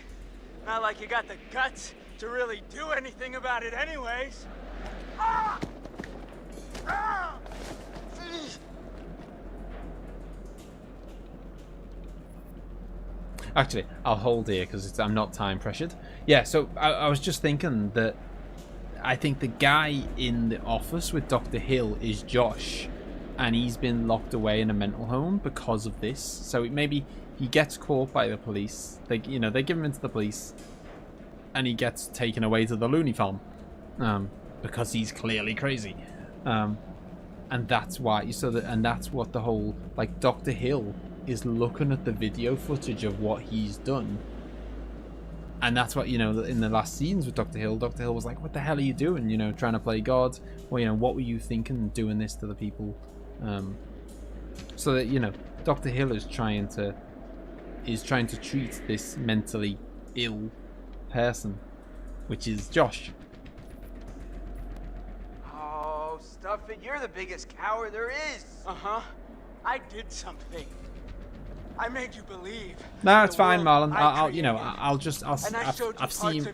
you got the guts to really do anything about it anyways. Actually, I'll hold here because I'm not time pressured. Yeah, so I was just thinking that I think the guy in the office with Dr. Hill is Josh, and he's been locked away in a mental home because of this. So maybe he gets caught by the police. They give him into the police, and he gets taken away to the loony farm because he's clearly crazy, and that's why. And that's what the whole, like, Dr. Hill is looking at the video footage of what he's done. And that's what, in the last scenes with Dr. Hill was like, what the hell are you doing? Trying to play God? Or, what were you thinking doing this to the people? So that, Dr. Hill is trying to treat this mentally ill person, which is Josh. Oh, stuff it. You're the biggest coward there is. Uh-huh. I did something. I made you believe. No, it's fine, Marlon. I've seen,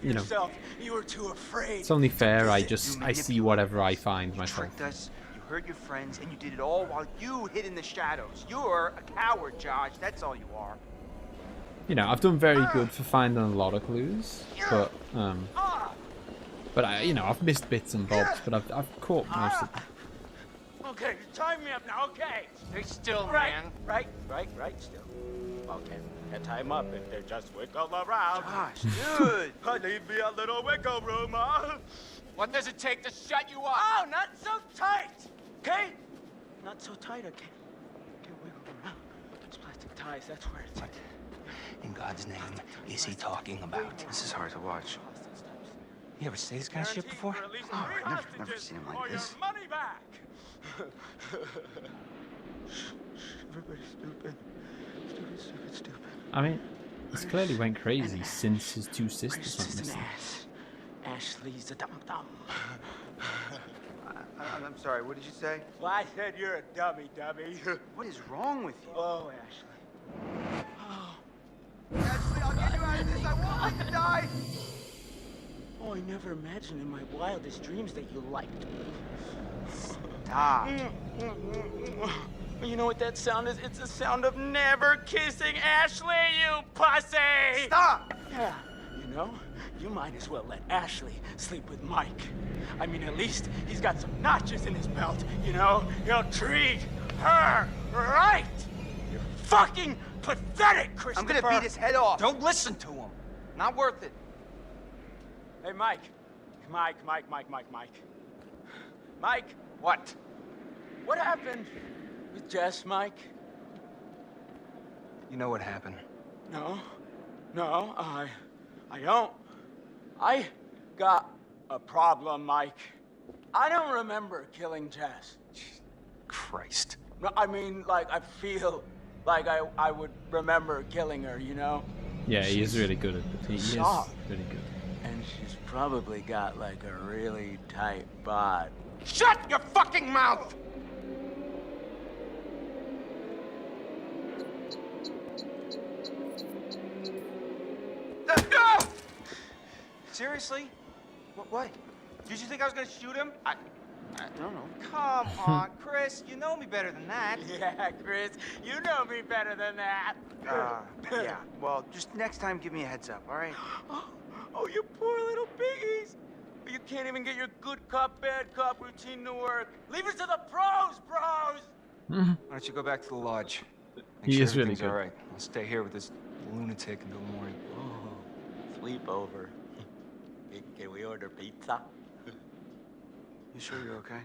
you were too afraid. It's only fair. I see whatever I find You myself. tricked us, you hurt your friends, and you did it all while you hid in the shadows. You're a coward, Josh. That's all you are. I've done very good for finding a lot of clues, but I've missed bits and bobs, but I've caught most of them. Okay, tie me up now, okay? Stay still, Right, man. right, still. Okay, and tie them up if they just wiggle around. Gosh, dude. Leave me a little wiggle room, huh? What does it take to shut you up? Oh, not so tight, okay? Not so tight, okay? Okay, wiggle around. It's plastic ties, that's where it's at. In God's name, is he talking about? This is hard to watch. You ever say this kind of shit before? Oh, I've never seen him like this. Your money back. Everybody's stupid. Stupid. I mean, he's clearly went crazy since his two sisters went missing. Ashley's a dum-dum. I'm sorry, what did you say? Well, I said you're a dummy. What is wrong with you? Oh, Ashley. Ashley, I'll get you out of this. I won't let you die. Oh, I never imagined in my wildest dreams that you liked me. Stop. You know what that sound is? It's the sound of never kissing Ashley, you pussy! Stop! Yeah, you know, you might as well let Ashley sleep with Mike. I mean, at least he's got some notches in his belt, you know? He'll treat her right! You're fucking pathetic, Christopher! I'm gonna beat his head off. Don't listen to him. Not worth it. Hey, Mike. Mike. Mike, What? what happened with Jess, Mike? You know what happened. No, I don't. I got a problem, Mike. I don't remember killing Jess. Christ. No, I mean, like, I feel like I would remember killing her, you know? Yeah, he is really good at it. He is soft. really good. And she's probably got, like, a really tight bod. Shut your fucking mouth! Seriously? What? Did you think I was gonna shoot him? I don't know. Come on, Chris. You know me better than that. Yeah, Chris, you know me better than that. Yeah. Well, just next time, give me a heads up, all right? Oh, you poor little piggies. You can't even get your good cop, bad cop routine to work. Leave it to the pros, bros! Why don't you go back to the lodge? He is really good. All right. I'll stay here with this lunatic until morning. Oh, sleepover. Can we order pizza? You sure you're okay?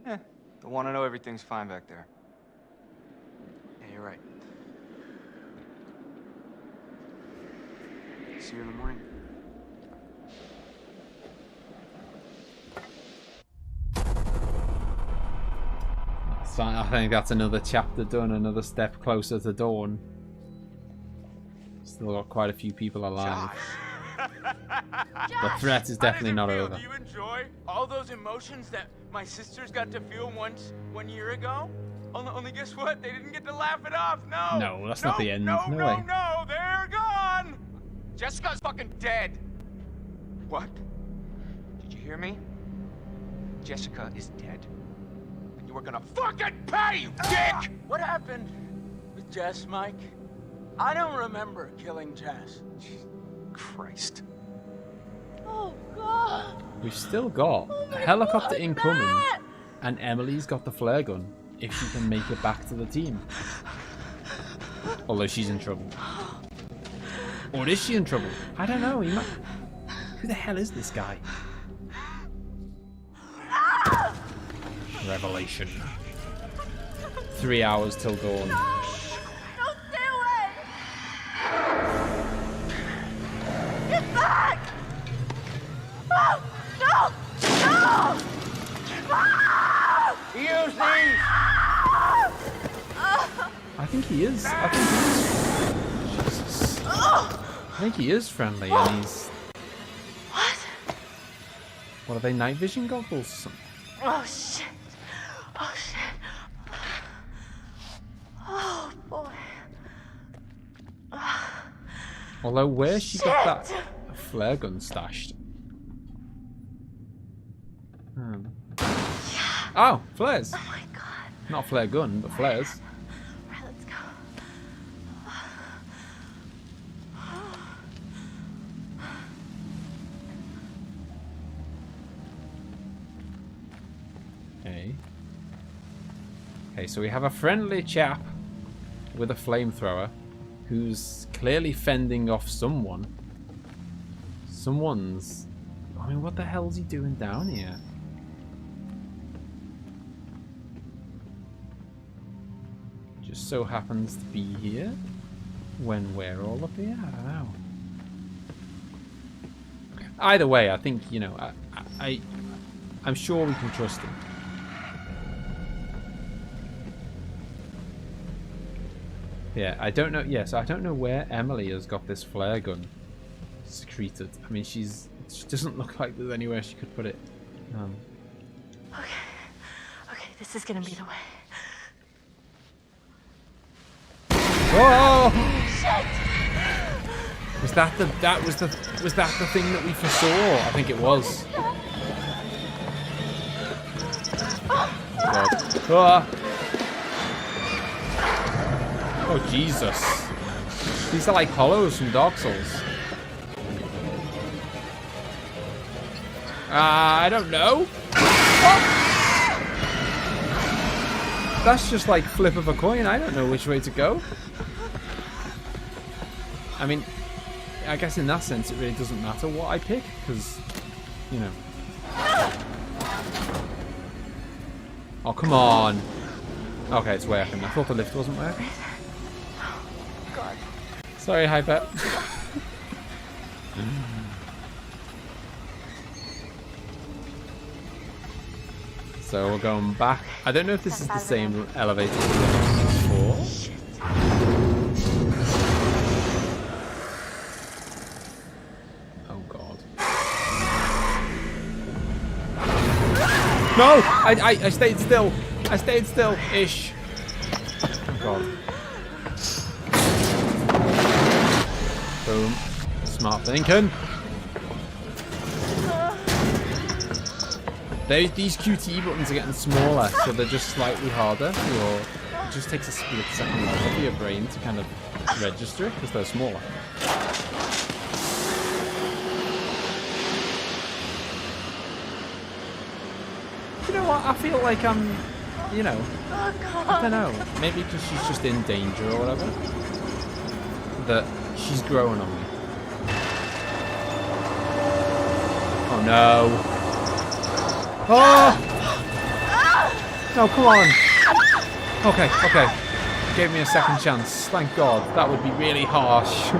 Yeah. Don't want to know everything's fine back there. Yeah, you're right. See you in the morning. So I think that's another chapter done, another step closer to dawn. Still got quite a few people alive. The threat is definitely not over. Do you enjoy all those emotions that my sisters got to feel one year ago? Only guess what? They didn't get to laugh it off. No, that's not the end. No way. No, they're gone. Jessica's fucking dead. What? Did you hear me? Jessica is dead. And you were gonna fucking pay, you dick! What happened with Jess, Mike? I don't remember killing Jess. Christ. Oh, God. We've still got a helicopter incoming, and Emily's got the flare gun if she can make it back to the team. Although she's in trouble. Or is she in trouble? I don't know. Who the hell is this guy? Revelation. 3 hours till dawn. Don't stay away! Get back! Oh, no! No! Use these! I think he is. Jesus. I think he is friendly, and he's... What? What are they, night vision goggles or something? Oh, shit. Oh, shit. Oh, boy. Although, where's she got that flare gun stashed? Oh, flares. Oh, my God. Not flare gun, but flares. All right, let's go. Okay, so we have a friendly chap with a flamethrower who's clearly fending off someone. Someone's... I mean, what the hell's he doing down here? Just so happens to be here when we're all up here? I don't know. Either way, I think, you know, I'm sure we can trust him. Yeah, I don't know. Yes, I don't know where Emily has got this flare gun secreted. I mean, she doesn't look like there's anywhere she could put it. Okay, this is gonna be the way. Whoa! Shit! Was that the thing that we foresaw? I think it was. God. Oh, Jesus. These are like hollows from Dark Souls. I don't know. Oh! That's just like flip of a coin. I don't know which way to go. I mean, I guess in that sense it really doesn't matter what I pick, because, you know. Oh, come on. Okay, it's working. I thought the lift wasn't working. God. Sorry, Hyper. So we're going back. I don't know if this is the same elevator as before. Oh god. No! I stayed still. I stayed still. Ish. Oh god. Boom. Smart thinking. These QTE buttons are getting smaller, so they're just slightly harder. It just takes a split second longer for your brain to kind of register it, because they're smaller. You know what? I feel like I'm, you know, I don't know. Maybe because she's just in danger or whatever. That she's growing on me. Oh no. Oh! No, come on. Okay, okay. Gave me a second chance. Thank God. That would be really harsh.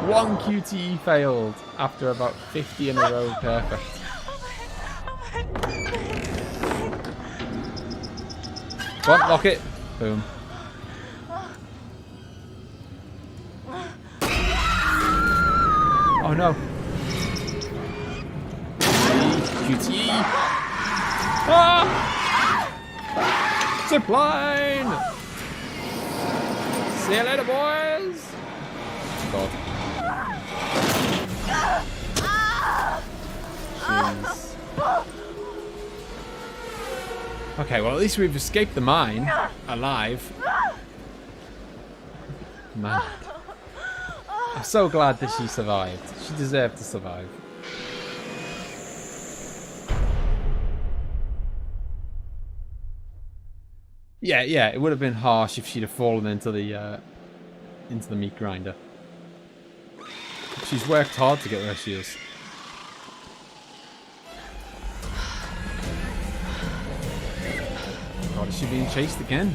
One QTE failed after about 50 in a row. Perfect. Go on, lock it. Boom. Oh no. QTE. Ah! Zipline! See you later, boys! God. Jeez. Okay, well at least we've escaped the mine. Alive. Man. I'm so glad that she survived. She deserved to survive. Yeah, it would have been harsh if she'd have fallen into the meat grinder. She's worked hard to get where she is. God, is she being chased again?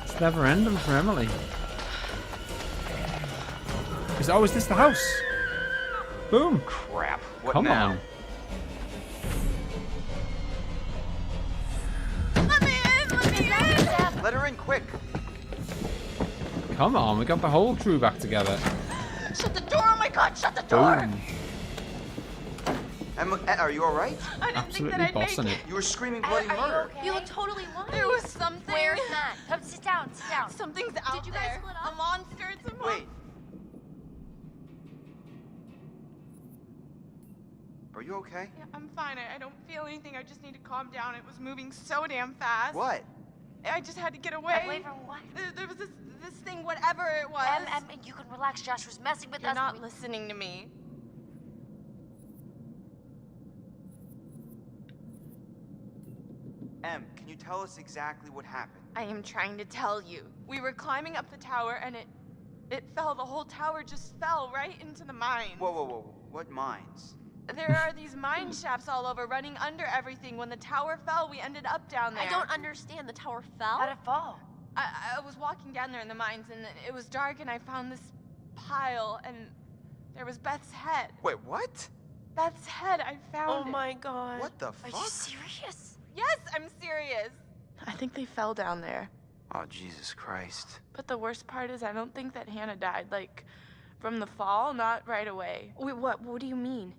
It's never ending for Emily. Is this the house? Boom! Crap. What Come now? on. Let her in, quick. Come on, we got the whole crew back together. Shut the door! Oh my God! Shut the door! Boom. Emma, are you all right? I didn't Absolutely think that I'd bossing make it. You were screaming bloody Are you murder. okay? You look totally lying. There was something. Where's Matt? Come sit down, sit down. Something's out Did you guys there. split up? A monster. It's a Wait. Are you okay? Yeah, I'm fine. I don't feel anything. I just need to calm down. It was moving so damn fast. What? I just had to get away. Away from what? There was this thing, whatever it was. You can relax. Josh was messing with You're us. not listening to me. Em, can you tell us exactly what happened? I am trying to tell you. We were climbing up the tower and it fell. The whole tower just fell right into the mine. Whoa, whoa, whoa. What mines? There are these mine shafts all over, running under everything. When the tower fell, we ended up down there. I don't understand. The tower fell? How'd it fall? I was walking down there in the mines, and it was dark, and I found this pile, and there was Beth's head. Wait, what? Beth's head, I found it. my God. What the Are fuck? you serious? Yes, I'm serious. I think they fell down there. Oh, Jesus Christ. But the worst part is I don't think that Hannah died, like, from the fall, not right away. Wait, what? What do you mean?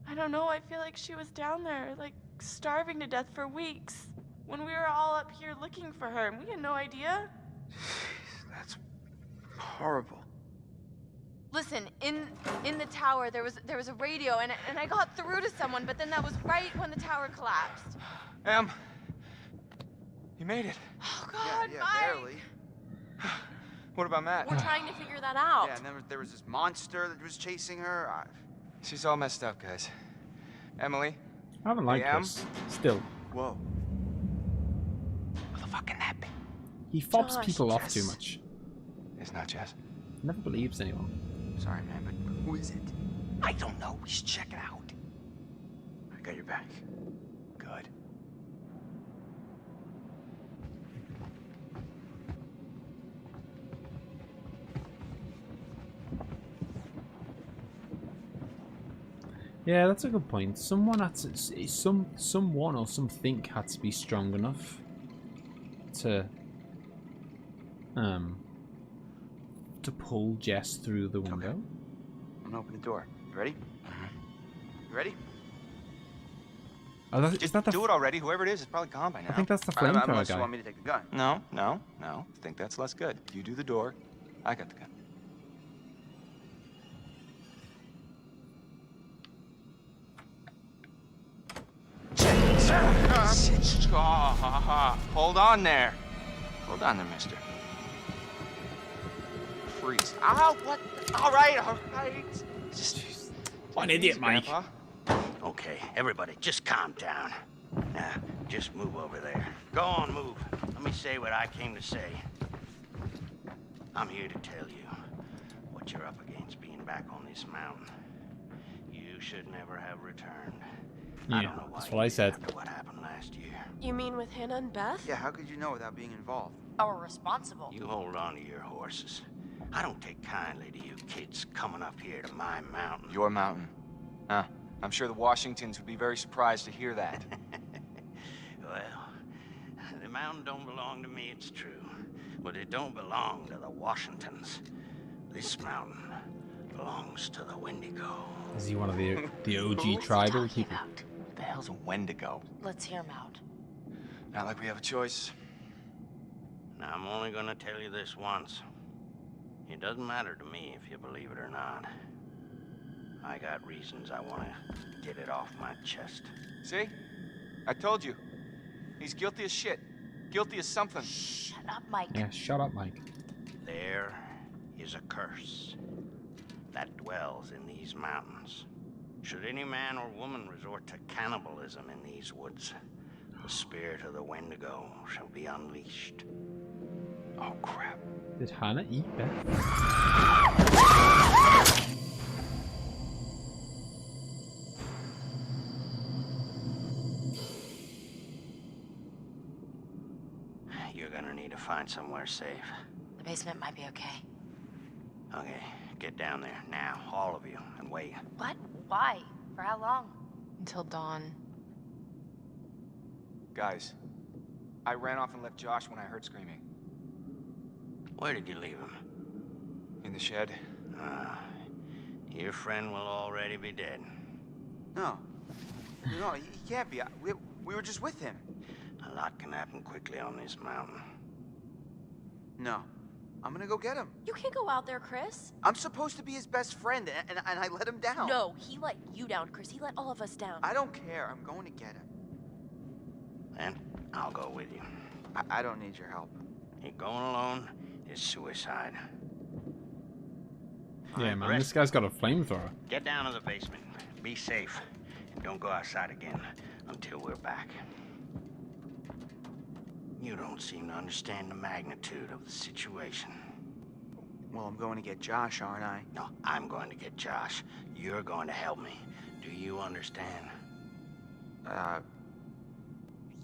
I don't know, I feel like she was down there, like, starving to death for weeks. When we were all up here looking for her, and we had no idea. That's horrible. Listen, in the tower, there was a radio, and I got through to someone, but then that was right when the tower collapsed. Em, You made it. Oh God, Yeah, Mike. barely. What about Matt? We're trying to figure that out. Yeah, and then there was this monster that was chasing her. She's all messed up, guys. Emily? I haven't liked Em? Chris. Still. Whoa. Who the fuck can that be? He fobs Josh, people off Jess. too much. It's not Jess. Never believes anyone. Sorry, man, but who is it? I don't know. We should check it out. I got your back. Good. Yeah, that's a good point. Someone had to, someone or something had to be strong enough to pull Jess through the window. Okay. I'm gonna open the door. You ready? You ready? Oh, is Just that the? do it already. Whoever it is probably gone by now. I think that's the Unless flamethrower you guy. want me to take the gun. No. I think that's less good. You do the door. I got the gun. Hold on there. Hold on there, mister. Freeze. Ow, what? All right. Just What an idiot, Mike. Grandpa. Okay, everybody, just calm down. Now, just move over there. Go on, move. Let me say what I came to say. I'm here to tell you what you're up against being back on this mountain. You should never have returned. I Yeah, don't know why that's what I you did said. after what happened last year. You mean with Hannah and Beth? Yeah, how could you know without being involved? Or responsible. You hold on to your horses. I don't take kindly to you kids coming up here to my mountain. Your mountain. Huh. I'm sure the Washingtons would be very surprised to hear that. Well, the mountain don't belong to me, it's true. But it don't belong to the Washingtons. This mountain belongs to the Wendigo. Is he one of the OG tribal people? What the hell's a Wendigo? Let's hear him out. Not like we have a choice. Now, I'm only gonna tell you this once. It doesn't matter to me if you believe it or not. I got reasons I want to get it off my chest. See? I told you. He's guilty as shit. Guilty as something. Shut up, Mike. Yeah, shut up, Mike. There is a curse that dwells in these mountains. Should any man or woman resort to cannibalism in these woods, the spirit of the Wendigo shall be unleashed. Oh, crap. Did Hannah eat Beth? You're gonna need to find somewhere safe. The basement might be okay. Okay, get down there now, all of you, and wait. What? Why? For how long? Until dawn. Guys, I ran off and left Josh when I heard screaming. Where did you leave him? In the shed. Your friend will already be dead. No, he can't be. We were just with him. A lot can happen quickly on this mountain. No, I'm gonna go get him. You can't go out there, Chris. I'm supposed to be his best friend, and I let him down. No, he let you down, Chris. He let all of us down. I don't care. I'm going to get him. Then I'll go with you. I don't need your help. You're going alone is suicide. Yeah, Alright, man, rest. this guy's got a flamethrower. Get down to the basement. Be safe. And don't go outside again until we're back. You don't seem to understand the magnitude of the situation. Well, I'm going to get Josh, aren't I? No, I'm going to get Josh. You're going to help me. Do you understand?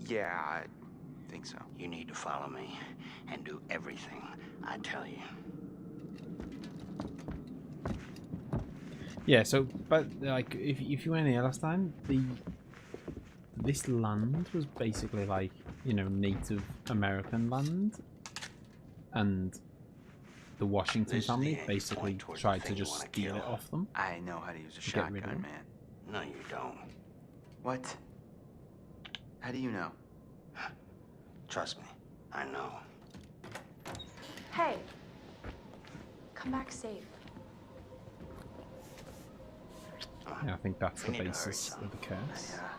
Yeah, I think so. You need to follow me and do everything I tell you. Yeah, so, but, like, if you went here last time, this land was basically like, you know, Native American land, and the Washington This is family the end basically point towards the tried to thing you just wanna steal it kill. off them. I know how to use a Get rid of shotgun, him. man. No, you don't. What? How do you know? Trust me, I know. Hey, come back safe. Yeah, I think that's the We need to hurry, basis son. of the curse. Yeah.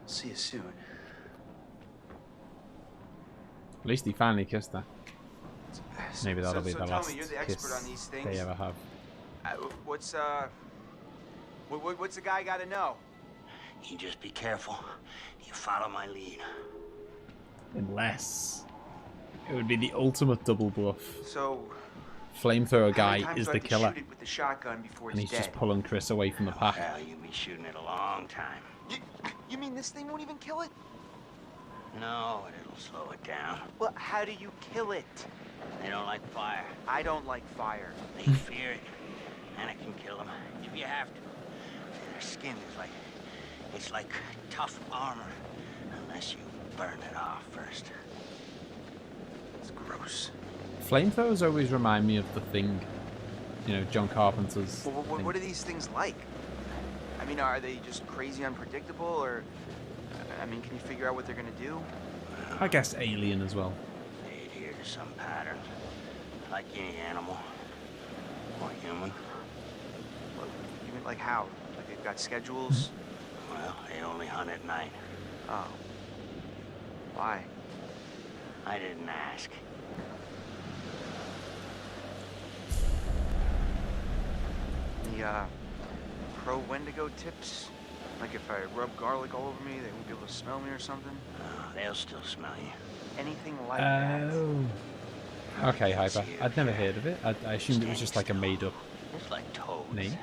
See you soon. At least he finally kissed her. Maybe that'll be the tell last me, you're the expert kiss on these things. they ever have. What's the guy got to know? You just be careful. You follow my lead. Unless it would be the ultimate double bluff. So, Flamethrower how many guy times is do I the have to killer, shoot it with the shotgun before and he's dead? just pulling Chris away from the pack. Hell, you be shooting it a long time. You mean this thing won't even kill it? No, but it'll slow it down. Well, how do you kill it? They don't like fire. I don't like fire. They fear it, and it can kill them if you have to. Their skin is like, it's like tough armor, unless you burn it off first. It's gross. Flamethrowers always remind me of The Thing. You know, John Carpenter's. Well, Thing. what are these things like? I mean, are they just crazy unpredictable, or... I mean, can you figure out what they're gonna do? I guess Alien as well. They adhere to some pattern, like any animal or human. You mean, like how? Like they've got schedules? Well, they only hunt at night. Oh. Why? I didn't ask. Any, pro Wendigo tips? Like if I rub garlic all over me, they won't be able to smell me or something? They'll still smell you. Anything like that? Oh. Okay, Hyper. I'd never heard of it. I assumed it was just like a made-up It's like toads. name.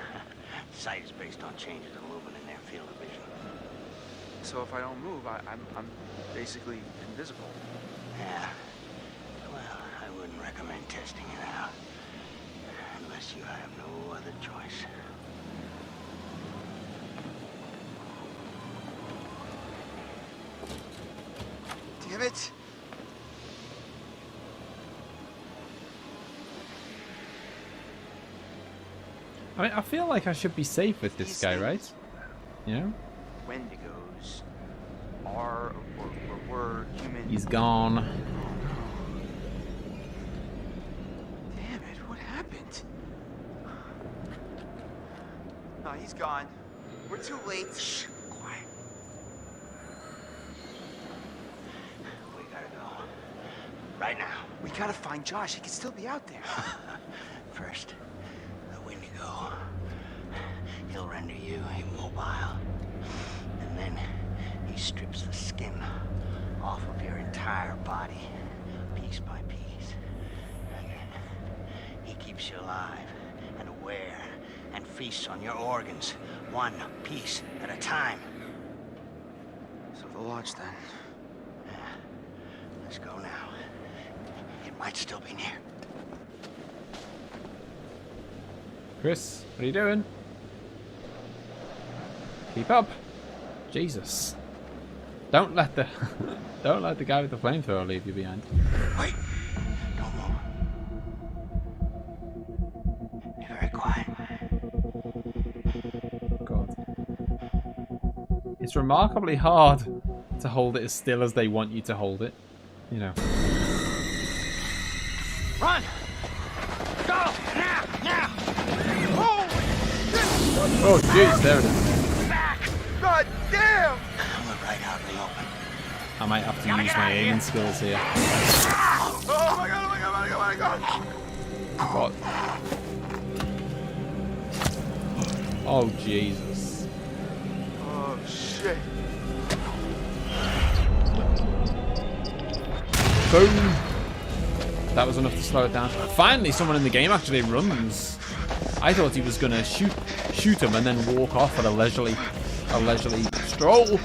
Sight is based on changes of movement in their field of vision. So if I don't move, I'm basically invisible. Yeah. Well, I wouldn't recommend testing it out. Unless you have no other choice. Damn it! I mean, I feel like I should be safe with this guy, right? You know? Wendigos are or were human. He's gone. Damn it! What happened? No, he's gone. We're too late. Shh, quiet. We gotta go. Right now. We gotta find Josh. He could still be out there. First, the Wendigo. He'll render you immobile. And then he strips the skin off of your entire body, piece by piece. And he keeps you alive and aware and feasts on your organs, one piece at a time. So the lodge then. Yeah. Let's go now. It might still be near. Chris, what are you doing? Keep up. Jesus. Don't let the don't let the guy with the flamethrower leave you behind. Wait. Don't move. Be very quiet. God. It's remarkably hard to hold it as still as they want you to hold it. You know. Run! Go! Now! Now! Oh jeez, there it is. Back! God damn! We're right out in the open. I might have to use my aiming skills here. Oh my god, oh my god, oh my god, oh my god! What? Oh Jesus. Oh shit. Boom. That was enough to slow it down. Finally, someone in the game actually runs. I thought he was gonna shoot him and then walk off at a leisurely stroll.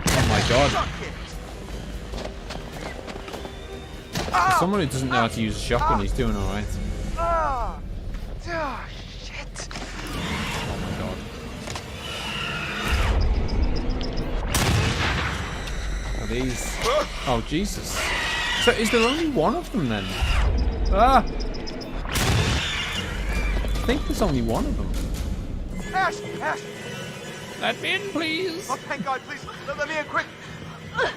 Oh my god. For someone who doesn't know how to use a shotgun, he's doing alright. Oh, shit. Oh my god. Are these... Oh, Jesus. So is there only one of them then? Ah! I think there's only one of them. Ash! Ash! Let me in, please! Oh, thank God, please, let me in, quick! Oh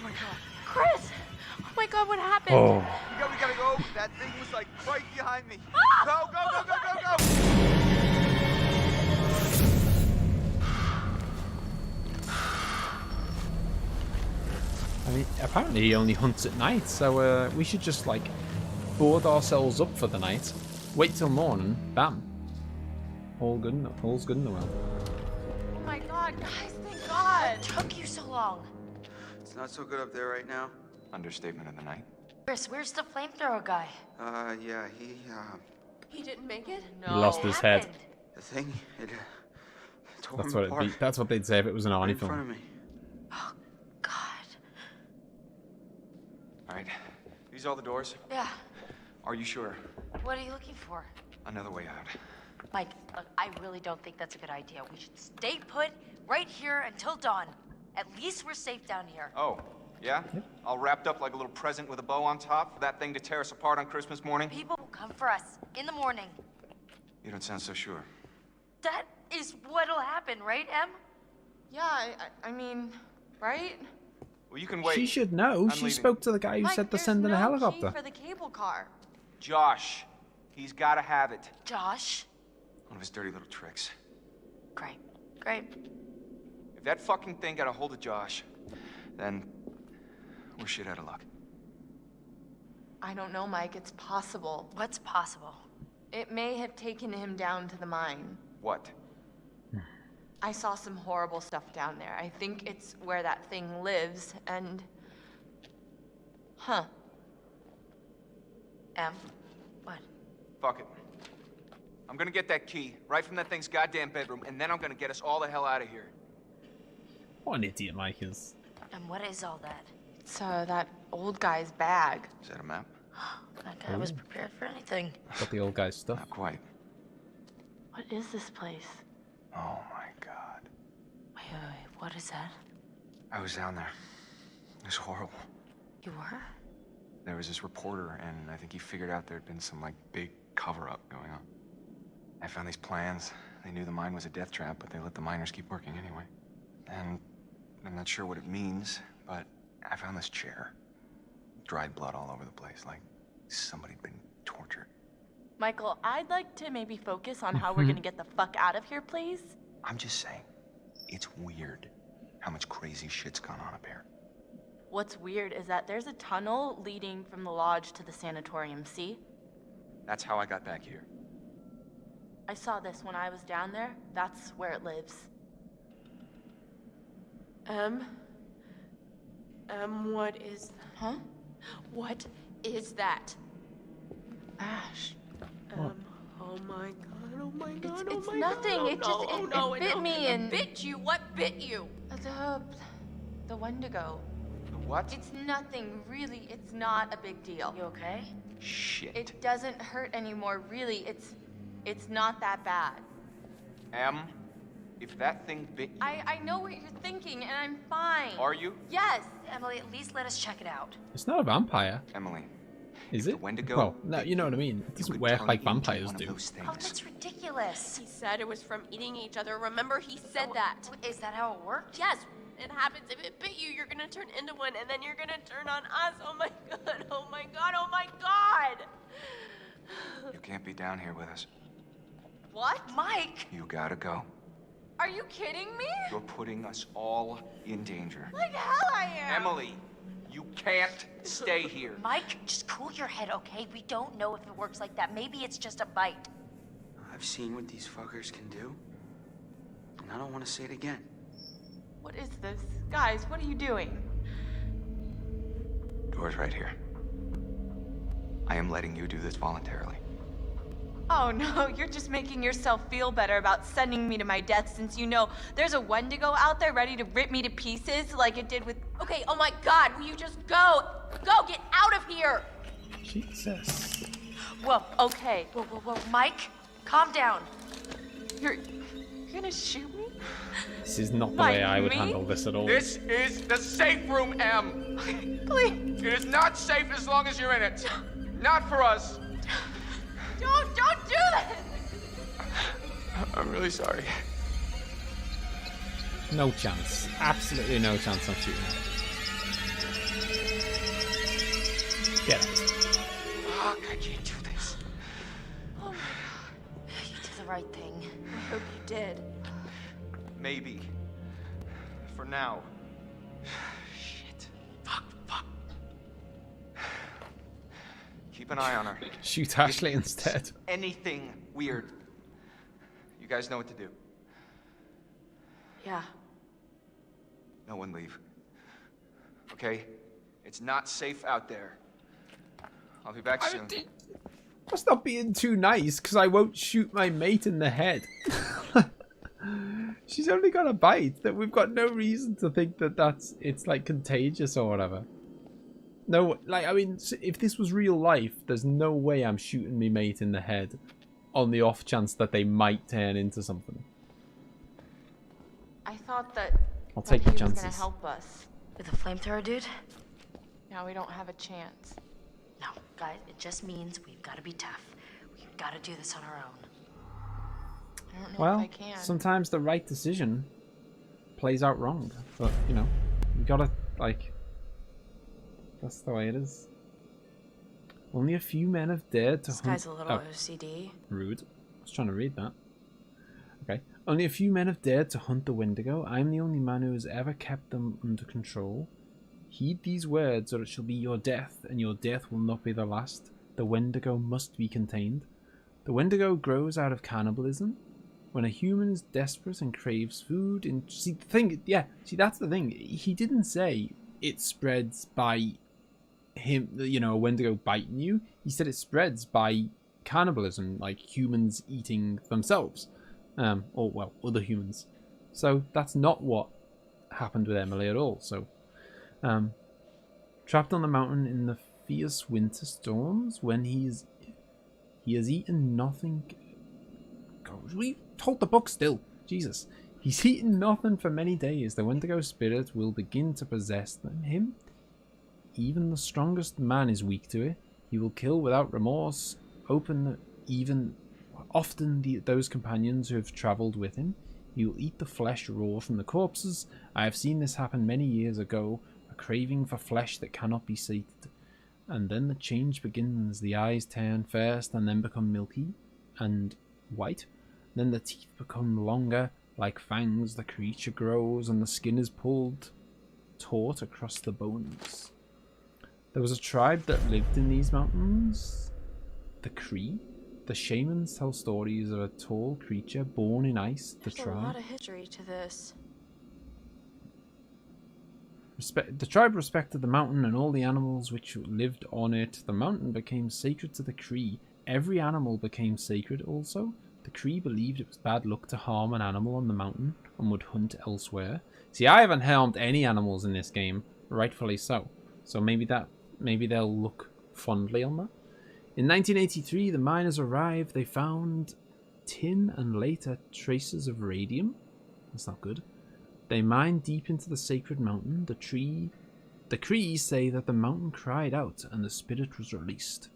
my God. Chris! Oh my God, what happened? Oh. We gotta go. That thing was like right behind me. Go, go, go, go, go, go! apparently he only hunts at night, so we should just like board ourselves up for the night, wait till morning, bam, all's good in the world. Oh my god, guys, thank God. What took you so long? It's not so good up there right now. Understatement of the night. Chris, where's the flamethrower guy? Yeah, He didn't make it? He lost his head. the thing, it tore That's him what apart. that's what they'd say if it was an Right Arnie in front of film. me. Oh, God. All right. These all the doors? Yeah. Are you sure? What are you looking for? Another way out. Mike, look, I really don't think that's a good idea. We should stay put right here until dawn. At least we're safe down here. Oh, yeah? All wrapped up like a little present with a bow on top for that thing to tear us apart on Christmas morning? People will come for us in the morning. You don't sound so sure. That is what'll happen, right, Em? Yeah, I mean, right? Well, you can wait. She should know. I'm She leaving. spoke to the guy who Mike, said to there's send in a no helicopter. key for the cable car. Josh. He's got to have it. Josh? One of his dirty little tricks. Great. Great. If that fucking thing got a hold of Josh, then we're shit out of luck. I don't know, Mike. It's possible. What's possible? It may have taken him down to the mine. What? I saw some horrible stuff down there. I think it's where that thing lives, and... Huh. Em? What? Fuck it. I'm gonna get that key right from that thing's goddamn bedroom, and then I'm gonna get us all the hell out of here. What an idiot Mike is. And what is all that? It's, that old guy's bag. Is that a map? That guy was prepared for anything. Got the old guy's stuff. Not quite. What is this place? Oh my god. Wait, what is that? I was down there. It was horrible. You were? There was this reporter, and I think he figured out there'd been some, like, big cover-up going on. I found these plans. They knew the mine was a death trap, but they let the miners keep working anyway. And I'm not sure what it means, but I found this chair. Dried blood all over the place, like somebody'd been tortured. Michael, I'd like to maybe focus on how we're gonna get the fuck out of here, please. I'm just saying, it's weird how much crazy shit's gone on up here. What's weird is that there's a tunnel leading from the lodge to the sanatorium, see? That's how I got back here. I saw this when I was down there. That's where it lives. What is... Huh? What is that? Ash. Oh my god, oh my god, It's oh my nothing. god. It just it bit me and... Bit you? What bit you? The Wendigo. The what? It's nothing, really. It's not a big deal. You okay? Shit. It doesn't hurt anymore, really. It's not that bad. Em, if that thing bit you... I know what you're thinking, and I'm fine. Are you? Yes. Emily, at least let us check it out. It's not a vampire. Emily. Is The it? Wendigo Well, no, you know what I mean. It doesn't work like vampires do. Oh, that's ridiculous. He said it was from eating each other. Remember, he said that. Is that how it worked? Yes, it happens. If it bit you, you're gonna turn into one, and then you're gonna turn on us. Oh my god, oh my god, oh my god! You can't be down here with us. What? Mike! You gotta go. Are you kidding me? You're putting us all in danger. Like hell I am. Emily, you can't stay here. Mike, just cool your head, okay? We don't know if it works like that. Maybe it's just a bite. I've seen what these fuckers can do, and I don't want to say it again. What is this? Guys, what are you doing? Door's right here. I am letting you do this voluntarily. Oh no, you're just making yourself feel better about sending me to my death since you know there's a Wendigo out there ready to rip me to pieces like it did with... Okay, oh my god, will you just go? Go, get out of here! Jesus. Whoa, okay. Whoa, Mike, calm down. You're gonna shoot me? This is not the Like way I would me? handle this at all. This is the safe room, Em. Please. It is not safe as long as you're in it. Not for us. Don't do this! I'm really sorry. No chance. Absolutely no chance I'm shooting her. Get out. Fuck, I can't do this. Oh my god. You did the right thing. I hope you did. Maybe. For now. Shit. Fuck. Keep an eye on her. Shoot Ashley instead. Anything weird. You guys know what to do. Yeah. No one leave. Okay? It's not safe out there. I'll be back soon. That's not being too nice, because I won't shoot my mate in the head. She's only got a bite. That we've got no reason to think that it's like contagious or whatever. No, like, I mean, if this was real life, there's no way I'm shooting my mate in the head on the off chance that they might turn into something. I thought that I'll take the he was chances. gonna help us. With a flamethrower, dude? Now we don't have a chance. No, guys, it just means we've got to be tough. We've got to do this on our own. I don't know Well, if I can. sometimes the right decision plays out wrong, but you know, you gotta, like, that's the way it is. Only a few men have dared to This guy's a little OCD. Rude. I was trying to read that. Okay. Only a few men have dared to hunt the Wendigo. I am the only man who has ever kept them under control. Heed these words, or it shall be your death, and your death will not be the last. The Wendigo must be contained. The Wendigo grows out of cannibalism. When a human is desperate and craves food, and see the thing, yeah, see that's the thing. He didn't say it spreads by him, you know, a Wendigo biting you. He said it spreads by cannibalism, like humans eating themselves, or well, other humans. So that's not what happened with Emily at all. So, trapped on the mountain in the fierce winter storms, when he has eaten nothing. God, we hold the book still. Jesus. He's eaten nothing for many days. The Wendigo spirit will begin to possess him. Even the strongest man is weak to it. He will kill without remorse. Often those companions who have travelled with him. He will eat the flesh raw from the corpses. I have seen this happen many years ago. A craving for flesh that cannot be sated. And then the change begins. The eyes turn first and then become milky and white. Then the teeth become longer. Like fangs, the creature grows and the skin is pulled taut across the bones. There was a tribe that lived in these mountains. The Cree. The shamans tell stories of a tall creature born in ice. There's a lot of history to this. The tribe respected the mountain and all the animals which lived on it. The mountain became sacred to the Cree. Every animal became sacred also. The Cree believed it was bad luck to harm an animal on the mountain and would hunt elsewhere. See, I haven't harmed any animals in this game, rightfully so. So maybe they'll look fondly on that. In 1983, the miners arrived. They found tin and later traces of radium. That's not good. They mined deep into the sacred mountain. The Cree say that the mountain cried out and the spirit was released.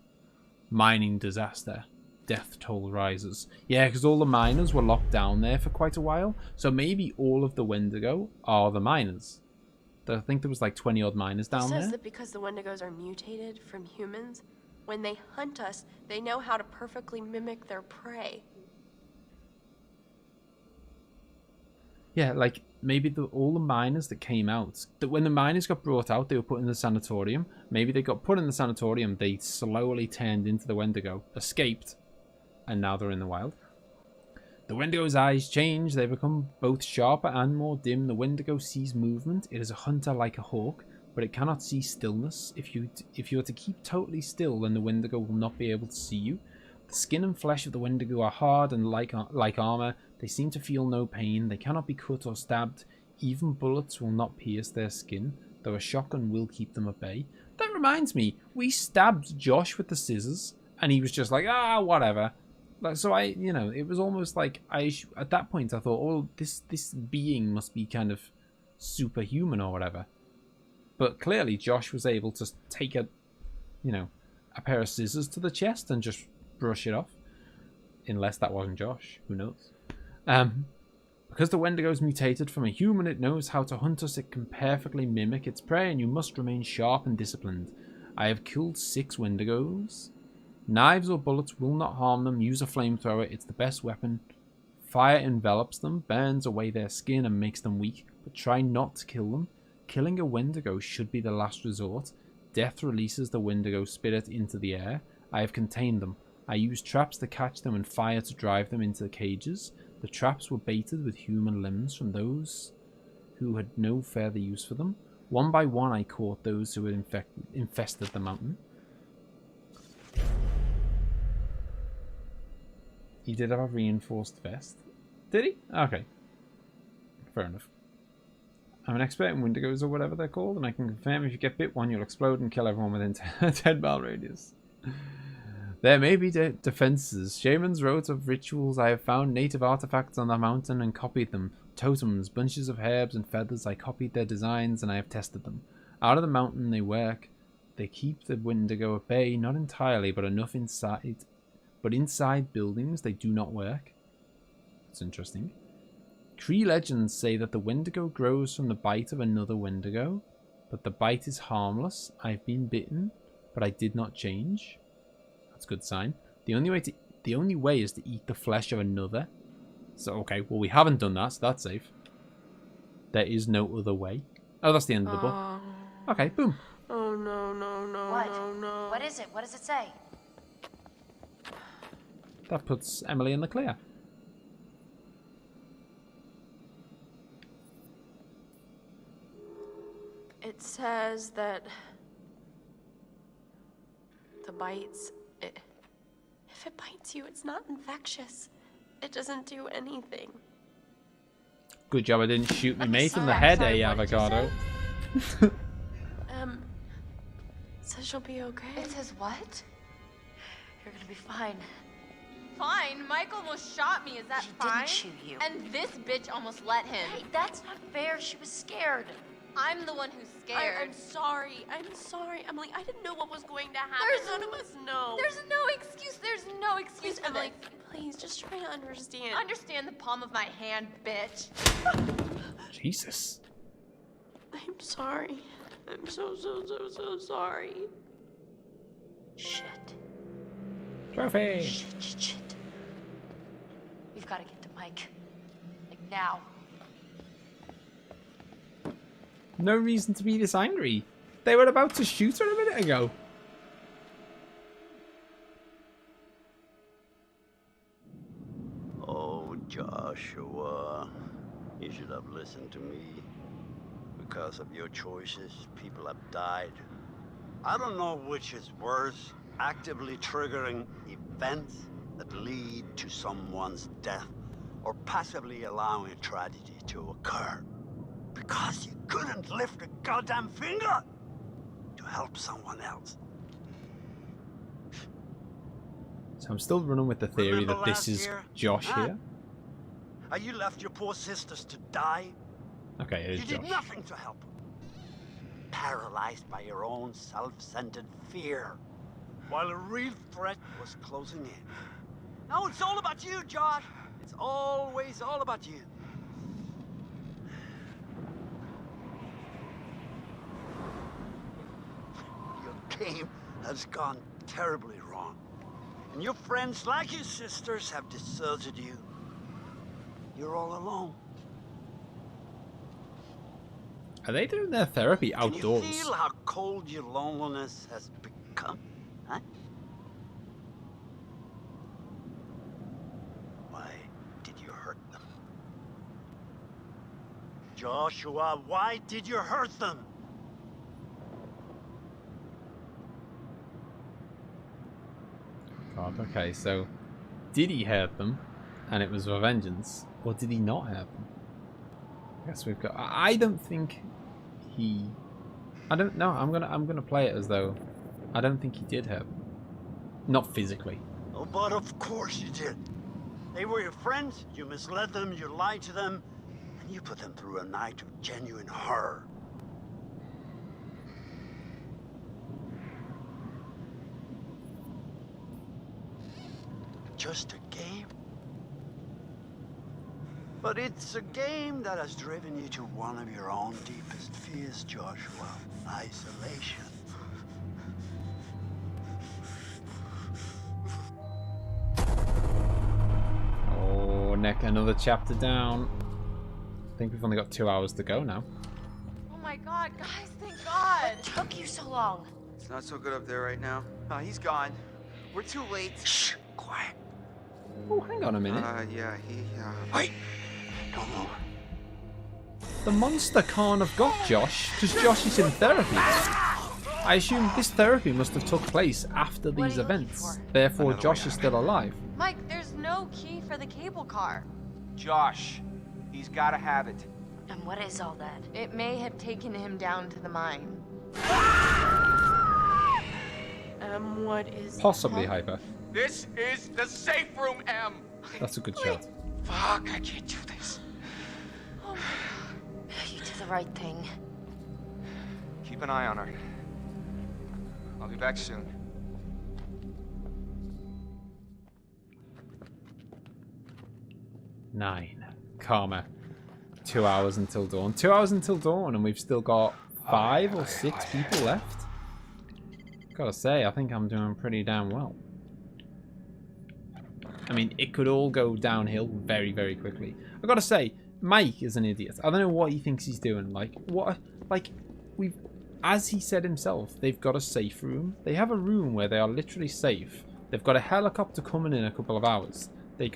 Mining disaster. Death toll rises. Yeah, because all the miners were locked down there for quite a while. So maybe all of the Wendigo are the miners. I think there was like 20 odd miners down there. It says that because the Wendigos are mutated from humans, when they hunt us, they know how to perfectly mimic their prey. Yeah, like maybe all the miners that came out, that when the miners got brought out, they were put in the sanatorium. Maybe they got put in the sanatorium, they slowly turned into the Wendigo, escaped, and now they're in the wild. The Wendigo's eyes change. They become both sharper and more dim. The Wendigo sees movement. It is a hunter like a hawk, but it cannot see stillness. If you are to keep totally still, then the Wendigo will not be able to see you. The skin and flesh of the Wendigo are hard and like armor. They seem to feel no pain. They cannot be cut or stabbed. Even bullets will not pierce their skin, though a shotgun will keep them at bay. That reminds me, we stabbed Josh with the scissors, and he was just like, whatever. So it was almost like at that point I thought, oh, this being must be kind of superhuman or whatever. But clearly Josh was able to take a pair of scissors to the chest and just brush it off. Unless that wasn't Josh, who knows? Because the Wendigo's mutated from a human, it knows how to hunt us. It can perfectly mimic its prey, and you must remain sharp and disciplined. I have killed 6 Wendigos. Knives or bullets will not harm them. Use a flamethrower. It's the best weapon. Fire envelops them, burns away their skin, and makes them weak. But try not to kill them. Killing a Wendigo should be the last resort. Death releases the Wendigo spirit into the air, I have contained them. I used traps to catch them and fire to drive them into the cages. The traps were baited with human limbs from those who had no further use for them. One by one I caught those who had infested the mountain. He did have a reinforced vest. Did he? Okay. Fair enough. I'm an expert in wendigos or whatever they're called, and I can confirm if you get bit one, you'll explode and kill everyone within 10 mile radius. There may be defenses. Shamans wrote of rituals. I have found native artifacts on the mountain and copied them. Totems, bunches of herbs and feathers. I copied their designs and I have tested them. Out of the mountain they work. They keep the wendigo at bay, not entirely, but enough inside. But inside buildings they do not work. That's interesting. Cree legends say that the wendigo grows from the bite of another wendigo, but the bite is harmless. I've been bitten, but I did not change. That's a good sign. The only way is to eat the flesh of another. So okay, well we haven't done that, so that's safe. There is no other way. Oh, that's the end of the book. Okay, boom. Oh no, no, no, What? no, no. What is it? What does it say? That puts Emily in the clear. It says that the bites, if it bites you, it's not infectious. It doesn't do anything. Good job I didn't shoot my I'm mate in the sorry, head, sorry, eh, what did you avocado? It says she'll be okay. It says what? You're gonna be fine. Fine, Mike almost shot me. Is that She fine? didn't shoot you. And this bitch almost let him. Hey, that's not fair. She was scared. I'm the one who's scared. I'm sorry. I'm sorry, Emily. I didn't know what was going to happen. None of us know. There's no excuse. There's no excuse Please, for Emily, this. please, just try to understand. Understand the palm of my hand, bitch. Jesus. I'm sorry. I'm so sorry. Shit. Trophy. Shit. We've got to get to Mike. Like now. No reason to be this angry. They were about to shoot her a minute ago. Oh, Joshua, you should have listened to me. Because of your choices, people have died. I don't know which is worse, actively triggering events that lead to someone's death, or passively allowing a tragedy to occur. Because you couldn't lift a goddamn finger to help someone else. So I'm still running with the theory Remember that this last is year? Josh Huh? here. How you left your poor sisters to die? Okay, it is You did Josh. nothing to help them. Paralyzed by your own self-centered fear, while a real threat was closing in. Now it's all about you, Josh. It's always all about you. Your game has gone terribly wrong. And your friends, like your sisters, have deserted you. You're all alone. Are they doing their therapy Can outdoors? you feel how cold your loneliness has become? Huh? Why did you hurt them? Joshua, why did you hurt them? God, okay, so did he hurt them and it was for vengeance, or did he not hurt them? I guess we've got. I don't think he. I don't know. I'm gonna play it as though I don't think he did hurt them. Not physically. Oh, but of course you did. They were your friends, you misled them, you lied to them, and you put them through a night of genuine horror. Just a game? But it's a game that has driven you to one of your own deepest fears, Joshua. Isolation. Oh, Nick, another chapter down. I think we've only got 2 hours to go now. Oh my god, guys, thank God. What took you so long? It's not so good up there right now. Oh, he's gone. We're too late. Shh, quiet. Oh, hang on a minute. Yeah, Wait, don't move. The monster can't have got Josh, because Josh is in therapy. I assume this therapy must have took place after What are these you looking events. for? Therefore, Another Josh way is out. still alive. Mike, there's no key for the cable car. Josh, he's gotta have it. And what is all that? It may have taken him down to the mine. What is... Possibly Huh? hyper. This is the safe room, Em. That's a good shot. Fuck, I can't do this. Oh my God. You did the right thing. Keep an eye on her. I'll be back soon. Nine. Karma. 2 hours until dawn. 2 hours until dawn, and we've still got 5 or 6 people left. Gotta say, I think I'm doing pretty damn well. I mean, it could all go downhill very, very quickly. I gotta say, Mike is an idiot. I don't know what he thinks he's doing. As he said himself, they've got a safe room. They have a room where they are literally safe. They've got a helicopter coming in a couple of hours. They've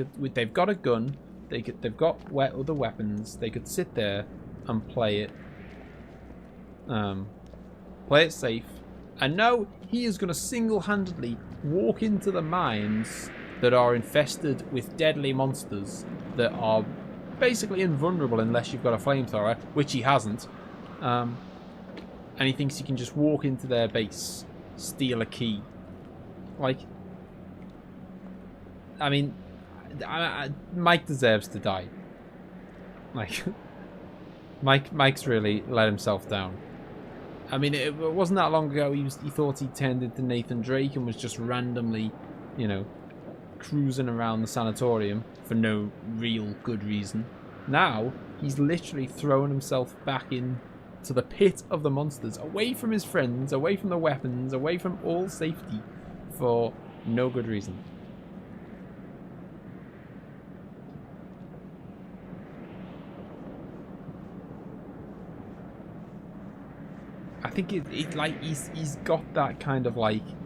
got a gun. They've got other weapons. They could sit there and play it safe. And now he is going to single-handedly walk into the mines that are infested with deadly monsters that are basically invulnerable unless you've got a flamethrower, which he hasn't. And he thinks he can just walk into their base, steal a key. I mean, Mike deserves to die. Mike's really let himself down. I mean, it wasn't that long ago he thought he turned into Nathan Drake and was just randomly, cruising around the sanatorium for no real good reason. Now, he's literally thrown himself back in to the pit of the monsters, away from his friends, away from the weapons, away from all safety, for no good reason. I think he's got that kind of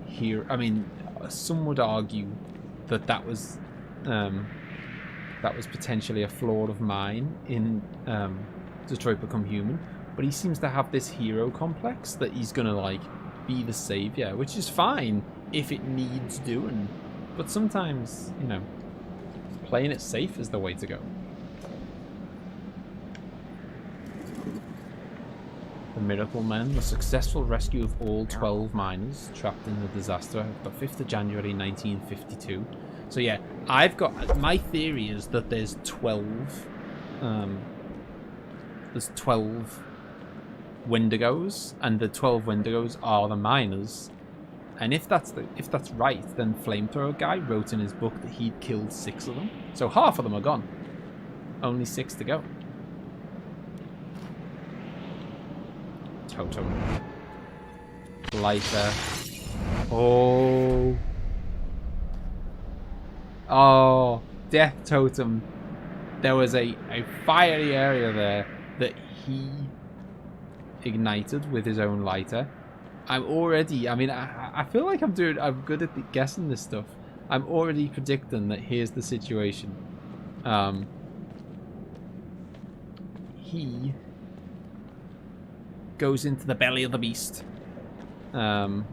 here. I mean, some would argue that was potentially a flaw of mine in Detroit Become Human. But he seems to have this hero complex that he's gonna be the savior, which is fine if it needs doing. But sometimes, playing it safe is the way to go. The Miracle Men, the successful rescue of all 12 miners trapped in the disaster of the 5th of January 1952. So yeah, my theory is that there's 12 Wendigos, and the 12 Wendigos are the miners. And if that's right, then Flamethrower Guy wrote in his book that he'd killed 6 of them. So half of them are gone. Only 6 to go. Totem. Lighter. Oh, Death Totem. There was a fiery area there that he ignited with his own lighter. I feel like I'm good at guessing this stuff. I'm already predicting that here's the situation. He goes into the belly of the beast. And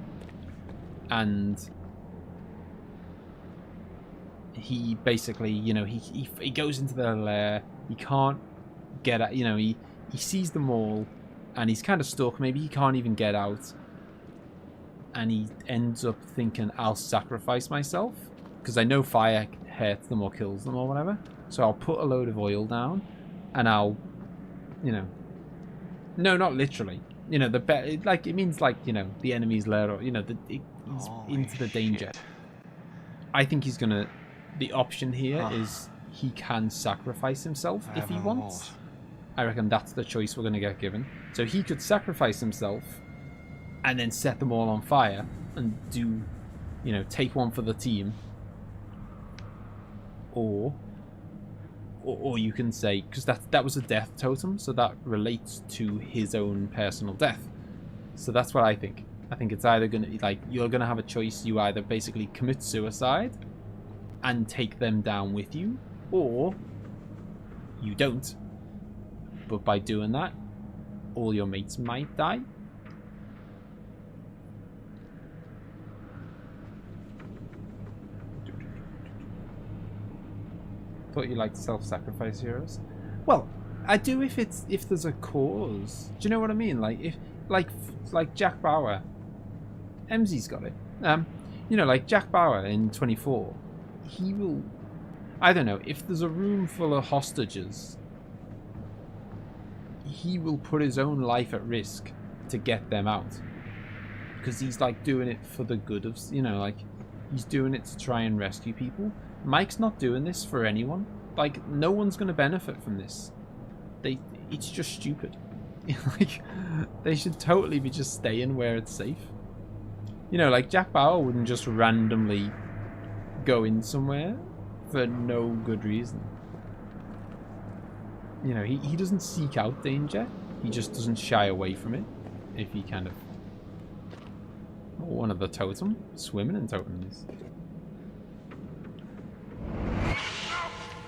he basically, he goes into their lair. He can't get out, he sees them all and he's kind of stuck. Maybe he can't even get out. And he ends up thinking, I'll sacrifice myself because I know fire hurts them or kills them or whatever. So I'll put a load of oil down and I'll, no, not literally. It means the enemy's lair, or he's into the danger. Shit. I think he's gonna. The option here is he can sacrifice himself if he wants. I reckon that's the choice we're gonna get given. So he could sacrifice himself and then set them all on fire and do, take one for the team. Or you can say, because that was a death totem, so that relates to his own personal death. So that's what I think. I think it's either going to, like, you're going to have a choice. You either basically commit suicide and take them down with you, or you don't. But by doing that, all your mates might die. Thought you liked self-sacrifice heroes. Well, I do if there's a cause. Do you know what I mean? Like if like Jack Bauer, emzee's got it. You know, like Jack Bauer in 24, he will. I don't know, if there's a room full of hostages, he will put his own life at risk to get them out, because he's like doing it for the good of, you know, like he's doing it to try and rescue people. Mike's not doing this for anyone. Like, no one's going to benefit from this. It's just stupid. Like, they should totally be just staying where it's safe. You know, like Jack Bauer wouldn't just randomly go in somewhere for no good reason. You know, he doesn't seek out danger. He just doesn't shy away from it. If he kind of... Oh, one of the totem. Swimming in totems.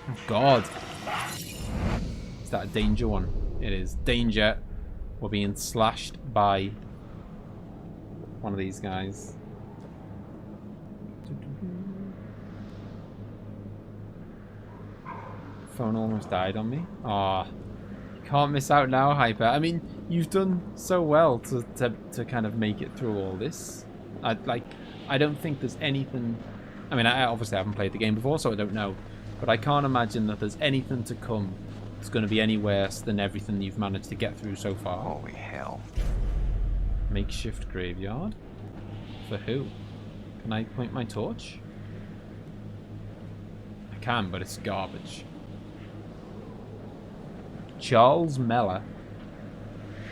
Oh, God. Is that a danger one? It is. Danger. We're being slashed by one of these guys. Phone almost died on me. Ah, you can't miss out now, Hyper. I mean, you've done so well to kind of make it through all this. I don't think there's anything. I mean, I obviously haven't played the game before, so I don't know. But I can't imagine that there's anything to come that's going to be any worse than everything you've managed to get through so far. Holy hell. Makeshift graveyard? For who? Can I point my torch? I can, but it's garbage. Charles Meller.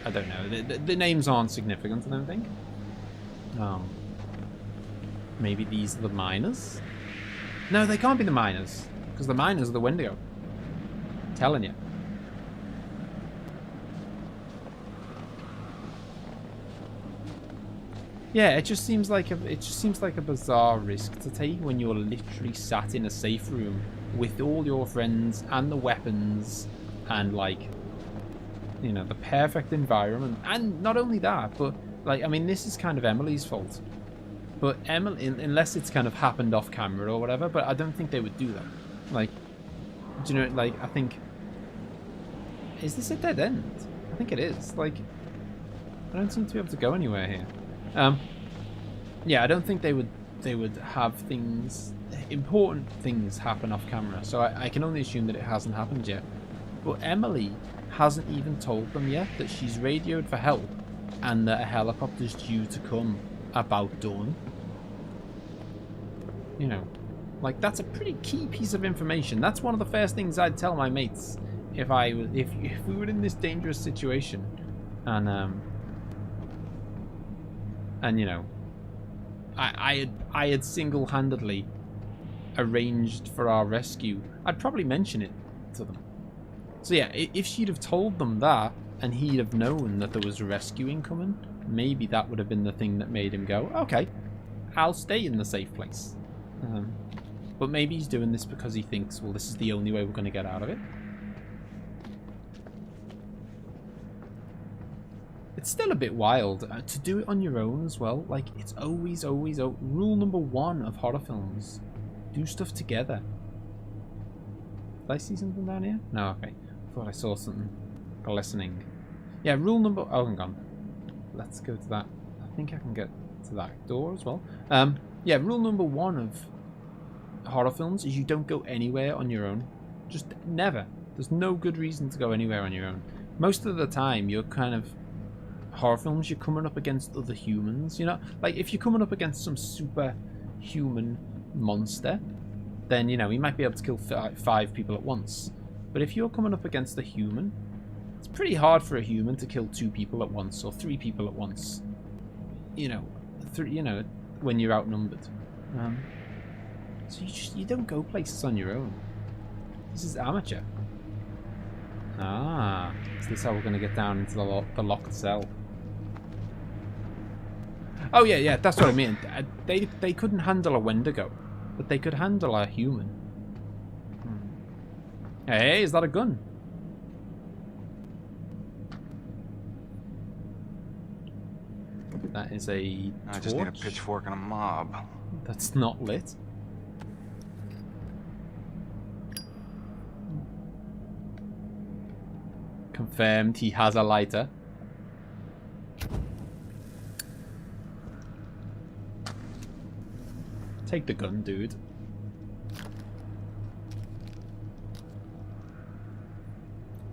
I don't know. The names aren't significant, I don't think. Maybe these are the miners? No, they can't be the miners. Because the miners are the Wendigo. I'm telling you. Yeah, it just seems like a bizarre risk to take when you're literally sat in a safe room with all your friends and the weapons and, like, you know, the perfect environment. And not only that, but, like, I mean, this is kind of Emily's fault. But Emily, unless it's kind of happened off camera or whatever, but I don't think they would do that. Like, do you know, like, I think... Is this a dead end? I think it is. Like, I don't seem to be able to go anywhere here. Yeah, I don't think they would have things, important things happen off camera. So I can only assume that it hasn't happened yet. But Emily hasn't even told them yet that she's radioed for help and that a helicopter's due to come about dawn. You know, like, that's a pretty key piece of information. That's one of the first things I'd tell my mates if we were in this dangerous situation, and you know, I had single-handedly arranged for our rescue. I'd probably mention it to them. So yeah, if she'd have told them that and he'd have known that there was rescuing coming, maybe that would have been the thing that made him go, okay, I'll stay in the safe place. But maybe he's doing this because he thinks, well, this is the only way we're going to get out of it. It's still a bit wild to do it on your own as well. Like, it's always rule number 1 of horror films: do stuff together. Did I see something down here? No, okay. Thought I saw something glistening. Yeah, rule number... Oh, hang on. Let's go to that. I think I can get to that door as well. Yeah, rule number 1 of horror films is you don't go anywhere on your own. Just never. There's no good reason to go anywhere on your own. Most of the time, you're kind of... Horror films, you're coming up against other humans, you know? Like, if you're coming up against some superhuman monster, then, you know, he might be able to kill 5 people at once. But if you're coming up against a human, it's pretty hard for a human to kill 2 people at once or 3 people at once. You know, when you're outnumbered. So you don't go places on your own. This is amateur. Ah, is this how we're going to get down into the locked cell? Oh yeah, yeah, that's what I mean. They couldn't handle a Wendigo, but they could handle a human. Hey, is that a gun? That is a torch. I just need a pitchfork and a mob. That's not lit. Confirmed he has a lighter. Take the gun, dude.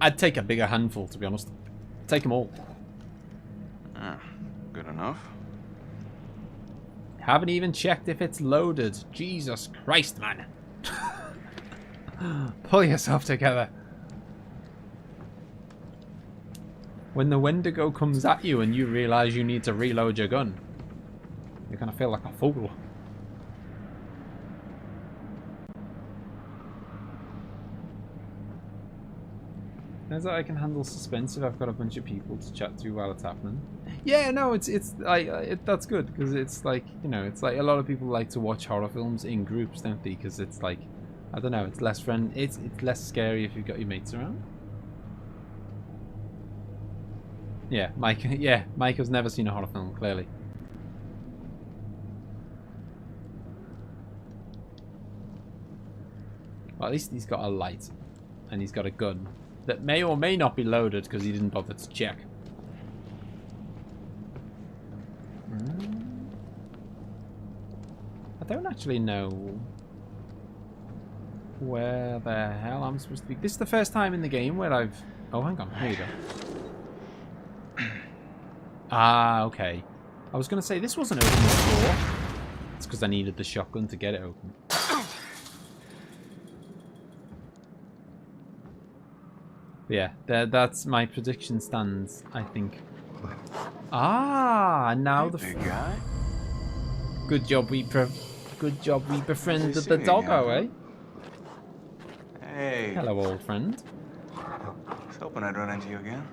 I'd take a bigger handful, to be honest. Take them all. Good enough. Haven't even checked if it's loaded. Jesus Christ, man. Pull yourself together. When the Wendigo comes at you and you realise you need to reload your gun, you're going to feel like a fool. Turns out I can handle suspense if I've got a bunch of people to chat to while it's happening. Yeah, no, it's like that's good because it's like, you know, it's like a lot of people like to watch horror films in groups, don't they? Because it's like, I don't know, it's less it's less scary if you've got your mates around. Yeah, Mike. Yeah, Mike has never seen a horror film, clearly. Well, at least he's got a light, and he's got a gun that may or may not be loaded because he didn't bother to check. I don't actually know where the hell I'm supposed to be. This is the first time in the game where I've... Oh, hang on. Here you go. Ah, okay. I was going to say this wasn't open before. It's because I needed the shotgun to get it open. But yeah, that's my prediction stands, I think. Ah, now the big guy. Good job we befriended the doggo, eh? Hey. Hello, old friend. I was hoping I'd run into you again.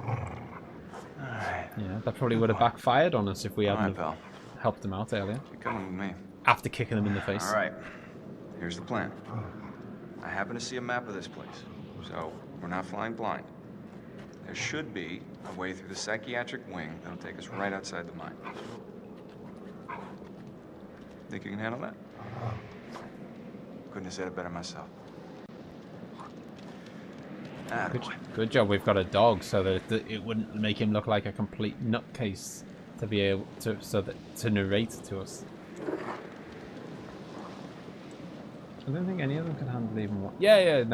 Alright. Yeah, that probably would have backfired on us if we hadn't have helped him out earlier. You're coming with me. After kicking him in the face. Alright. Here's the plan. I happen to see a map of this place, so we're not flying blind. There should be a way through the psychiatric wing that'll take us right outside the mine. Think you can handle that? Couldn't have said it better myself. Good job we've got a dog so that it wouldn't make him look like a complete nutcase to be able to to narrate to us. I don't think any of them can handle even one. Yeah,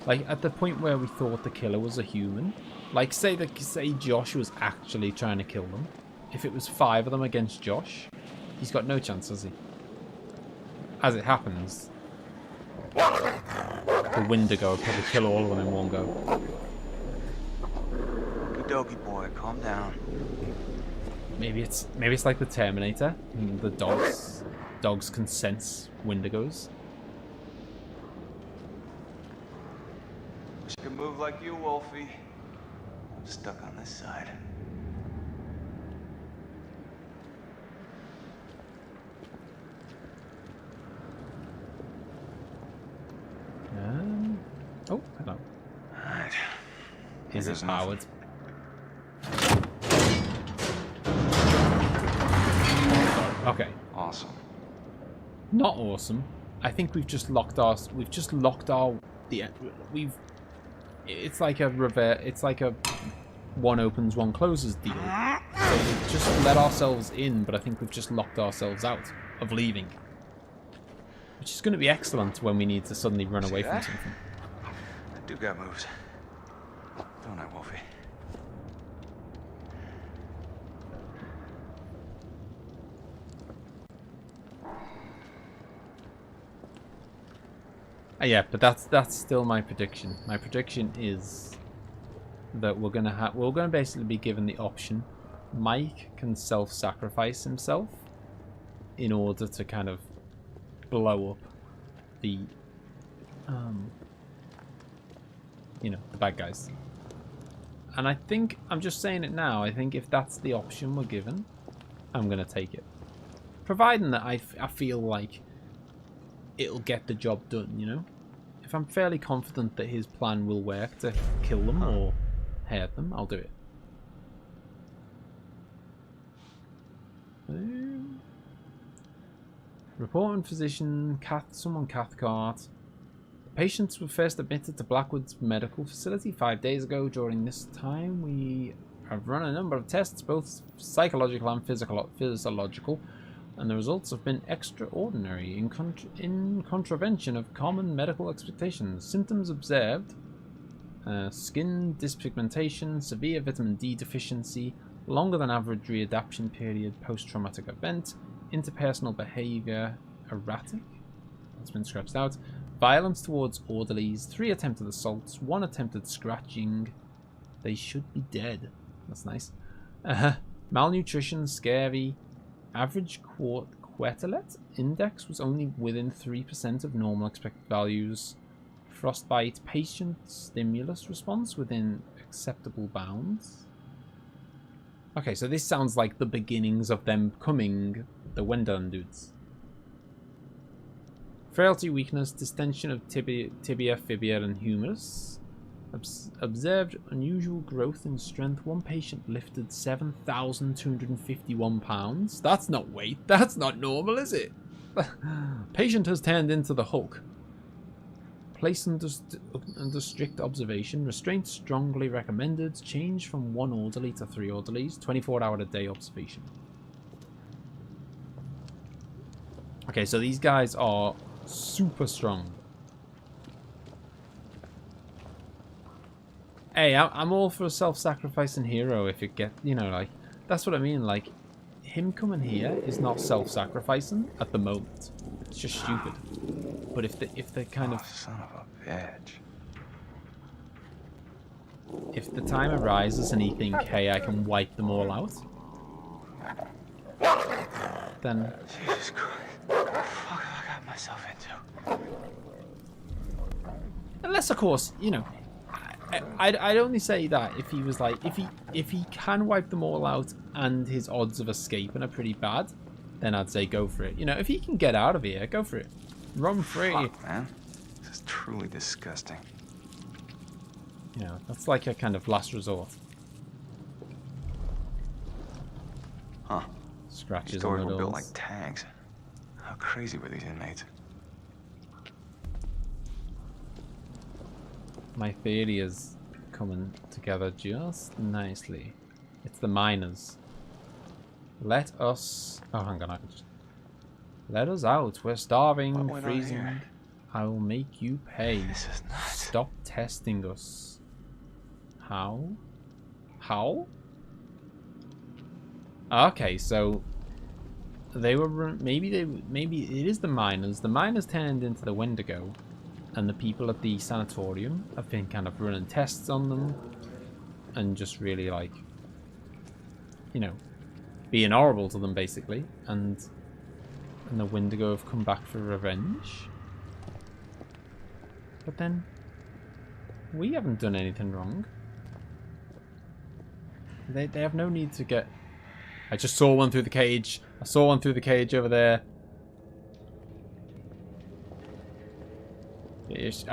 like at the point where we thought the killer was a human, like say Josh was actually trying to kill them. If it was 5 of them against Josh, he's got no chance, has he? As it happens, the Wendigo would probably kill all of them in one go. Good doggy boy, calm down. Maybe it's like the Terminator. And the dogs can sense Wendigos. Wish I could move like you, Wolfie. I'm stuck on this side. Oh, hello. Alright. Is it powered? Okay. Awesome. Not awesome. I think we've just locked our. It's like a one opens, one closes deal. So we've just let ourselves in, but I think we've just locked ourselves out of leaving. Which is going to be excellent when we need to suddenly run away from something. I do got moves. Don't I, Wolfie? Yeah, but that's still my prediction. My prediction is that we're gonna basically be given the option. Mike can self-sacrifice himself in order to kind of blow up the the bad guys. And I think, I'm just saying it now, I think if that's the option we're given, I'm going to take it. Providing that I feel like it'll get the job done, you know? If I'm fairly confident that his plan will work to kill them or hurt them, I'll do it. Reporting physician, someone Cathcart. Patients were first admitted to Blackwood's medical facility 5 days ago. During this time, we have run a number of tests, both psychological and physiological, and the results have been extraordinary in contravention of common medical expectations. Symptoms observed: skin dyspigmentation, severe vitamin D deficiency, longer than average readaptation period, post-traumatic event, interpersonal behavior erratic. That's been scratched out. Violence towards orderlies, 3 attempted assaults, 1 attempted scratching. They should be dead. That's nice. Malnutrition, scary. Average Quetelet index was only within 3% of normal expected values. Frostbite, patient stimulus response within acceptable bounds. Okay, so this sounds like the beginnings of them coming the Wendon dudes. Frailty, weakness, distension of tibia, fibia, and humerus. Observed unusual growth in strength. One patient lifted 7,251 pounds. That's not weight. That's not normal, is it? Patient has turned into the Hulk. Placed under strict observation. Restraint strongly recommended. Change from 1 orderly to 3 orderlies. 24-hour-a-day observation. Okay, so these guys are super strong. Hey, I'm all for a self-sacrificing hero if it get, you know, like, that's what I mean, like, him coming here is not self-sacrificing at the moment. It's just stupid. But if the kind of... Son of a bitch. If the time arises and he think, hey, I can wipe them all out, then... Jesus Christ. What the fuck have I got myself into? Unless, of course, you know... I'd only say that if he was like, if he can wipe them all out and his odds of escaping are pretty bad, then I'd say go for it. You know, if he can get out of here, go for it. Run free. Fuck, man. This is truly disgusting. You know, that's like a kind of last resort. Huh. Scratches These on doors the were built doors. like tanks. How crazy were these inmates? My theory is coming together just nicely. It's the miners. Let us... Oh, hang on. Let us out. We're starving, freezing. I will make you pay. This is nuts. Stop testing us. How? How? Okay, so they were maybe it is the miners. The miners turned into the Wendigo. And the people at the sanatorium have been kind of running tests on them and just really, like, you know, being horrible to them, basically. And the Wendigo have come back for revenge. But then, we haven't done anything wrong. They have no need to get... I just saw one through the cage. I saw one through the cage over there.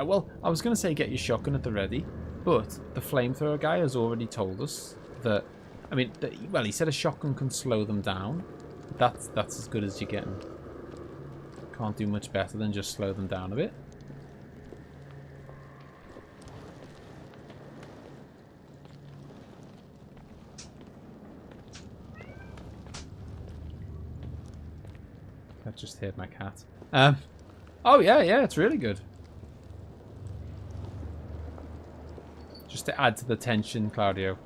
Well, I was going to say get your shotgun at the ready, but the flamethrower guy has already told us that, I mean, well, he said a shotgun can slow them down. That's as good as you're getting. Can't do much better than just slow them down a bit. I just heard my cat. Oh yeah, it's really good. Just to add to the tension, Claudio.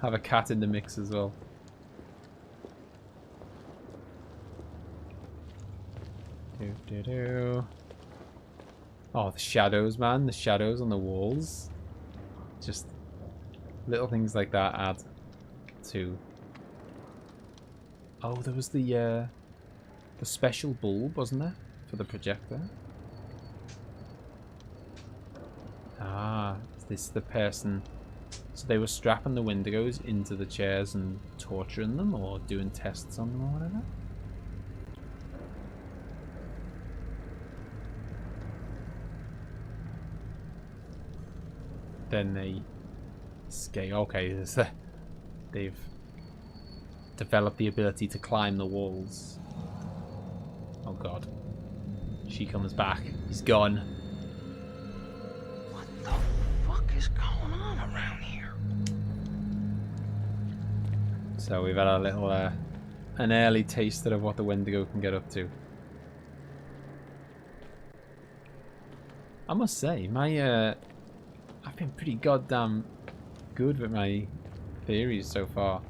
Have a cat in the mix as well. Oh, the shadows, man. The shadows on the walls. Just little things like that add to... Oh, there was the special bulb, wasn't there? For the projector. Ah, is this the person So they were strapping the Wendigos into the chairs and torturing them, or doing tests on them or whatever. Then they escape. Okay, they've developed the ability to climb the walls. Oh god. She comes back. He's gone. What the fuck is going on around here? So we've had a little, an early taster of what the Wendigo can get up to. I must say, my, I've been pretty goddamn good with my theories so far.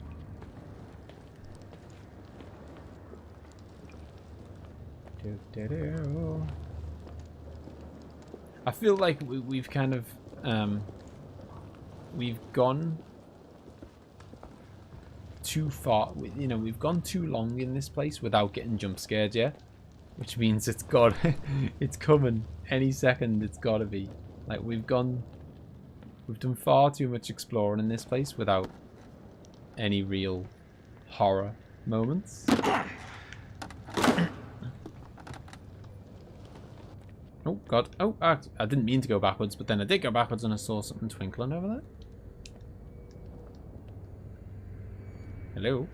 I feel like we've kind of we've gone too far. You know, we've gone too long in this place without getting jump scared yet, which means it's got it's coming any second. It's got to be like we've done far too much exploring in this place without any real horror moments. Oh god. Oh, I didn't mean to go backwards, but then I did go backwards and I saw something twinkling over there. Hello.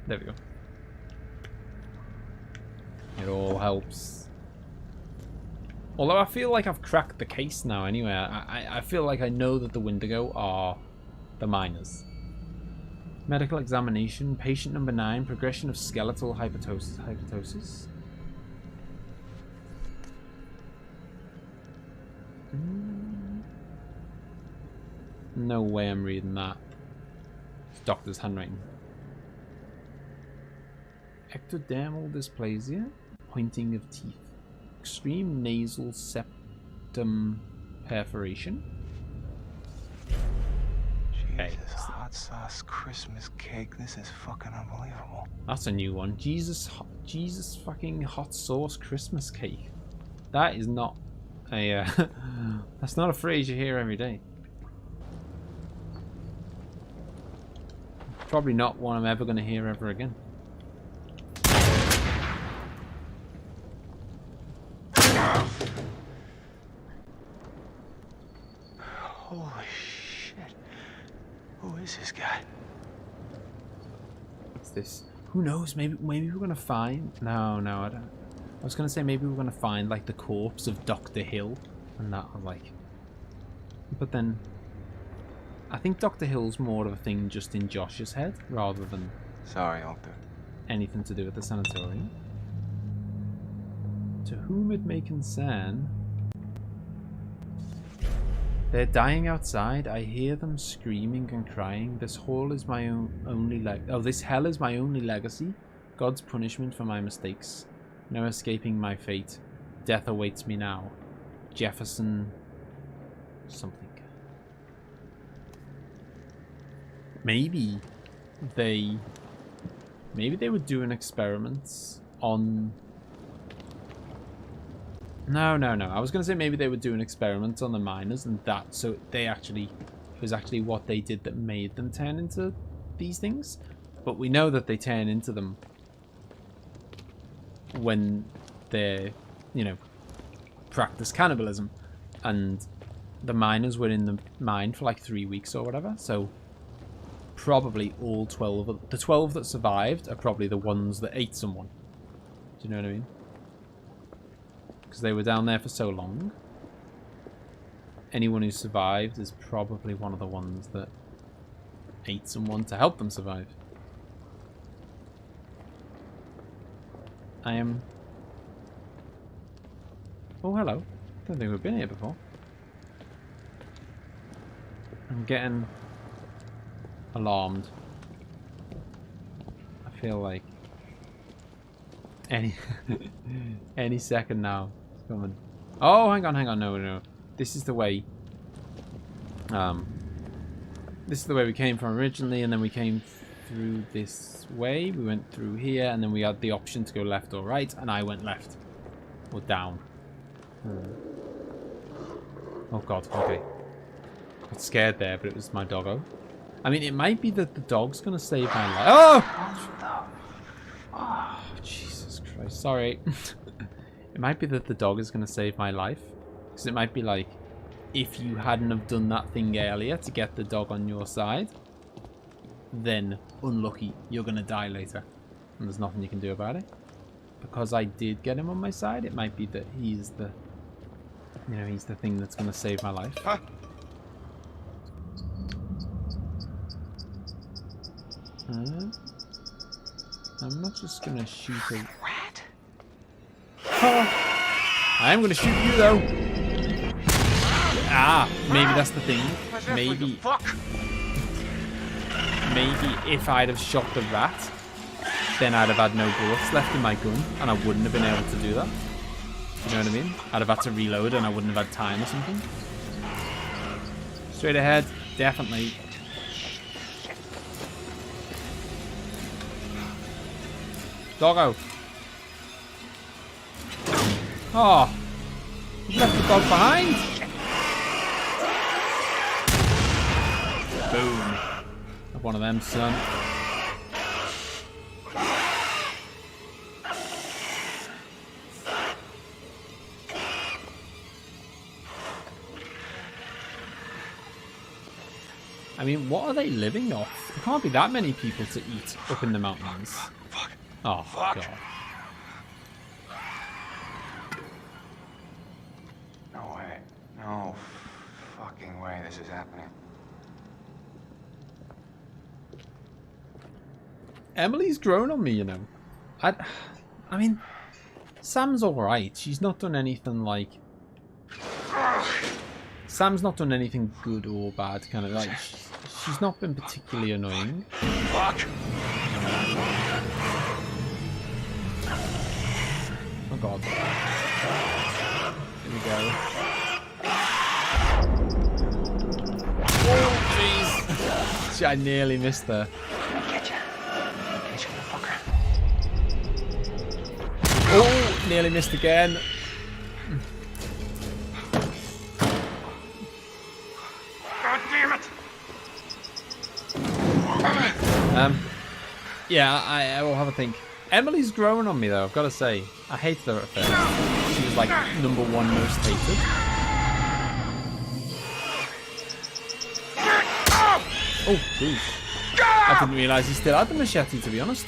There we go. It all helps. Although I feel like I've cracked the case now anyway. I feel like I know that the Wendigo are the miners. Medical examination. Patient number 9. Progression of skeletal hypotosis. No way I'm reading that. It's doctor's handwriting. Ectodermal dysplasia. Pointing of teeth. Extreme nasal septum perforation. Jesus, hot sauce Christmas cake. This is fucking unbelievable. That's a new one. Jesus fucking hot sauce Christmas cake. That is not a that's not a phrase you hear every day. Probably not one I'm ever going to hear ever again. Holy shit. Who is this guy? What's this? Who knows? Maybe we're going to find... No, I don't. I was going to say maybe we're going to find like the corpse of Dr. Hill and that, like... But then... I think Dr. Hill's more of a thing just in Josh's head, rather than... Sorry, Doctor. Anything to do with the sanatorium. To whom it may concern... They're dying outside. I hear them screaming and crying. This hall is my only this hell is my only legacy. God's punishment for my mistakes. No escaping my fate. Death awaits me now. Jefferson... something. Maybe they were doing experiments on... No. I was going to say maybe they were doing experiments on the miners, and that, so they actually, it was actually what they did that made them turn into these things. But we know that they turn into them when they, you know, practice cannibalism. And the miners were in the mine for like 3 weeks or whatever, so probably all 12, the 12 that survived are probably the ones that ate someone. Do you know what I mean? Because they were down there for so long. Anyone who survived is probably one of the ones that ate someone to help them survive. I am... Oh, hello. Don't think we've been here before. I'm getting alarmed. I feel like any second now it's coming. Oh, hang on. No. This is the way. This is the way we came from originally, and then we came through this way. We went through here, and then we had the option to go left or right, and I went left or down. Oh God. Okay. got scared there, but it was my doggo. I mean, it might be that the dog's gonna save my life. Oh! Oh, Jesus Christ. Sorry. It might be that the dog is gonna save my life. Because it might be like, if you hadn't have done that thing earlier to get the dog on your side, then unlucky, you're gonna die later. And there's nothing you can do about it. Because I did get him on my side, it might be that he's the, you know, he's the thing that's gonna save my life. Huh? I'm not just gonna shoot a rat. I am gonna shoot you though. Ah, maybe that's the thing. Maybe if I'd have shot the rat, then I'd have had no bullets left in my gun, and I wouldn't have been able to do that. You know what I mean? I'd have had to reload, and I wouldn't have had time or something. Straight ahead, definitely. Doggo. Oh, we left the dog behind. Boom. Have one of them, son. I mean, what are they living off? There can't be that many people to eat up in the mountains. Oh, Fuck. God. No way. No fucking way this is happening. Emily's grown on me, you know. I mean, Sam's alright. She's not done anything like... Sam's not done anything good or bad, kind of like... She's not been particularly annoying. Fuck. Oh god. Here we go. Oh jeez. I nearly missed her. Oh, nearly missed again. God damn it. Yeah, I will have a think. Emily's growing on me though, I've got to say. I hated her at first. She was like #1 most hated. Oh, jeez. I didn't realise he still had the machete, to be honest.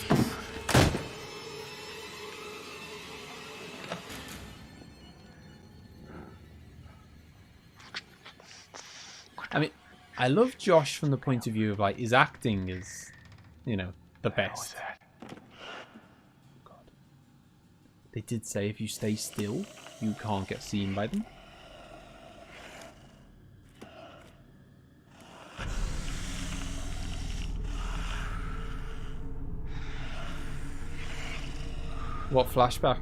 I mean, I love Josh from the point of view of like his acting is, you know, the best. God. They did say if you stay still, you can't get seen by them. What flashback?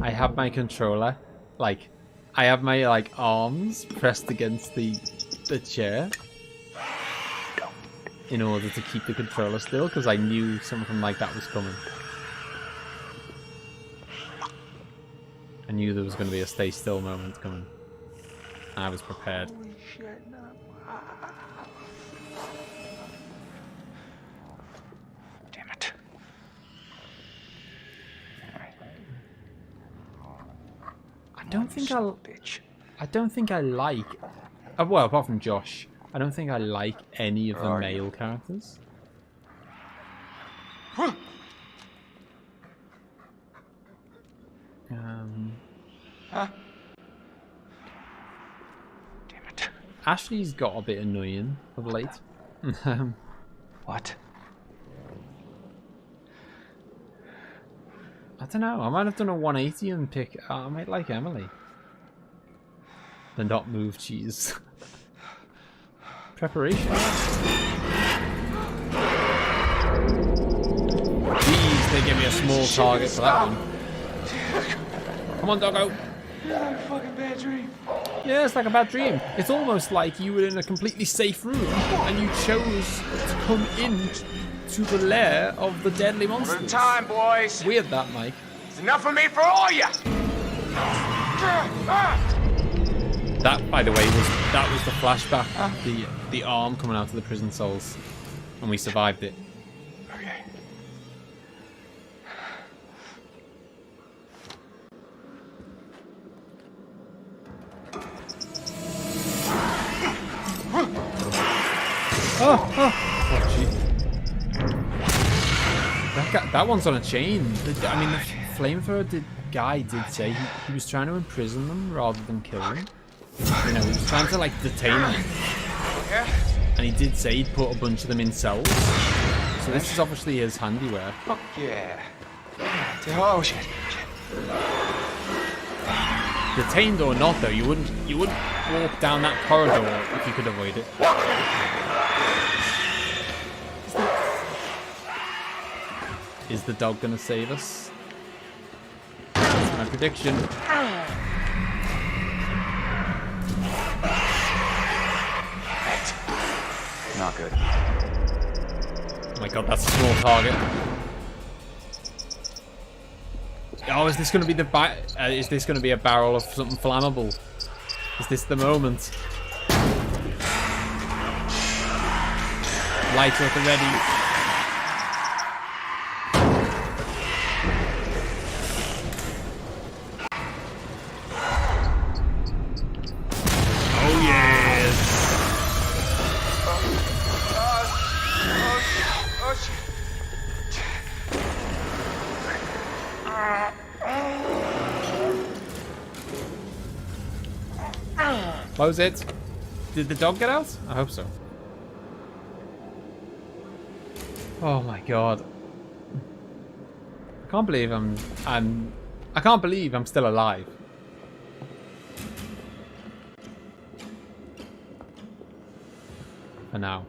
I have my controller, like, I have my like arms pressed against the chair in order to keep the controller still, because I knew something like that was coming. I knew there was going to be a stay still moment coming. I was prepared. Holy shit, no. Damn it. I don't think I like, well, apart from Josh, I don't think I like any of the male characters. Huh. Damn it. Ashley's got a bit annoying of late. What? I don't know. I might have done a 180 and pick. I might like Emily. The not move cheese. Preparation. Jeez, they give me a small target for that one. Come on, doggo. Yeah, fucking bad dream. Yeah, it's like a bad dream. It's almost like you were in a completely safe room and you chose to come in to the lair of the deadly monsters. Time, boys. Weird that, Mike. It's enough of me for all ya. That, by the way, was the flashback. The arm coming out of the prison cells, and we survived it. Okay. Oh, gee. That one's on a chain. I mean, the flamethrower guy did say he was trying to imprison them rather than kill them. You know, he was trying to, like, detain them. And he did say he'd put a bunch of them in cells. So this is obviously his handiwork. Fuck yeah. Oh, shit. Detained or not, though, you wouldn't walk down that corridor if you could avoid it. Is the dog gonna save us? That's my prediction. Not good. Oh my god, that's a small target. Oh, is this gonna be is this gonna be a barrel of something flammable? Is this the moment? Lighter at the ready. Close it. Did the dog get out? I hope so. Oh my god. I can't believe I can't believe I'm still alive. For now.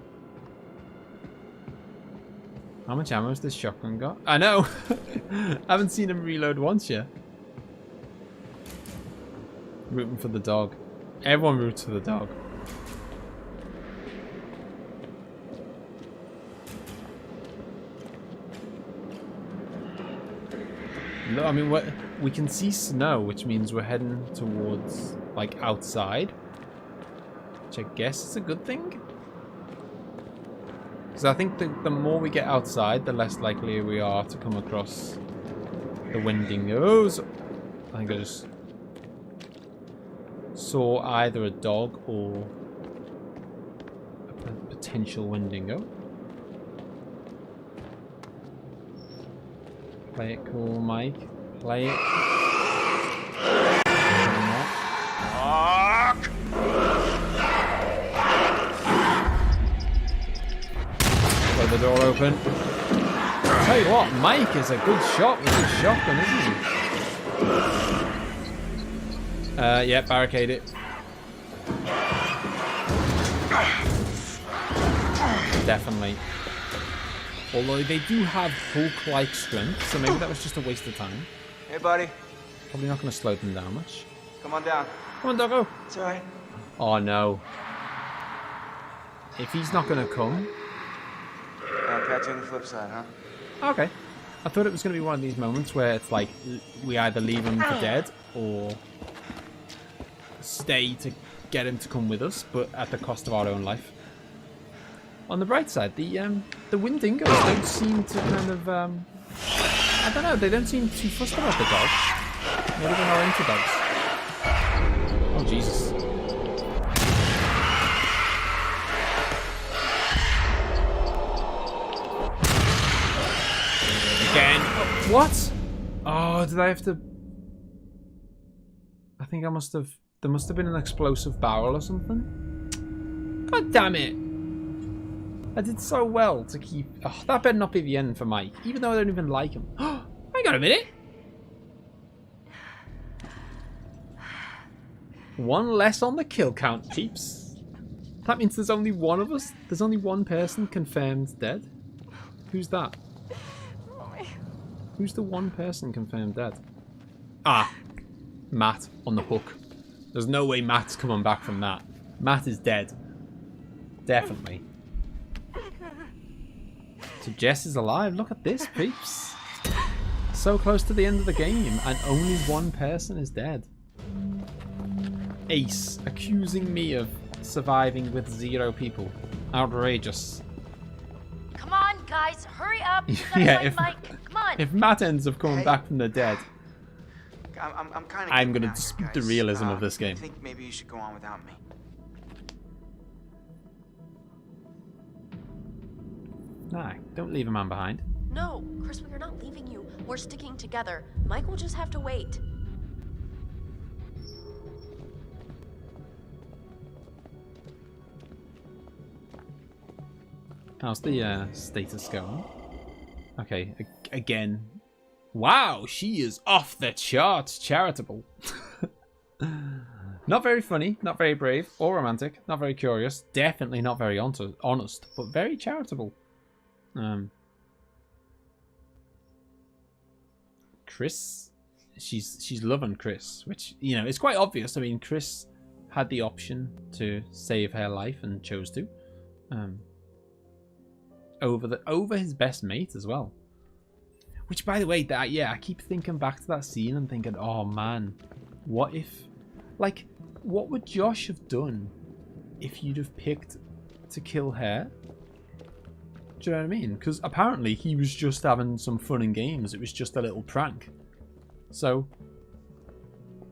How much ammo has this shotgun got? I know. I haven't seen him reload once yet. Rooting for the dog. Everyone roots for the dog. Look, I mean, we can see snow, which means we're heading towards, like, outside. Which I guess is a good thing. Because I think the more we get outside, the less likely we are to come across the Wendigos. I think I just saw either a dog or a potential Wendigo. Play it cool, Mike. Play it. Throw the door open. I'll tell you what, Mike is a good shot with his shotgun, isn't he? Yeah, barricade it. Definitely. Although they do have Hulk-like strength, so maybe that was just a waste of time. Hey, buddy. Probably not going to slow them down much. Come on down. Come on, doggo. It's alright. Oh, no. If he's not going to come... I'll catch you on the flip side, huh? Okay. I thought it was going to be one of these moments where it's like we either leave him for dead or stay to get him to come with us, but at the cost of our own life. On the bright side, the Wendigos don't seem to kind of I don't know, they don't seem too fussed about the dogs. Maybe they're not into dogs. Oh Jesus. Again. What? Oh, did I have to... I think I must have... There must have been an explosive barrel or something. God damn it. I did so well to keep... Oh, that better not be the end for Mike, even though I don't even like him. Hang on a minute. One less on the kill count, peeps. That means there's only one of us. There's only one person confirmed dead. Who's that? Who's the one person confirmed dead? Ah, Matt on the hook. There's no way Matt's coming back from that. Matt is dead. Definitely. So Jess is alive. Look at this, peeps. so close to the end of the game and only one person is dead. Ace accusing me of surviving with 0 people. Outrageous. Come on, guys, hurry up. Yeah, if, Mike. Come on. if Matt ends up coming back from the dead, I'm going to dispute the realism of this game. I think maybe you should go on without me. Nah, don't leave a man behind. No, Chris, we are not leaving you. We're sticking together. Mike will just have to wait. How's the status going? Okay, again. Wow, she is off the charts charitable. Not very funny, not very brave or romantic, not very curious, definitely not very honest, but very charitable. Chris, she's loving Chris, which, you know, it's quite obvious. I mean, Chris had the option to save her life and chose to, over his best mate as well. Which, by the way, I keep thinking back to that scene and thinking, oh man, what if, like, what would Josh have done if you'd have picked to kill her? Do you know what I mean? Because apparently he was just having some fun and games. It was just a little prank. So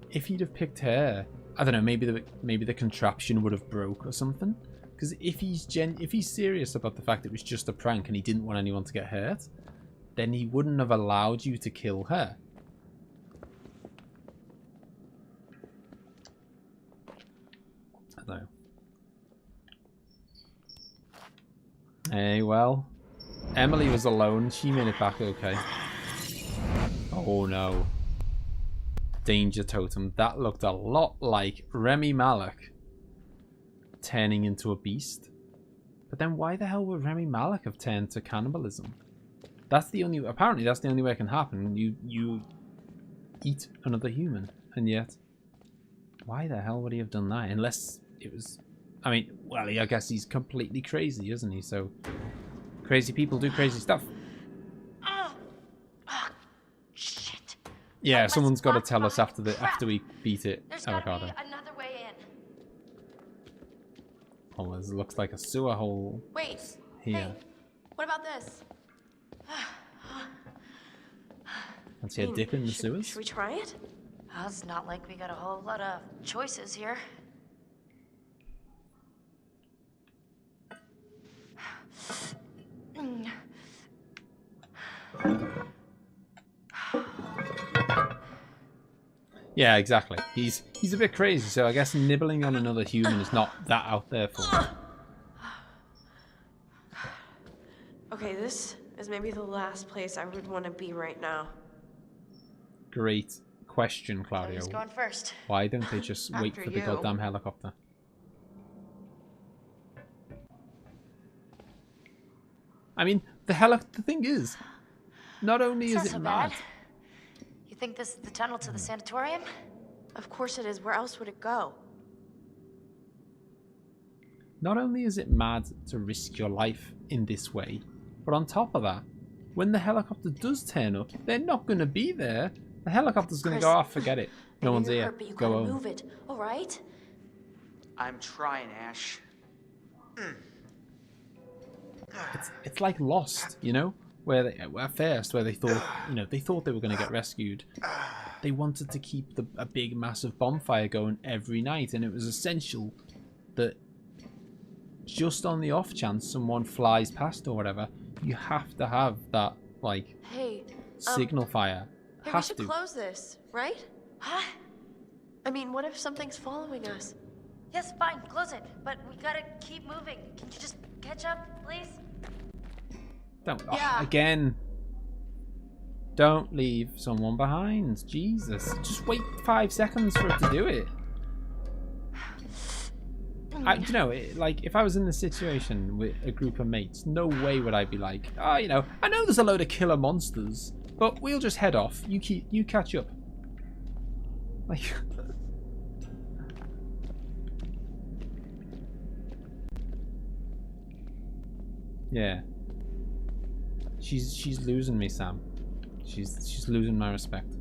if he'd have picked her, I don't know, maybe the contraption would have broke or something. Because if he's serious about the fact it was just a prank and he didn't want anyone to get hurt, then he wouldn't have allowed you to kill her. I don't know. Hey, well, Emily was alone. She made it back okay. Oh no. Danger totem. That looked a lot like Remy Malek turning into a beast. But then why the hell would Remy Malek have turned to cannibalism? Apparently that's the only way it can happen. You eat another human, and yet why the hell would he have done that? Unless it was, I mean, well, I guess he's completely crazy, isn't he? So crazy people do crazy stuff. Oh, shit. Yeah, someone's got to tell us after we beat it. There's Avocado. gotta be another way in. Oh, this looks like a sewer hole. Wait. Here. Hey, what about this? Let's see a dip in the sewers. Should we try it? Well, it's not like we got a whole lot of choices here. Yeah, exactly. He's a bit crazy, so I guess nibbling on another human is not that out there for him. Okay, this is maybe the last place I would want to be right now. Great question, Claudio. Who's going first? Why don't they just wait After for the you. goddamn helicopter? I mean, the thing is, not only It's is not it so mad. bad. You think this is the tunnel to the sanatorium? Of course it is. Where else would it go? Not only is it mad to risk your life in this way, but on top of that, when the helicopter does turn up, they're not going to be there. The helicopter's going to go off. Forget it. No one's here. But you Go gotta home. move it. All right. I'm trying, Ash. It's like Lost, you know, where they, at first, where they thought, they thought they were going to get rescued. They wanted to keep a big, massive bonfire going every night, and it was essential that just on the off chance someone flies past or whatever, you have to have that, like, Hey, signal fire. Hey, we Have should to. close this, right? Huh? I mean, what if something's following us? Yes, fine, close it. But we gotta keep moving. Can you just catch up, please? Don't, Yeah. again. Don't leave someone behind. Jesus. Just wait 5 seconds for it to do it. Like, if I was in this situation with a group of mates, no way would I be like, I know there's a load of killer monsters, but we'll just head off. You catch up. Like, yeah. She's losing me, Sam. She's losing my respect.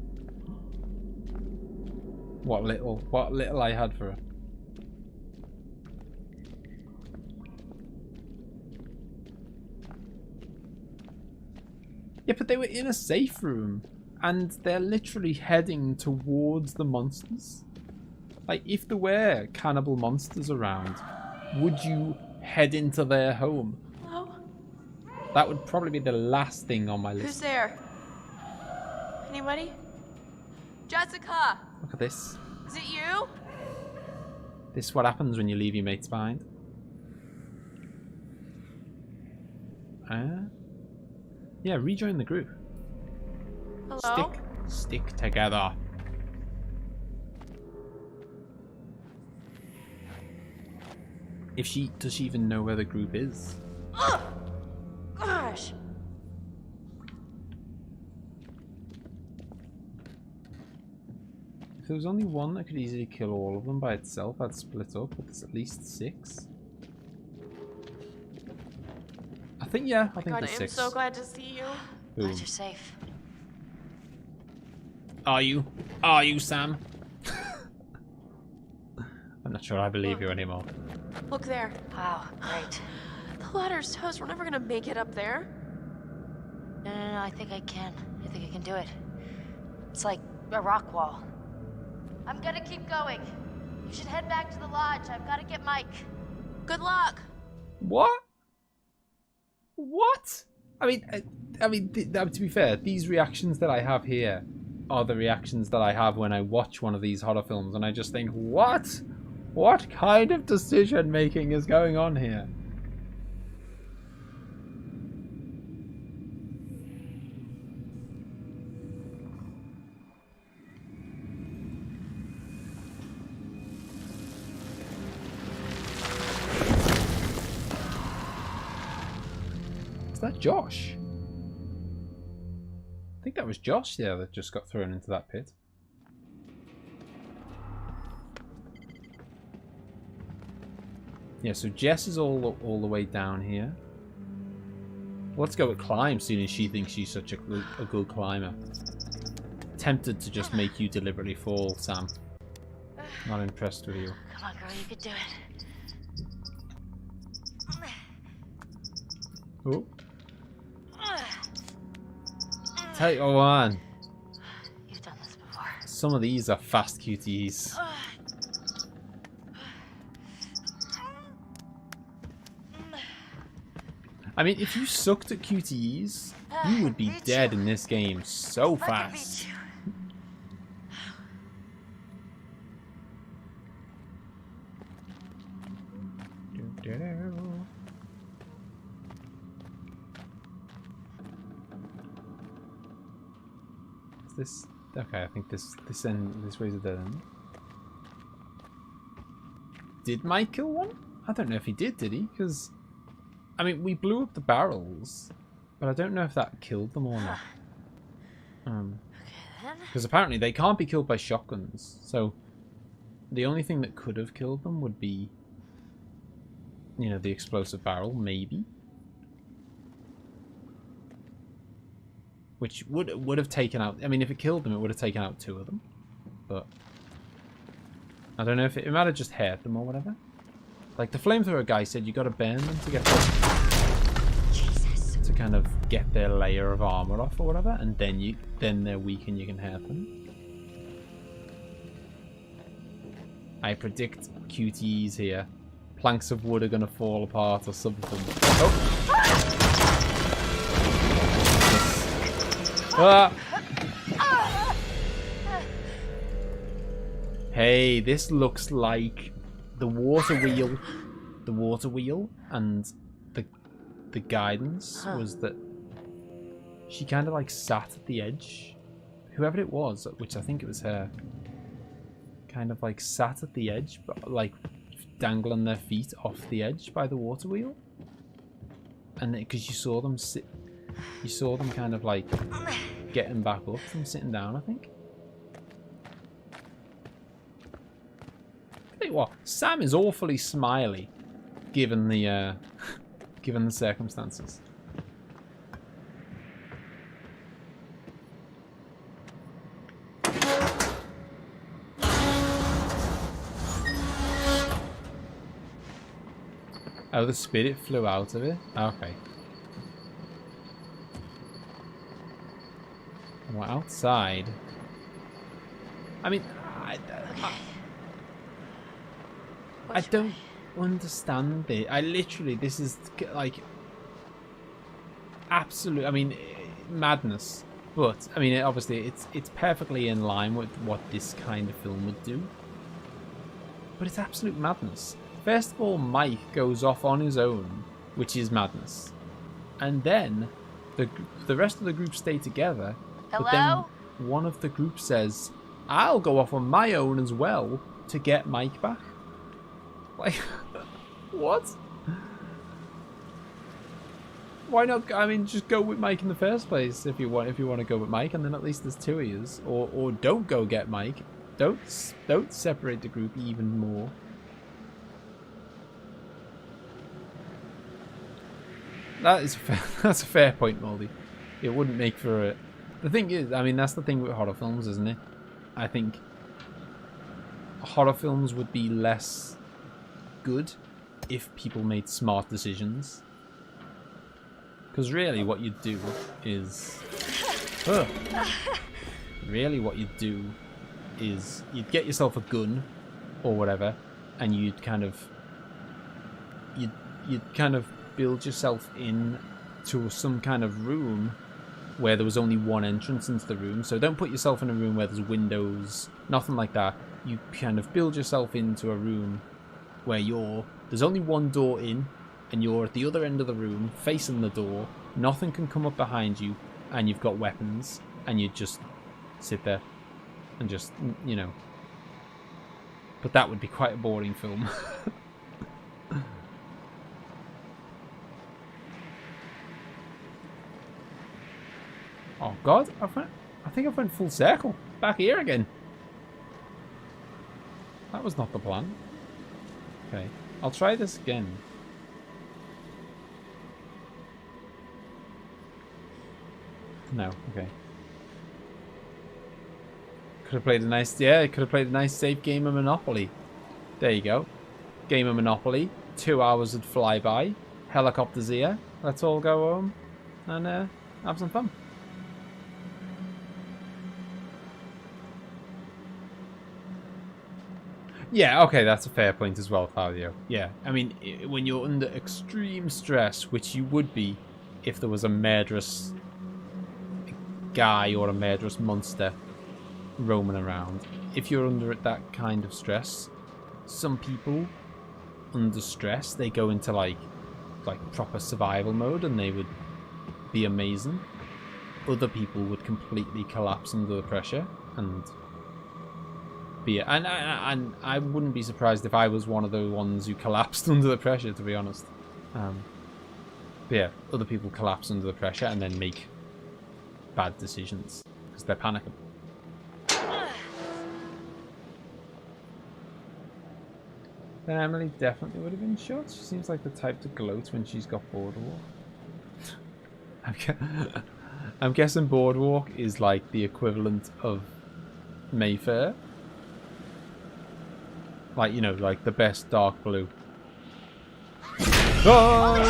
What little I had for her. Yeah, but they were in a safe room, and they're literally heading towards the monsters. Like, if there were cannibal monsters around, would you head into their home? Hello? That would probably be the last thing on my list. Who's there? Anybody? Jessica! Look at this. Is it you? This is what happens when you leave your mates behind. Yeah, rejoin the group. Hello? Stick together. Does she even know where the group is? Ugh! Gosh! If there was only one that could easily kill all of them by itself, I'd split up, but there's at least 6. I think there's 6. I'm so glad to see you. Glad you're safe. Are you? Are you, Sam? I'm not sure I believe you anymore. Look there. Wow, great. The ladder's toast. We're never gonna make it up there. No, I think I can. I think I can do it. It's like a rock wall. I'm gonna keep going. You should head back to the lodge. I've got to get Mike. Good luck. What? What? I mean, to be fair, these reactions that I have here are the reactions that I have when I watch one of these horror films, and I just think, what? What kind of decision making is going on here? Is that Josh? I think that was Josh there that just got thrown into that pit. Yeah, so Jess is all the way down here. Let's go with climb, seeing as she thinks she's such a good climber. Tempted to just make you deliberately fall, Sam. Not impressed with you. Come on, girl, you could do it. Oh. Take one. You've done this before. Some of these are fast QTEs. I mean, if you sucked at QTEs, you would be dead in this game so fast. This okay? I think this way's a dead end. Did Mike kill one? I don't know if he did he? Because I mean, we blew up the barrels, but I don't know if that killed them or not. Because apparently they can't be killed by shotguns. So the only thing that could have killed them would be, you know, the explosive barrel, maybe. Which would have taken out... I mean, if it killed them, it would have taken out 2 of them. But I don't know if it might have just hurt them or whatever. Like, the flamethrower guy said you got to burn them to get them, to kind of get their layer of armor off or whatever, and then they're weak and you can hurt them. I predict QTEs here. Planks of wood are going to fall apart or something. Oh! Ah. Hey, this looks like the water wheel, and the guidance was that she kind of like sat at the edge. Whoever it was, which I think it was her, kind of like sat at the edge, but like dangling their feet off the edge by the water wheel. And because you saw them sit. You saw them kind of like getting back up from sitting down, I think. Tell you what, Sam is awfully smiley, given the given the circumstances. Oh, the spirit flew out of it? Okay. We're outside. I mean, I don't understand it. I literally, this is like absolute, I mean, madness. But I mean, obviously, it's perfectly in line with what this kind of film would do. But it's absolute madness. First of all, Mike goes off on his own, which is madness, and then the rest of the group stay together. Hello? But then one of the group says, "I'll go off on my own as well to get Mike back." Like, what? Why not? I mean, just go with Mike in the first place if you want. If you want to go with Mike, and then at least there's two of yous. Or don't go get Mike. Don't separate the group even more. That's a fair point, Moldy. It wouldn't make for a. The thing is, I mean, that's the thing with horror films, isn't it? I think horror films would be less good if people made smart decisions. Because really what you'd do is... Really what you'd do is you'd get yourself a gun or whatever, and you'd kind of build yourself in to some kind of room where there was only one entrance into the room. So don't put yourself in a room where there's windows, nothing like that. You kind of build yourself into a room where there's only one door in, and you're at the other end of the room facing the door. Nothing can come up behind you, and you've got weapons, and you just sit there and just, you know. But that would be quite a boring film. Oh god, I think I went full circle. Back here again. That was not the plan. Okay, I'll try this again. No, okay. Could have played a nice, safe game of Monopoly. There you go. Game of Monopoly. 2 hours would fly by. Helicopters here. Let's all go home and have some fun. Yeah, okay, that's a fair point as well, Claudio. Yeah, I mean, when you're under extreme stress, which you would be if there was a murderous guy or a murderous monster roaming around. If you're under that kind of stress, some people under stress, they go into like proper survival mode and they would be amazing. Other people would completely collapse under the pressure and be, and I wouldn't be surprised if I was one of the ones who collapsed under the pressure, to be honest. But yeah, other people collapse under the pressure and then make bad decisions because they're panicking. Then Emily definitely would have been shot. She seems like the type to gloat when she's got boardwalk. I'm guessing boardwalk is like the equivalent of Mayfair. Like, you know, like the best dark blue. Oh!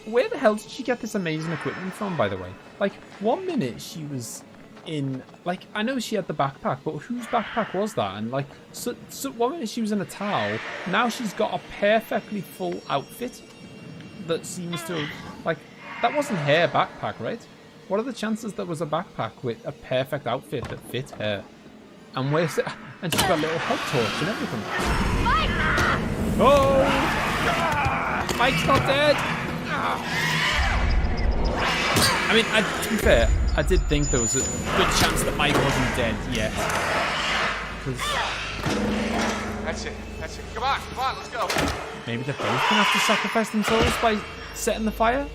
Where the hell did she get this amazing equipment from, by the way? Like, 1 minute she was in, like, I know she had the backpack, but whose backpack was that? And like, so 1 minute she was in a towel, now she's got a perfectly full outfit that seems to, like, that wasn't her backpack, right? What are the chances there was a backpack with a perfect outfit that fit her? And where's it? And she's got a little head torch and everything. Mike! Oh! Ah! Mike's not dead! Ah! I mean, to be fair, I did think there was a good chance that Mike wasn't dead yet. That's it. Come on, let's go. Maybe they're both going to have to sacrifice themselves by setting the fire?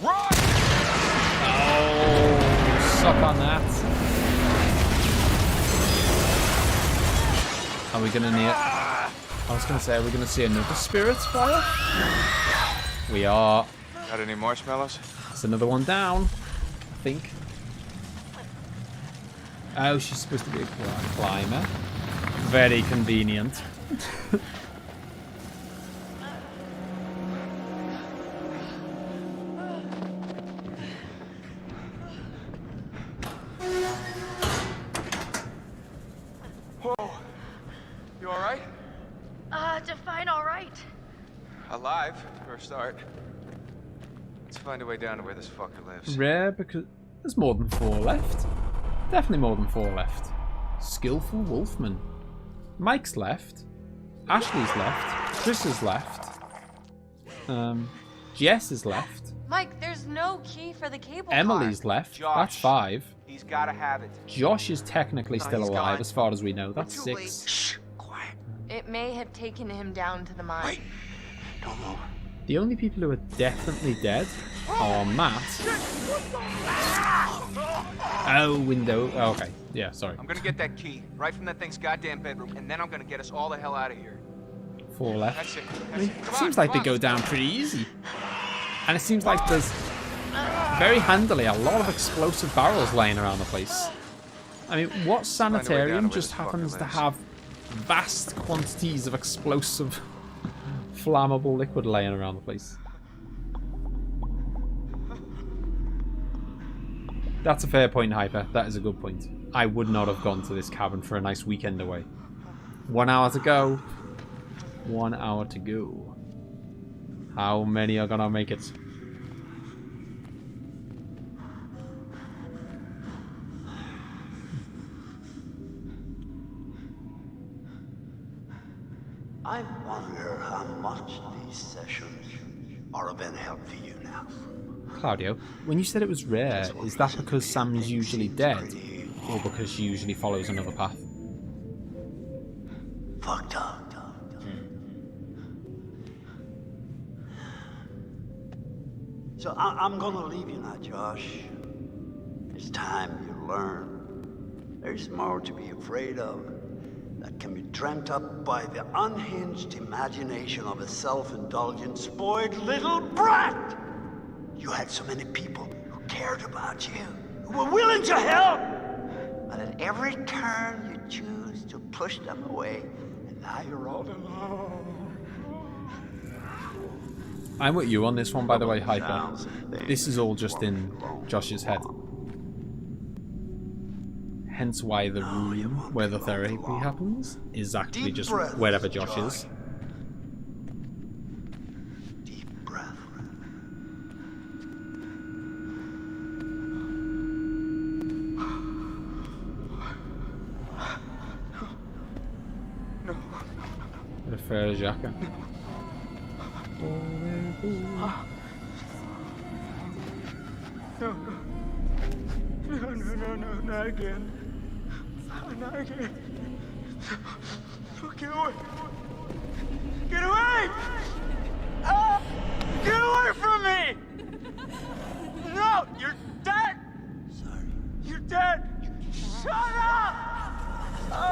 Run! Oh, suck on that. Are we going to need... I was going to say, are we going to see another spirit's fire? We are. Got any marshmallows? That's another one down, I think. Oh, she's supposed to be a climber. Very convenient. Whoa. You alright? Define all right. Alive, for a start. Let's find a way down to where this fucker lives. Rare because there's more than 4 left. Definitely more than 4 left. Skillful Wolfman. Mike's left. Ashley's left. Chris is left. Jess is left. Mike, there's no key for the cable Emily's car. left. Josh. That's 5. He's gotta have it. Josh is technically still he's alive gone. as far as we know. That's Too 6. late. Shh, quiet. It may have taken him down to the mine. Wait. Don't move. The only people who are definitely dead are Matt. Oh, window. Oh, okay. Yeah, sorry. I'm gonna get that key right from that thing's goddamn bedroom, and then I'm gonna get us all the hell out of here. 4 left. That's it. I mean, Come it on, seems like come they go on. down pretty easy. And it seems like there's very handily a lot of explosive barrels laying around the place. I mean, what find a way down sanitarium to where just this fucker happens to lives. have vast quantities of explosive, flammable liquid laying around the place? That's a fair point, Hyper. That is a good point. I would not have gone to this cabin for a nice weekend away. 1 hour to go. 1 hour to go. How many are gonna make it? I wonder how much these sessions are of any help to you now. Claudio, when you said it was rare, is that because Sam's usually dead? Or because she usually follows another path? Fucked up. So I'm gonna leave you now, Josh. It's time you learn. There's more to be afraid of that can be dreamt up by the unhinged imagination of a self-indulgent, spoiled little brat. You had so many people who cared about you, who were willing to help. But at every turn you choose to push them away, and now you're all alone. I'm with you on this one, by the way, Hyper. This is all just in Josh's head. Hence why the room where the therapy happens is actually just wherever Josh is. Deep breath. The Frere Jacques. No, not again. Not again. Get away! Get away! Ah! Get away from me! No, you're dead! Sorry. You're dead! Shut up! No!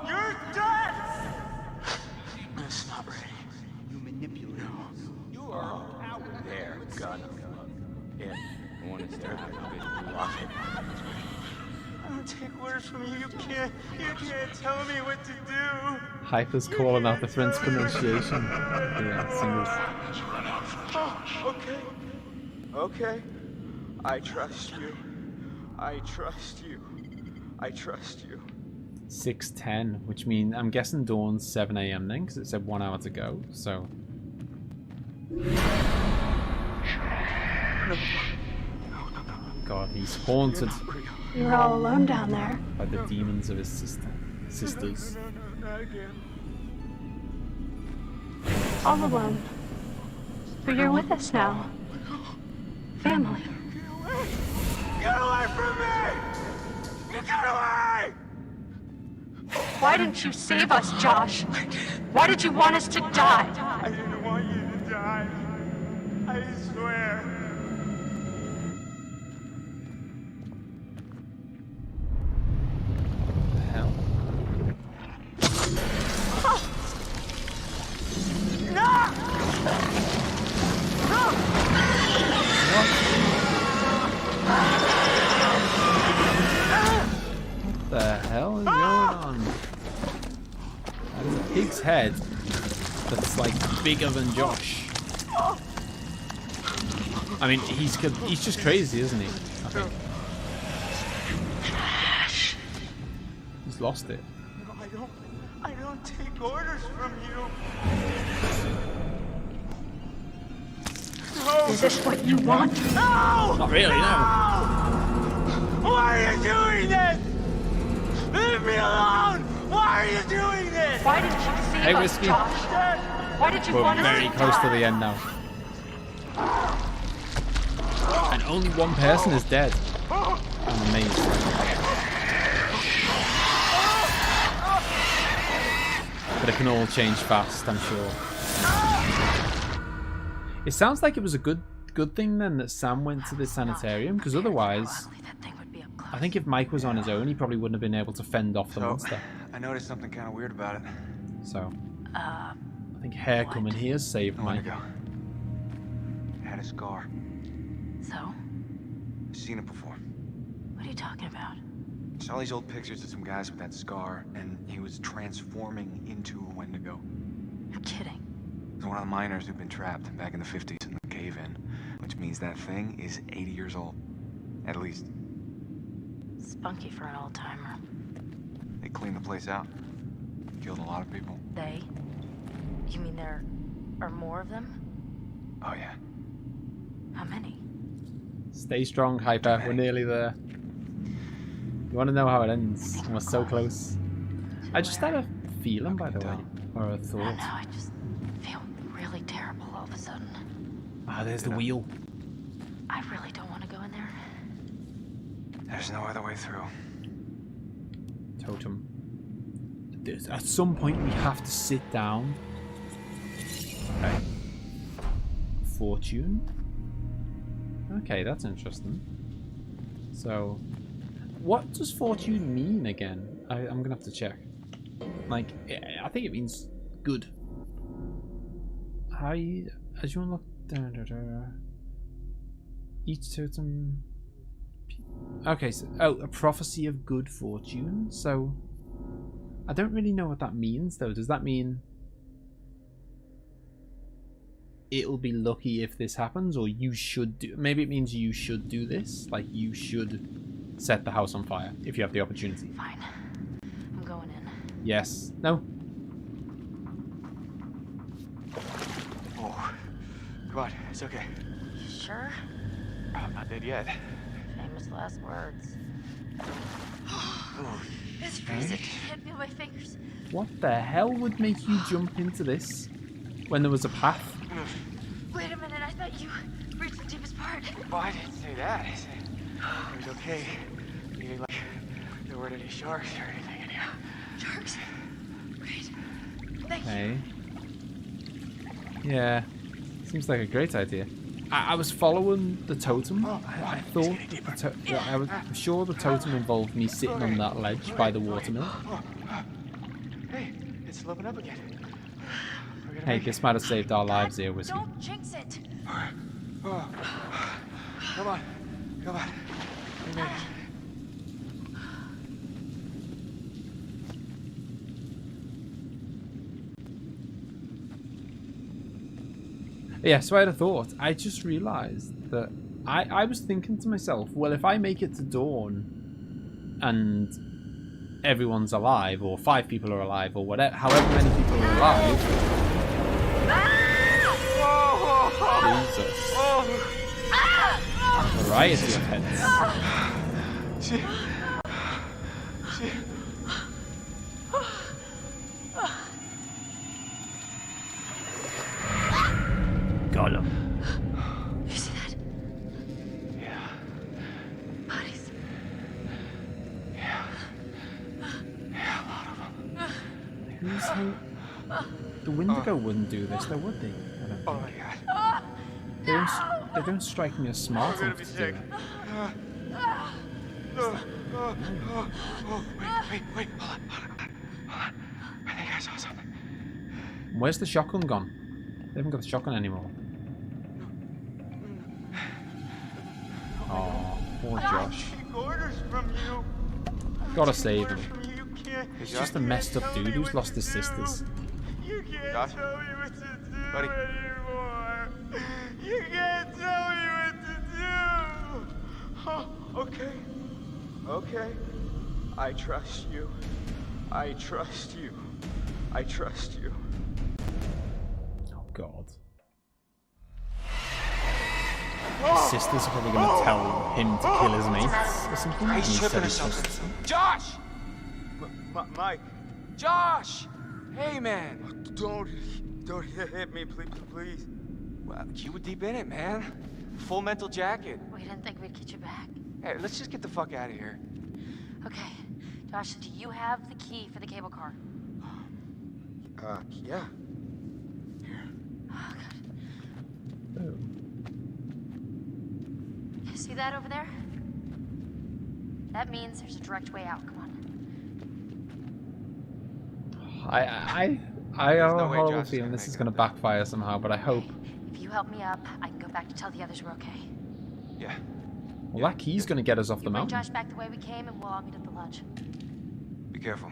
You're dead! It's not ready. You manipulate. You are a coward. There, gun. Yeah, the one that's there. Love it. I don't take orders from you. You can't tell me what to do. Hyper's calling out the French pronunciation. Yeah, singles. Oh, okay. I trust you. I trust you. I trust you. 6:10, which means I'm guessing dawn's 7 AM then, because it said 1 hour to go. So. God, he's haunted You were all alone down there. by the demons of his sisters. No, not again. All alone. But you're with us now. Family. Get away from me! Get away! Why didn't you save us, Josh? Why did you want us to die? I didn't want you to die. I swear. What the hell? No! head that's like bigger than Josh. I mean, he's just crazy, isn't he? I think. He's lost it. No, I don't take orders from you. No. Is this what you want? No! Not really, no. Why are you doing this? Leave me alone! Why are you doing this? Why did you save Hey, us, Whiskey. Josh? Why did you want We're us very to close to die? the end now. And only one person is dead. I'm amazed. But it can all change fast, I'm sure. It sounds like it was a good thing then that Sam went to the sanitarium, because otherwise, I think if Mike was on his own, he probably wouldn't have been able to fend off the monster. I noticed something kind of weird about it. So, I think hair coming here saved Mike. It had a scar. So? I've seen it before. What are you talking about? I saw these old pictures of some guys with that scar, and he was transforming into a Wendigo. You're kidding. It was one of the miners who'd been trapped back in the 50s in the cave-in, which means that thing is 80 years old, at least. Spunky for an old-timer. They cleaned the place out. Killed a lot of people. They? You mean there are more of them? Oh, yeah. How many? Stay strong, Hyper. We're nearly there. You want to know how it ends? We're so close. I just had a feeling, by the way, or a thought. I don't know, I just feel really terrible all of a sudden. Ah, there's the wheel. I really don't want to go in there. There's no other way through. Totem. At some point, we have to sit down. Okay. Fortune. Okay, that's interesting. So, what does fortune mean again? I'm gonna have to check. Like, I think it means good. How you, as you unlock, each totem. Okay, so a prophecy of good fortune. So, I don't really know what that means, though. Does that mean it'll be lucky if this happens, or you should do? Maybe it means you should do this. Like, you should set the house on fire if you have the opportunity. Fine. I'm going in. Yes. No. Oh, come on, it's okay. You sure? I'm not dead yet. Famous last words. It's freezing. I can't feel my fingers. What the hell would make you jump into this when there was a path? Wait a minute, I thought you reached the deepest part. Well, I didn't say that. I said it was okay. Meaning, like, there weren't any sharks or anything in here. Sharks? Great. Thank Okay. Yeah. Seems like a great idea. I was following the totem. I thought I'm sure the totem involved me sitting on that ledge by the watermill. Hey, it's sloping up again. Hey, this might have saved our lives here, Whiskey. Don't jinx it. Oh. Come on. Come on. We made it. Yeah, so I had a thought. I just realised that I was thinking to myself, well, if I make it to dawn and everyone's alive, or 5 people are alive, or whatever, however many people are alive. Jesus. Variety of heads. Got him. You see that? Yeah. Bodies. Yeah. Yeah, a lot of them. Who's how? The Wendigo wouldn't do this, though, would they? I don't think. Oh my god. They don't strike me as smart enough to do it. Wait, hold on. I think I saw something. Where's the shotgun gone? They haven't got the shotgun anymore. Oh, poor Josh. Take orders from you. Gotta save him. You can't. He's just a messed up dude who's lost his sisters. You can't Josh? tell me what to do Buddy? anymore. You can't tell me what to do. Oh, okay. Okay. I trust you. I trust you. I trust you. Oh God. His sisters are probably going to tell him to kill his mates or something. He's and tripping or instead he something. trusts them. Josh! Mike, Josh! Hey, man. don't hit me, please. Well, you were deep in it, man. Full mental jacket. We didn't think we'd get you back. Hey, let's just get the fuck out of here. Okay. Josh, do you have the key for the cable car? Yeah. Oh, God. Oh. You see that over there? That means there's a direct way out. Come on. I have no a way horrible Josh is feeling gonna this make is it going to up there. backfire somehow, but I hope. If you help me up, I can go back to tell the others we're okay. Yeah. Well, that key's going to get us off the You bring mountain. Josh back the way we came, and we'll all meet at the lodge. Be careful.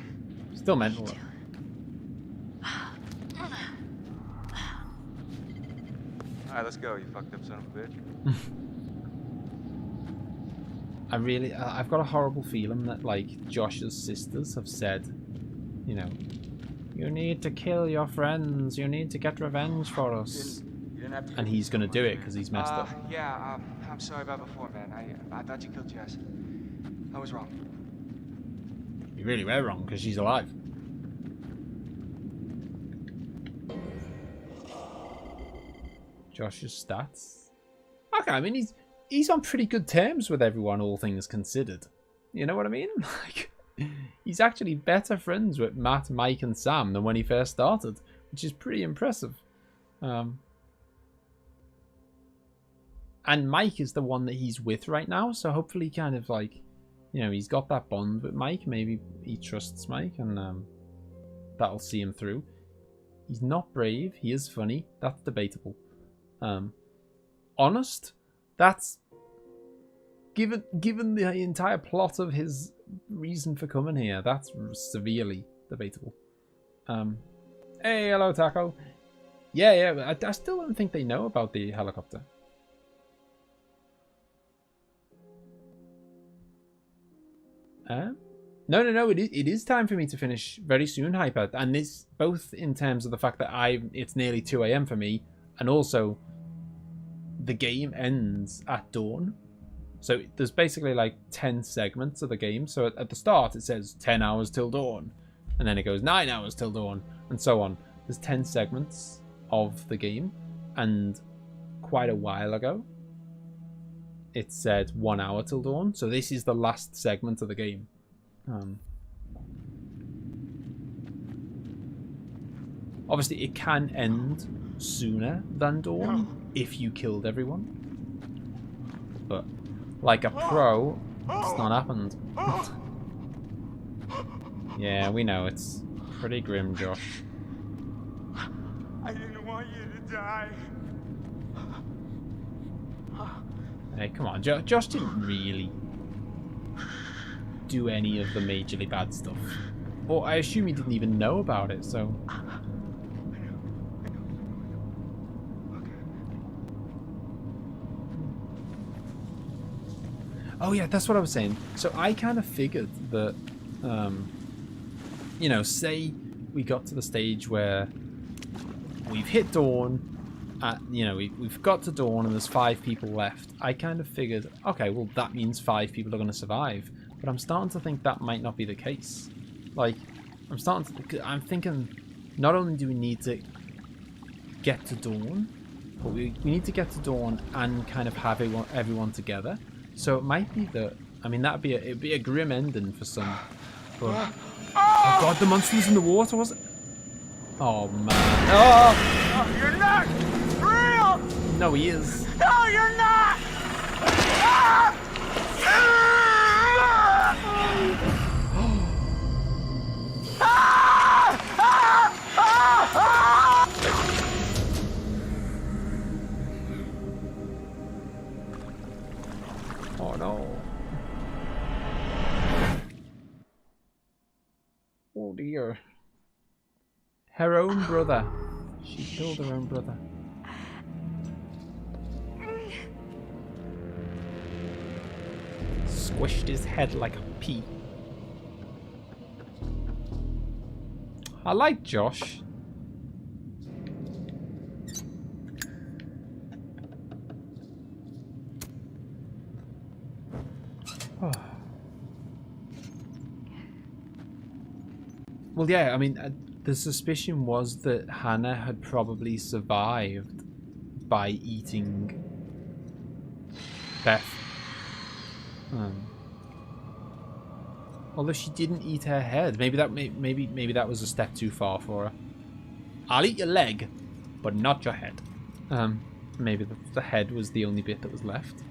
Still mental. though. All right, let's go, you fucked up son of a bitch. I've got a horrible feeling that, like, Josh's sisters have said, you know, you need to kill your friends, you need to get revenge for us. You didn't have to. And he's going to do it because he's messed up. Yeah, I'm sorry about before, man. I thought you killed Jess. I was wrong. You really were wrong because she's alive. Josh's stats. Okay, I mean he's on pretty good terms with everyone, all things considered. You know what I mean? Like, he's actually better friends with Matt, Mike, and Sam than when he first started, which is pretty impressive. And Mike is the one that he's with right now, so hopefully, kind of like, you know, he's got that bond with Mike. Maybe he trusts Mike, and that'll see him through. He's not brave. He is funny. That's debatable. Honest, that's given the entire plot of his reason for coming here, that's severely debatable. Hey, hello Taco. Yeah, I still don't think they know about the helicopter. No, it is time for me to finish very soon, Hyper, and this both in terms of the fact that it's nearly 2 AM for me, and also the game ends at dawn. So there's basically like 10 segments of the game. So at the start it says 10 hours till dawn, and then it goes 9 hours till dawn, and so on. There's 10 segments of the game, and quite a while ago it said 1 hour till dawn. So this is the last segment of the game. Obviously it can end sooner than dawn if you killed everyone, but like a pro, it's not happened. Yeah, we know, it's pretty grim, Josh. I didn't want you to die. Hey, come on, Josh didn't really do any of the majorly bad stuff, or I assume he didn't even know about it, so oh yeah, that's what I was saying. So I kind of figured that, you know, say we got to the stage where we've hit dawn, you know, we've got to dawn and there's 5 people left. I kind of figured, okay, well that means 5 people are going to survive. But I'm starting to think that might not be the case. Like, I'm thinking, not only do we need to get to dawn, but we need to get to dawn and kind of have everyone together. So it might be that, I mean, it'd be a grim ending for some. But, oh god, the monster was in the water, was it? Oh man. Oh! You're not real! No, he is. No, you're not! Oh no. Oh dear. Her own brother. She killed her own brother. Squished his head like a pea. I like Josh. Oh. Well, yeah, I mean, the suspicion was that Hannah had probably survived by eating Beth. Although she didn't eat her head, maybe that was a step too far for her. I'll eat your leg, but not your head. Maybe the head was the only bit that was left.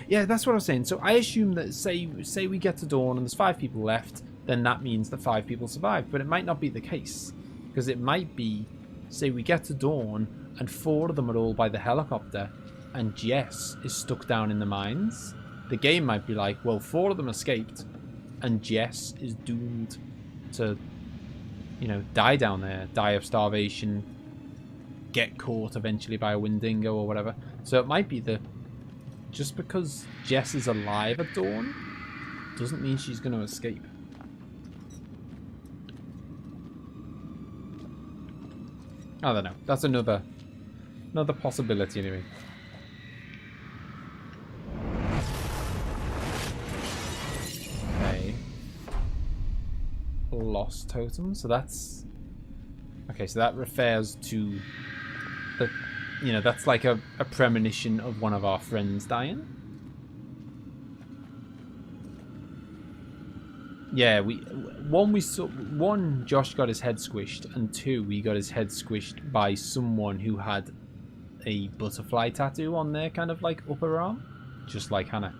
Yeah, that's what I was saying. So I assume that say we get to dawn and there's 5 people left, then that means that 5 people survived. But it might not be the case, because it might be, say we get to dawn and 4 of them are all by the helicopter, and Jess is stuck down in the mines. The game might be like, well, 4 of them escaped, and Jess is doomed to, you know, die down there, die of starvation, get caught eventually by a Windingo or whatever. So it might be that just because Jess is alive at dawn doesn't mean she's going to escape. I don't know. That's another possibility anyway. Okay. Lost totem. So that's okay. So that refers to the, you know, that's like a premonition of one of our friends dying. Yeah, one, Josh got his head squished, and 2, we got his head squished by someone who had a butterfly tattoo on their kind of like upper arm, just like Hannah.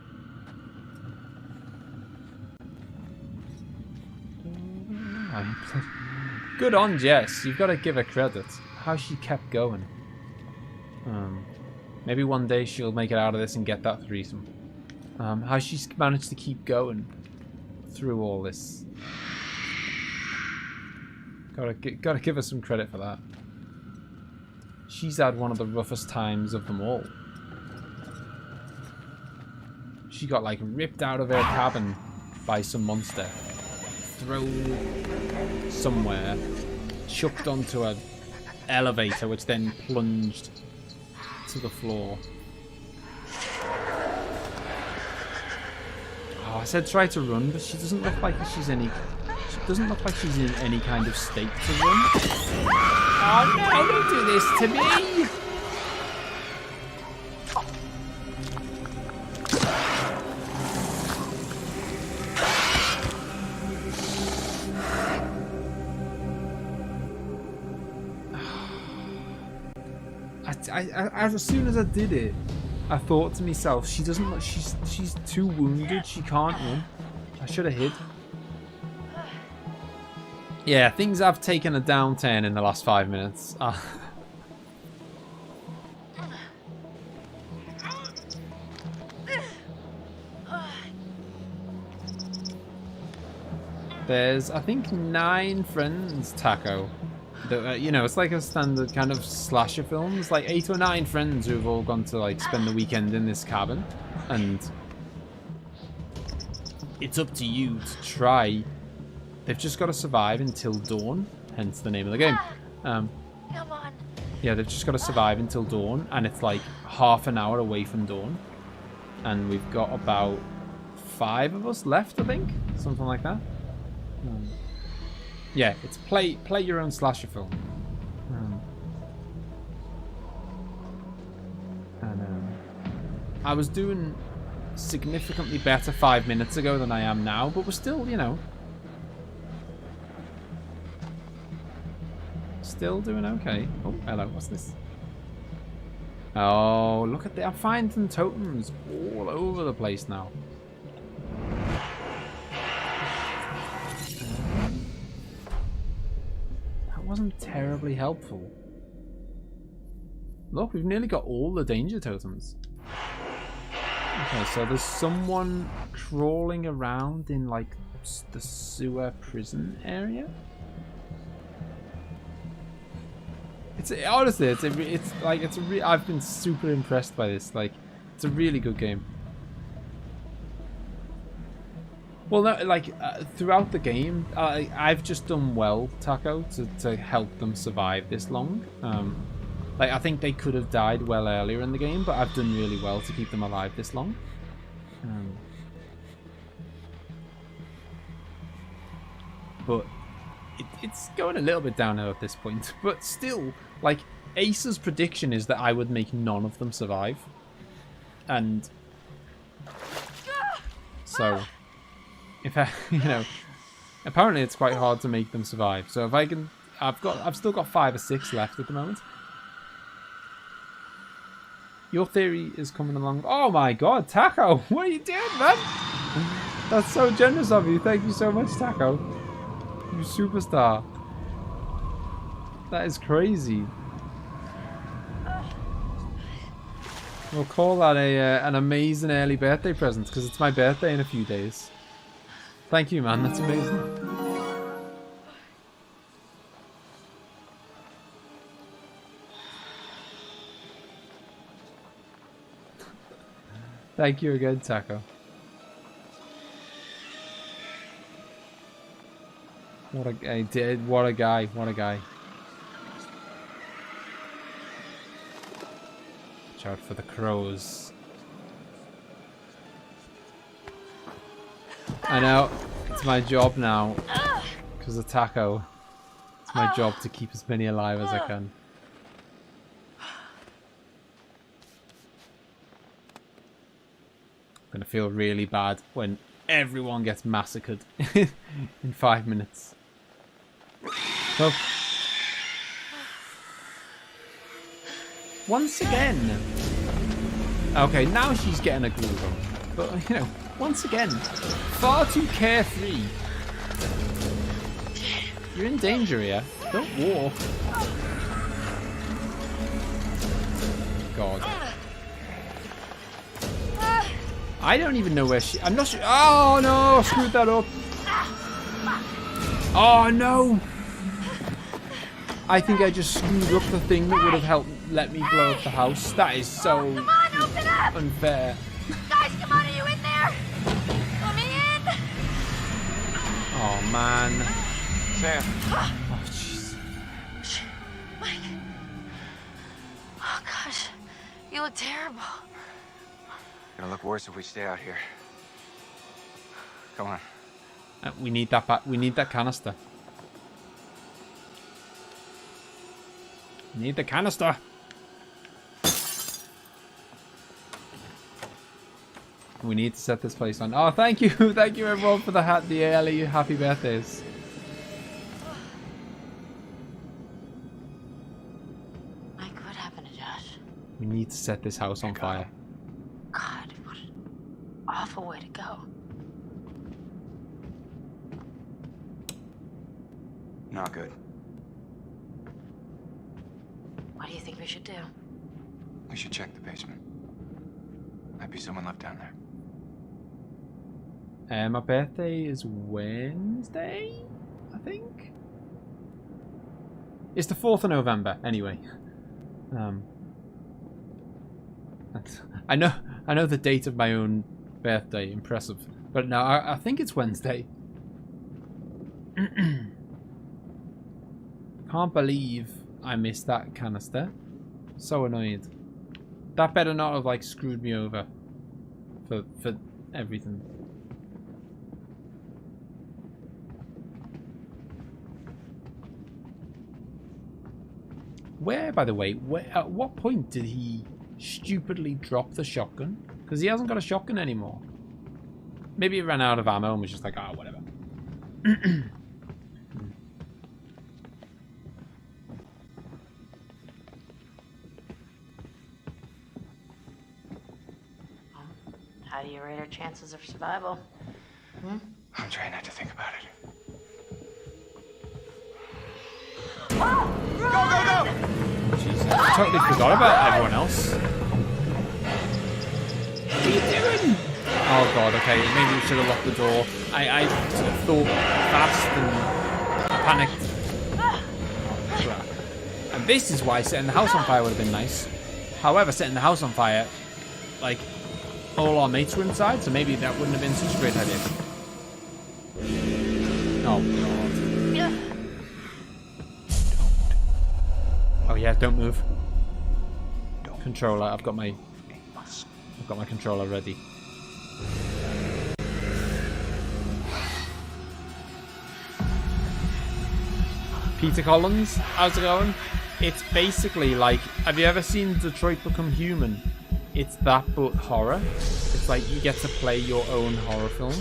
Good on Jess, you've got to give her credit. How she kept going. Maybe one day she'll make it out of this and get that threesome. How she's managed to keep going through all this. Gotta give her some credit for that. She's had one of the roughest times of them all. She got like ripped out of her cabin by some monster, thrown somewhere, chucked onto an elevator, which then plunged to the floor. Oh, I said try to run, but she doesn't look like she's in any kind of state to run. Oh no, don't do this to me! As soon as I did it, I thought to myself, she doesn't look, she's too wounded, she can't run. I should have hid. Yeah, things have taken a downturn in the last 5 minutes. There's, I think, 9 friends, Taco. You know, it's like a standard kind of slasher film. It's like 8 or 9 friends who've all gone to like spend the weekend in this cabin, and it's up to you to try. They've just got to survive until dawn, hence the name of the game. Come on. Yeah, they've just got to survive until dawn, and it's like half an hour away from dawn, and we've got about 5 of us left, I think, something like that. Yeah, it's play your own slasher film. I was doing significantly better 5 minutes ago than I am now, but we're still, you know, still doing okay. Oh, hello, what's this? Oh, look at that. I'm finding totems all over the place now. Wasn't terribly helpful. Look, we've nearly got all the danger totems. Okay, so there's someone crawling around in like the sewer prison area. Honestly, I've been super impressed by this. Like, it's a really good game. Well, no, like throughout the game, I've just done well, Taco, to help them survive this long. Like, I think they could have died well earlier in the game, but I've done really well to keep them alive this long. But it's going a little bit downhill at this point. But still, like, Ace's prediction is that I would make none of them survive. And so, if I, you know, apparently it's quite hard to make them survive. So if I can, I've still got 5 or 6 left at the moment. Your theory is coming along. Oh my god, Taco, what are you doing, man? That's so generous of you. Thank you so much, Taco. You superstar. That is crazy. We'll call that an amazing early birthday present because it's my birthday in a few days. Thank you, man. That's amazing. Thank you again, Taco. What a guy! What a guy! What a guy! Watch out for the crows. I know it's my job now because of Taco. It's my job to keep as many alive as I can. I'm gonna feel really bad when everyone gets massacred in 5 minutes. So, once again. Okay, now she's getting a groove on. But, you know, once again, far too carefree. You're in danger here. Don't walk. God. I don't even know where she... I'm not sure... Oh, no! I screwed that up. Oh, no! I think I just screwed up the thing that would have helped let me blow up the house. That is so unfair. Guys, come on, are you in there? Let me in! Oh, man. Sam. Oh, jeez. Mike. Oh, gosh. You look terrible. It'll look worse if we stay out here. Come on. We need that we need that canister. We need the canister. We need to set this place on. Oh, thank you. Thank you everyone for the early happy birthdays. Mike, what happened to Josh? We need to set this house on fire. God, what an awful way to go. Not good. What do you think we should do? We should check the basement. Might be someone left down there. My birthday is Wednesday, I think. It's the 4th of November, anyway. I know the date of my own birthday, impressive. But no, I think it's Wednesday. Can't believe I missed that canister. So annoyed. That better not have like screwed me over for everything. Where, by the way, at what point did he stupidly drop the shotgun? Because he hasn't got a shotgun anymore. Maybe he ran out of ammo and was just like, ah, whatever. How do you rate our chances of survival? I'm trying not to think about it. Oh, run! Go, go, go! Jeez, I totally forgot about everyone else. What are you doing? Oh god, okay, maybe we should have locked the door. I sort of thought fast and panicked. Oh, crap. And this is why setting the house on fire would have been nice. However, setting the house on fire, like, all our mates were inside, so maybe that wouldn't have been such a great idea. Oh, God. Oh, yeah, don't move. Controller, I've got my controller ready. Peter Collins, how's it going? It's basically like, have you ever seen Detroit Become Human? It's that, but horror. It's like you get to play your own horror film.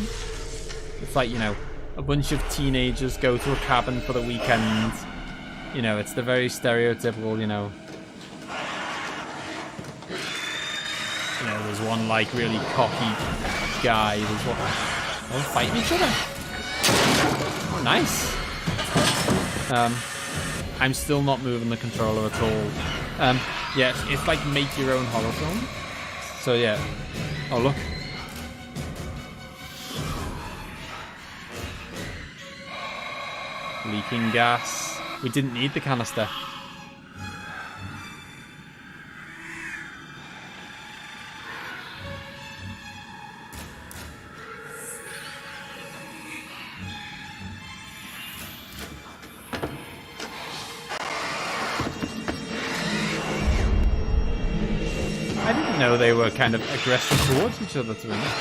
It's like, you know, a bunch of teenagers go to a cabin for the weekend. You know, it's the very stereotypical, you know, there's one like really cocky guy. There's one. Oh, fighting each other. Oh, nice. I'm still not moving the controller at all. Yeah, it's like make your own horror film. So yeah. Oh look. Leaking gas. We didn't need the canister. I didn't know they were kind of aggressive towards each other, to be honest.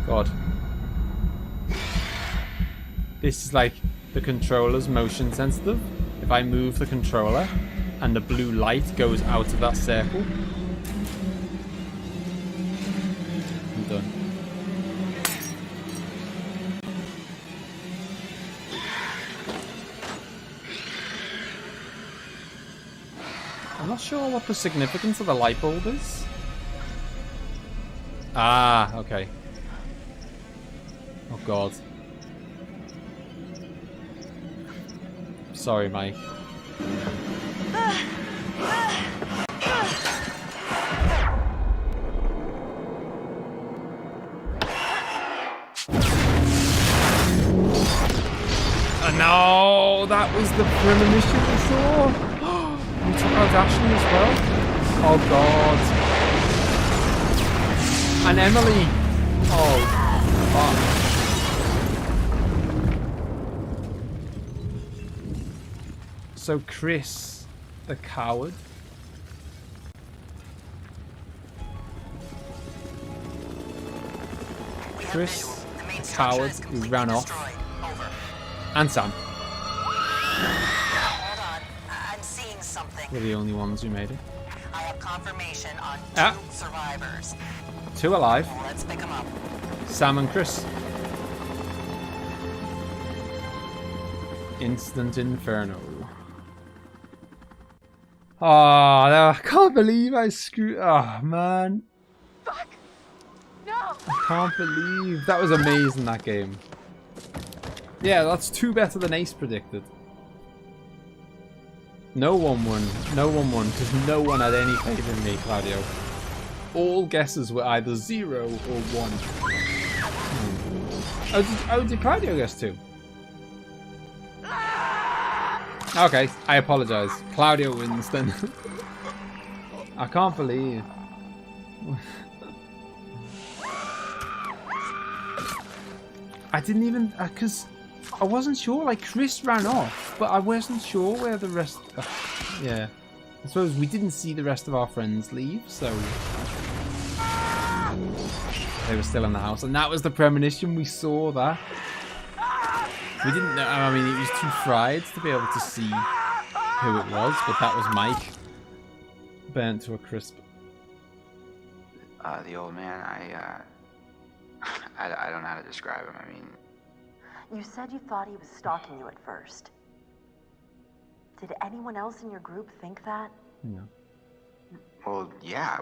God. This is like the controller's motion sensitive. If I move the controller and the blue light goes out of that circle, I'm done. I'm not sure what the significance of the light bulb is. Ah, okay. Oh God. Sorry, Mike. No, that was the premonition we saw. We took out Ashley as well. Oh God. And Emily. Oh, fuck. So Chris, the coward. Chris, the coward who ran off. And Sam. Hold on, I'm seeing something. We're the only ones who made it. I have confirmation on 2 survivors. 2 alive. Let's pick them up. Sam and Chris. Instant Inferno. Oh, I can't believe I screwed. Oh, man. Fuck! No! I can't believe. That was amazing, that game. Yeah, that's 2 better than Ace predicted. No one won. No one won, because no one had any faith in me, Claudio. All guesses were either 0 or 1. Oh, did Claudio guess 2? Okay, I apologize. Claudio wins then. I can't believe. I didn't even, because I wasn't sure. Like, Chris ran off, but I wasn't sure where the rest. Yeah, I suppose we didn't see the rest of our friends leave, so they were still in the house, and that was the premonition. We saw that. We didn't know. I mean, it was too fried to be able to see who it was, but that was Mike, burnt to a crisp. The old man, I don't know how to describe him. I mean, you said you thought he was stalking you at first. Did anyone else in your group think that? No. Well, yeah.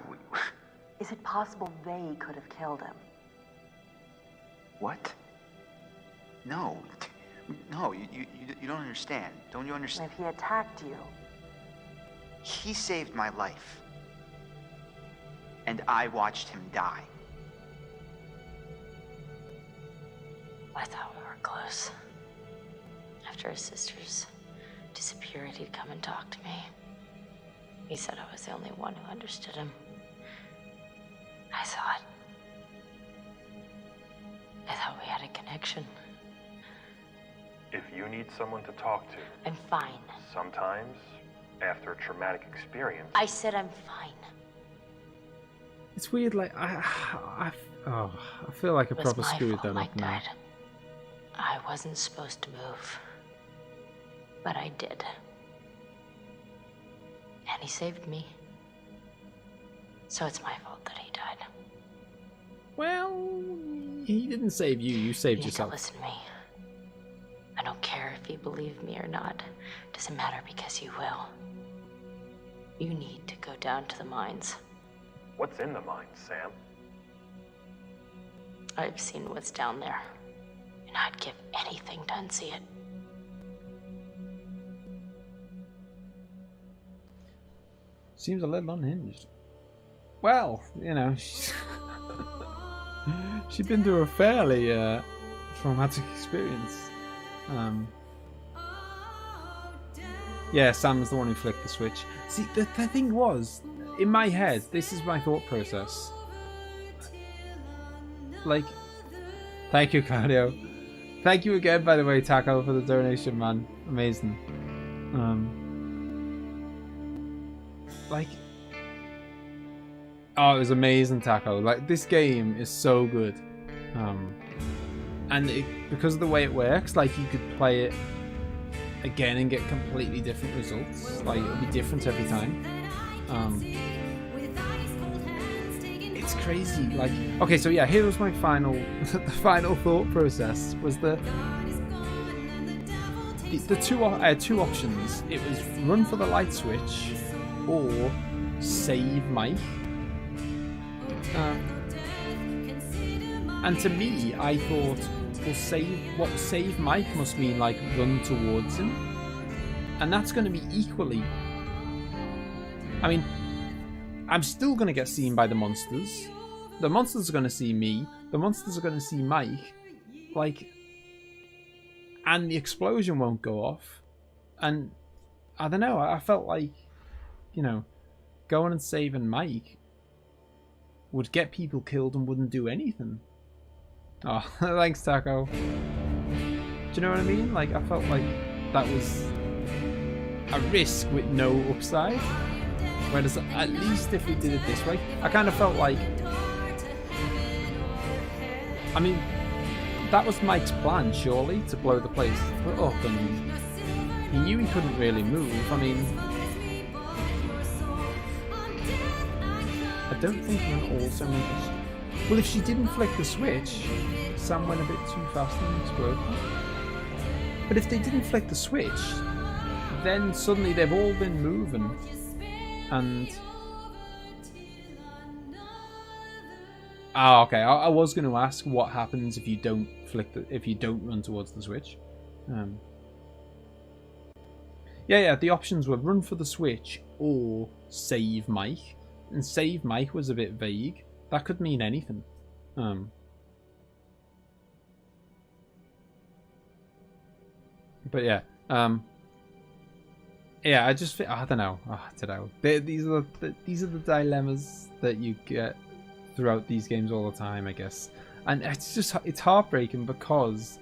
Is it possible they could have killed him? What? No. No, you don't understand. Don't you understand? If he attacked you. He saved my life. And I watched him die. I thought we were close. After his sisters disappeared, he'd come and talk to me. He said I was the only one who understood him. I thought we had a connection. If you need someone to talk to, I'm fine. sometimes, after a traumatic experience... I said I'm fine. It's weird, like, I feel like I proper screwed that Mike up now. died. I wasn't supposed to move, but I did. And he saved me. So it's my fault that he died. Well, he didn't save you, you saved You need to yourself. listen to me. I don't care if you believe me or not. Doesn't matter because you will. You need to go down to the mines. What's in the mines, Sam? I've seen what's down there, and I'd give anything to unsee it. Seems a little unhinged. Well, you know, she's been through a fairly traumatic experience. Yeah, Sam's the one who flicked the switch. See, the thing was, in my head, this is my thought process. Like, thank you, Claudio. Thank you again, by the way, Taco, for the donation, man. Amazing. Like, oh, it was amazing, Taco. Like, this game is so good. And because of the way it works, like, you could play it again and get completely different results. Like, it'll be different every time. It's crazy. Like, okay, so yeah, here was my final, the final thought process was the two options. It was run for the light switch or save Mike. And to me, I thought, well, save Mike must mean like run towards him, and that's going to be equally. I mean, I'm still going to get seen by the monsters. The monsters are going to see me. The monsters are going to see Mike. Like, and the explosion won't go off. And I don't know. I felt like, you know, going and saving Mike would get people killed and wouldn't do anything. Oh, thanks, Taco. Do you know what I mean? Like, I felt like that was a risk with no upside. Whereas, at least if we did it this way, I kind of felt like... I mean, that was Mike's plan, surely, to blow the place up, and he knew he couldn't really move. I mean... I don't think we'll also make this... Well, if she didn't flick the switch, Sam went a bit too fast and exploded. But if they didn't flick the switch, then suddenly they've all been moving, and okay. I was going to ask what happens if you don't if you don't run towards the switch. Yeah. The options were run for the switch or save Mike, and save Mike was a bit vague. That could mean anything. But yeah. Yeah, I don't know. I don't know. These are the dilemmas that you get throughout these games all the time, I guess. And it's heartbreaking because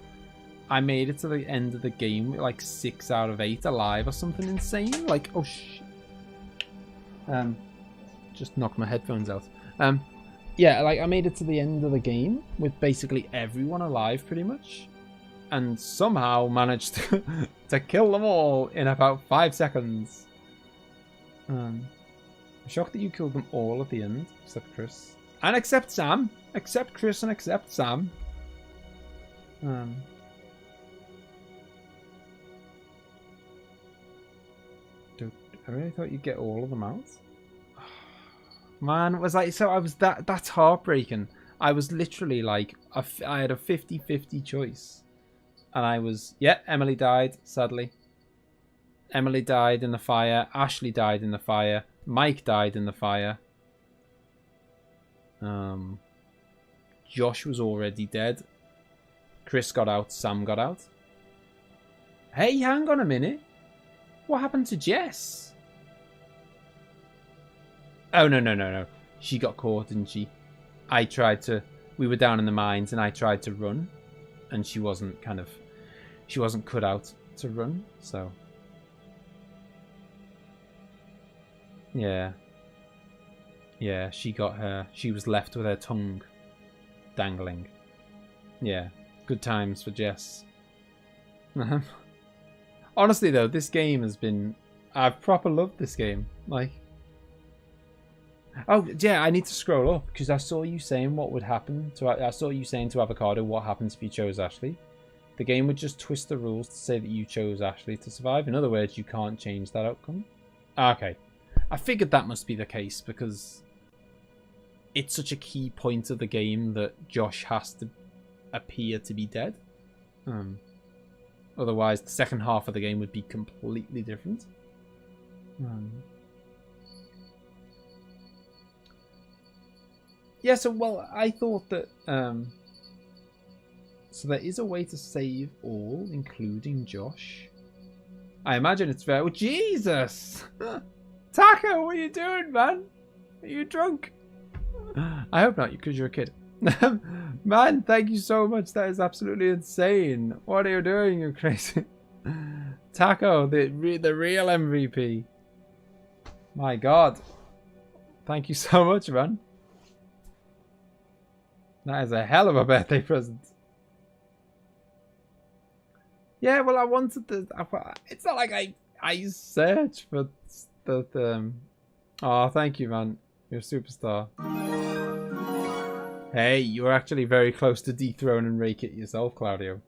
I made it to the end of the game with like 6 out of 8 alive or something insane. Like, oh shit. Just knocked my headphones out. Yeah, like I made it to the end of the game with basically everyone alive pretty much. And somehow managed to kill them all in about 5 seconds. I'm shocked that you killed them all at the end, except Chris. And except Sam. Except Chris and except Sam. I really thought you'd get all of them out. Man, it was like, so I was that's heartbreaking. I was literally like, I had a 50-50 choice. And I was, yeah, Emily died, sadly. Emily died in the fire. Ashley died in the fire. Mike died in the fire. Josh was already dead. Chris got out, Sam got out. Hey, hang on a minute. What happened to Jess? Oh, no. She got caught, didn't she? We were down in the mines and I tried to run. And she wasn't cut out to run, so. Yeah. Yeah, she was left with her tongue dangling. Yeah, good times for Jess. Honestly though, this game has been... I've proper loved this game. Like... Oh, yeah, I need to scroll up, because I saw you saying what would happen to... I saw you saying to Avocado what happens if you chose Ashley. The game would just twist the rules to say that you chose Ashley to survive. In other words, you can't change that outcome. Okay. I figured that must be the case, because it's such a key point of the game that Josh has to appear to be dead. Otherwise, the second half of the game would be completely different. Yeah, so, well, I thought that... So there is a way to save all, including Josh. I imagine it's very... Oh, Jesus! Taco, what are you doing, man? Are you drunk? I hope not, because you're a kid. Man, thank you so much. That is absolutely insane. What are you doing? You're crazy. Taco, the real MVP. My God. Thank you so much, man. That is a hell of a birthday present. Yeah, well, I wanted to... It's not like I search for the... Oh, thank you, man. You're a superstar. Hey, you're actually very close to dethrone and rake it yourself, Claudio.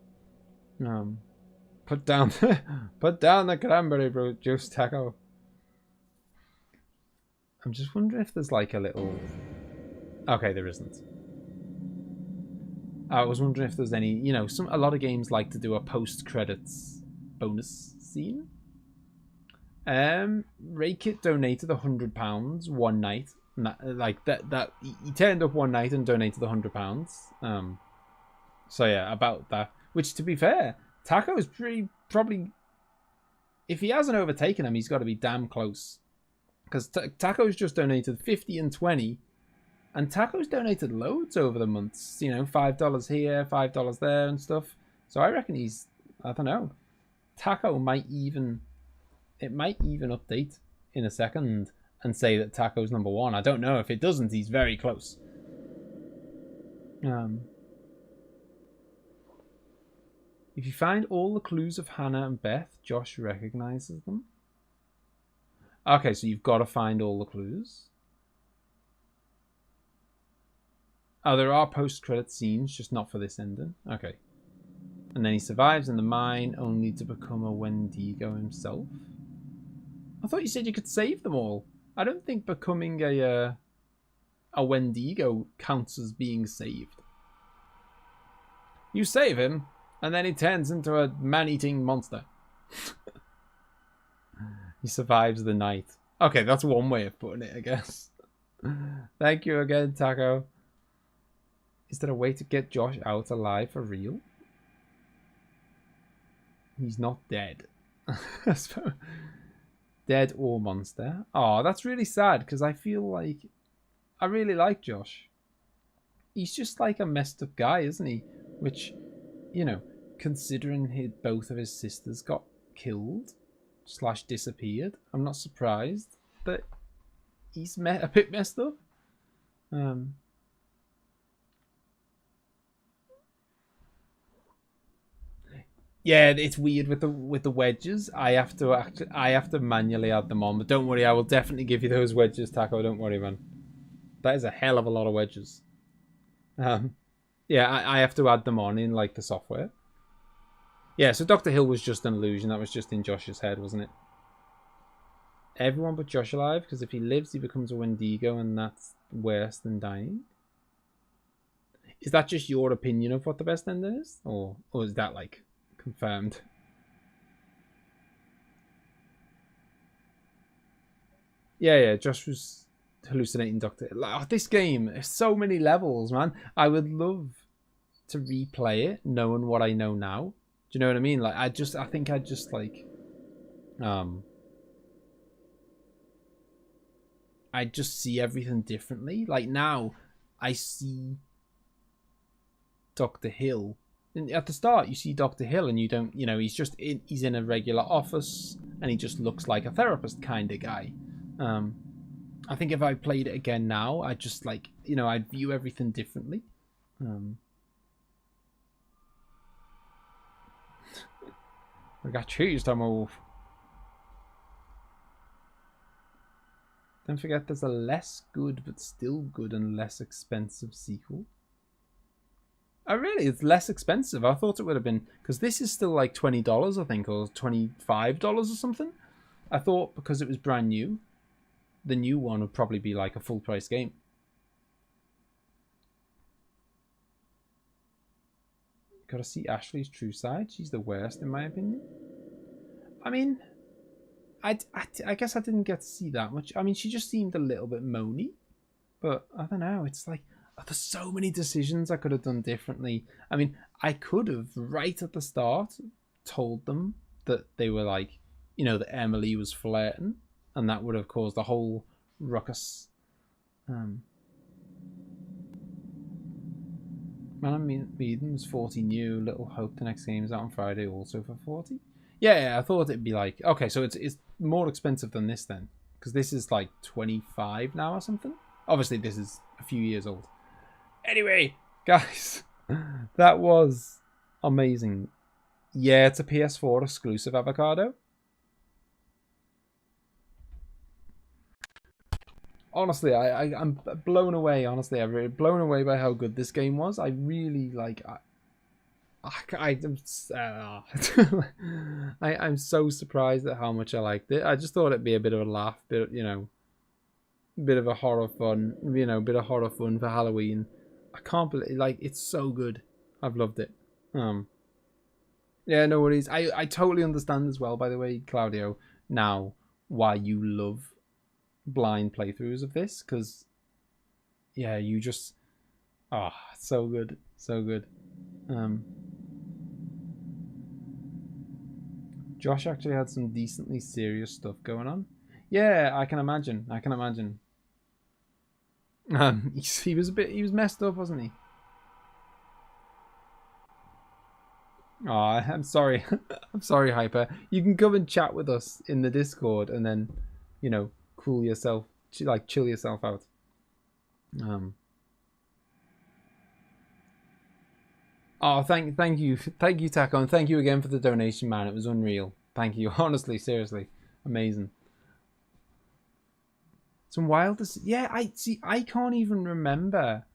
Put down the cranberry juice, Taco. I'm just wondering if there's like a little... Okay, there isn't. I was wondering if there's any, you know, a lot of games like to do a post-credits bonus scene. Rakit donated £100 one night. Like that he turned up one night and donated £100. So yeah, about that. Which, to be fair, Taco is probably, if he hasn't overtaken him, he's got to be damn close. Because Taco's just donated 50 and 20. And Taco's donated loads over the months. You know, $5 here, $5 there and stuff. So I reckon he's, I don't know. Taco might even, it might even update in a second and say that Taco's number one. I don't know. If it doesn't, he's very close. If you find all the clues of Hannah and Beth, Josh recognizes them. Okay, so you've got to find all the clues. Oh, there are post-credit scenes, just not for this ending. Okay. And then he survives in the mine, only to become a Wendigo himself. I thought you said you could save them all. I don't think becoming a Wendigo counts as being saved. You save him, and then he turns into a man-eating monster. He survives the night. Okay, that's one way of putting it, I guess. Thank you again, Taco. Is there a way to get Josh out alive for real? He's not dead. Dead or monster. Oh, that's really sad, because I feel like I really like Josh. He's just like a messed up guy, isn't he? Which, you know, considering both of his sisters got killed / disappeared, I'm not surprised that he's a bit messed up. Yeah, it's weird with the wedges. I have to manually add them on, but don't worry, I will definitely give you those wedges, Taco. Don't worry, man. That is a hell of a lot of wedges. Yeah, I have to add them on in like the software. Yeah, so Dr. Hill was just an illusion. That was just in Josh's head, wasn't it? Everyone but Josh alive, because if he lives, he becomes a Wendigo, and that's worse than dying. Is that just your opinion of what the best ending is, or is that like confirmed? Yeah, Josh was hallucinating Dr. Hill. Oh, this game, there's so many levels, man. I would love to replay it knowing what I know now. Do you know what I mean? Like, I think I just like, I just see everything differently. Like now, I see Dr. Hill. And at the start, you see Dr. Hill, and you don't, you know, he's in a regular office, and he just looks like a therapist kind of guy. I think if I played it again now, I'd just like, you know, I'd view everything differently. I got cheese to move. Don't forget there's a less good but still good and less expensive sequel. Oh really? It's less expensive. I thought it would have been, because this is still like $20 I think, or $25 or something. I thought because it was brand new, the new one would probably be like a full price game. Gotta see Ashley's true side. She's the worst in my opinion. I mean, I guess I didn't get to see that much. I mean, she just seemed a little bit moany. But I don't know. It's like, there's so many decisions I could have done differently. I mean, I could have, right at the start, told them that they were like, you know, that Emily was flirting. And that would have caused a whole ruckus. Malin was 40 new. Little Hope the next game is out on Friday also for 40. Yeah, I thought it'd be like, okay, so it's more expensive than this then, because this is like 25 now or something. Obviously, this is a few years old. Anyway, guys, that was amazing. Yeah, it's a PS4 exclusive, Avocado. Honestly, I'm blown away. Honestly, I'm really blown away by how good this game was. I really like. I'm so surprised at how much I liked it. I just thought it'd be a bit of a laugh, bit, you know, bit of a horror fun, you know, bit of horror fun for Halloween. I can't believe, like, it's so good. I've loved it. Yeah, no worries. I totally understand as well, by the way, Claudio, now why you love blind playthroughs of this, because yeah, you just, so good, so good. Josh actually had some decently serious stuff going on. Yeah, I can imagine. I can imagine. He was messed up, wasn't he? Oh, I'm sorry. I'm sorry, Hyper. You can come and chat with us in the Discord and then, you know, cool yourself, like chill yourself out. Oh, thank you, Taco, and thank you again for the donation, man. It was unreal. Thank you, honestly, seriously, amazing. Some wildest, yeah. I can't even remember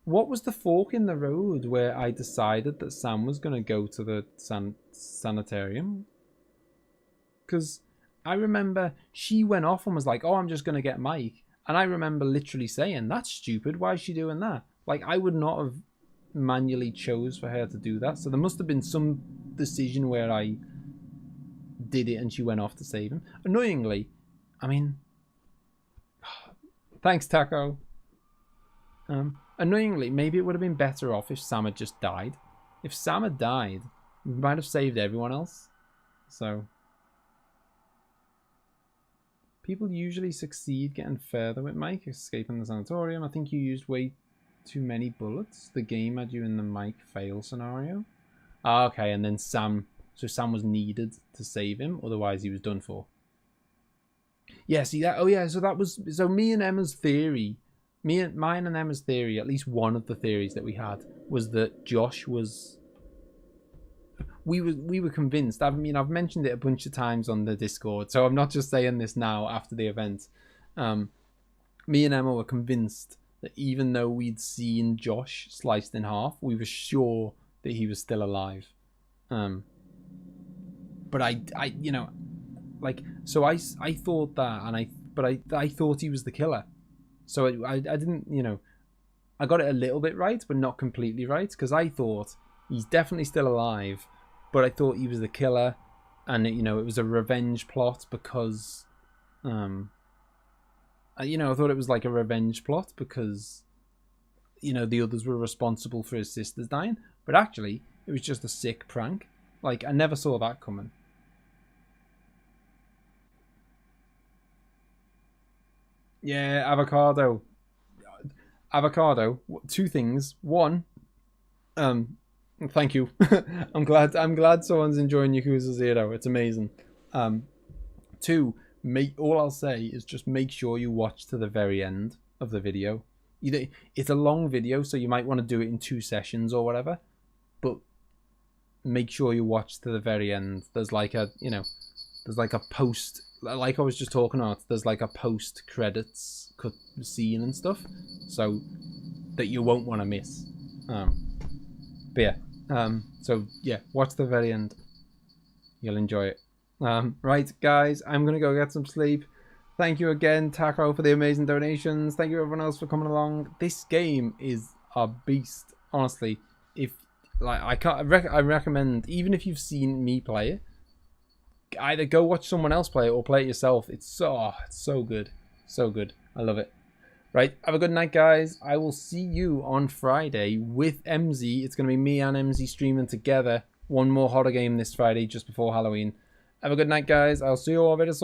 what was the fork in the road where I decided that Sam was gonna go to the sanitarium, because I remember she went off and was like, "Oh, I'm just gonna get Mike," and I remember literally saying, "That's stupid. Why is she doing that?" Like, I would not have manually chose for her to do that, so there must have been some decision where I did it and she went off to save him. Annoyingly, I mean, thanks, Taco. Annoyingly, maybe it would have been better off if Sam had just died. If Sam had died, we might have saved everyone else. So people usually succeed getting further with Mike escaping the sanatorium. I think you used way too many bullets. The game had you in the Mike fail scenario. Okay, and then Sam was needed to save him, otherwise he was done for. Yeah, see that? Oh yeah, so me and Emma's theory, mine and Emma's theory, at least one of the theories that we had, was that Josh was, we were convinced. I mean, I've mentioned it a bunch of times on the Discord, so I'm not just saying this now after the event. Me and Emma were convinced that even though we'd seen Josh sliced in half, we were sure that he was still alive. But I you know, like, so I thought that, and I thought he was the killer. So I didn't, you know, I got it a little bit right, but not completely right, because I thought he's definitely still alive, but I thought he was the killer, and you know, it was a revenge plot because, you know, I thought it was like a revenge plot because, you know, the others were responsible for his sisters dying. But actually, it was just a sick prank. Like, I never saw that coming. Yeah, avocado. Avocado. Two things. One, thank you. I'm glad someone's enjoying Yakuza 0. It's amazing. Two, all I'll say is just make sure you watch to the very end of the video. It's a long video, so you might want to do it in 2 sessions or whatever, but make sure you watch to the very end. There's like a, there's like a post, like I was just talking about, there's like a post credits cut scene and stuff, so that you won't want to miss. But yeah, so yeah, watch the very end. You'll enjoy it. Right, guys, I'm gonna go get some sleep. Thank you again, Taco, for the amazing donations. Thank you everyone else for coming along. This game is a beast, honestly. If like I recommend, even if you've seen me play it, either go watch someone else play it or play it yourself. It's so good, so good. I love it. Right, have a good night, guys. I will see you on Friday with emzee. It's gonna be me and emzee streaming together. One more horror game this Friday, just before Halloween. Have a good night, guys. I'll see you all very soon.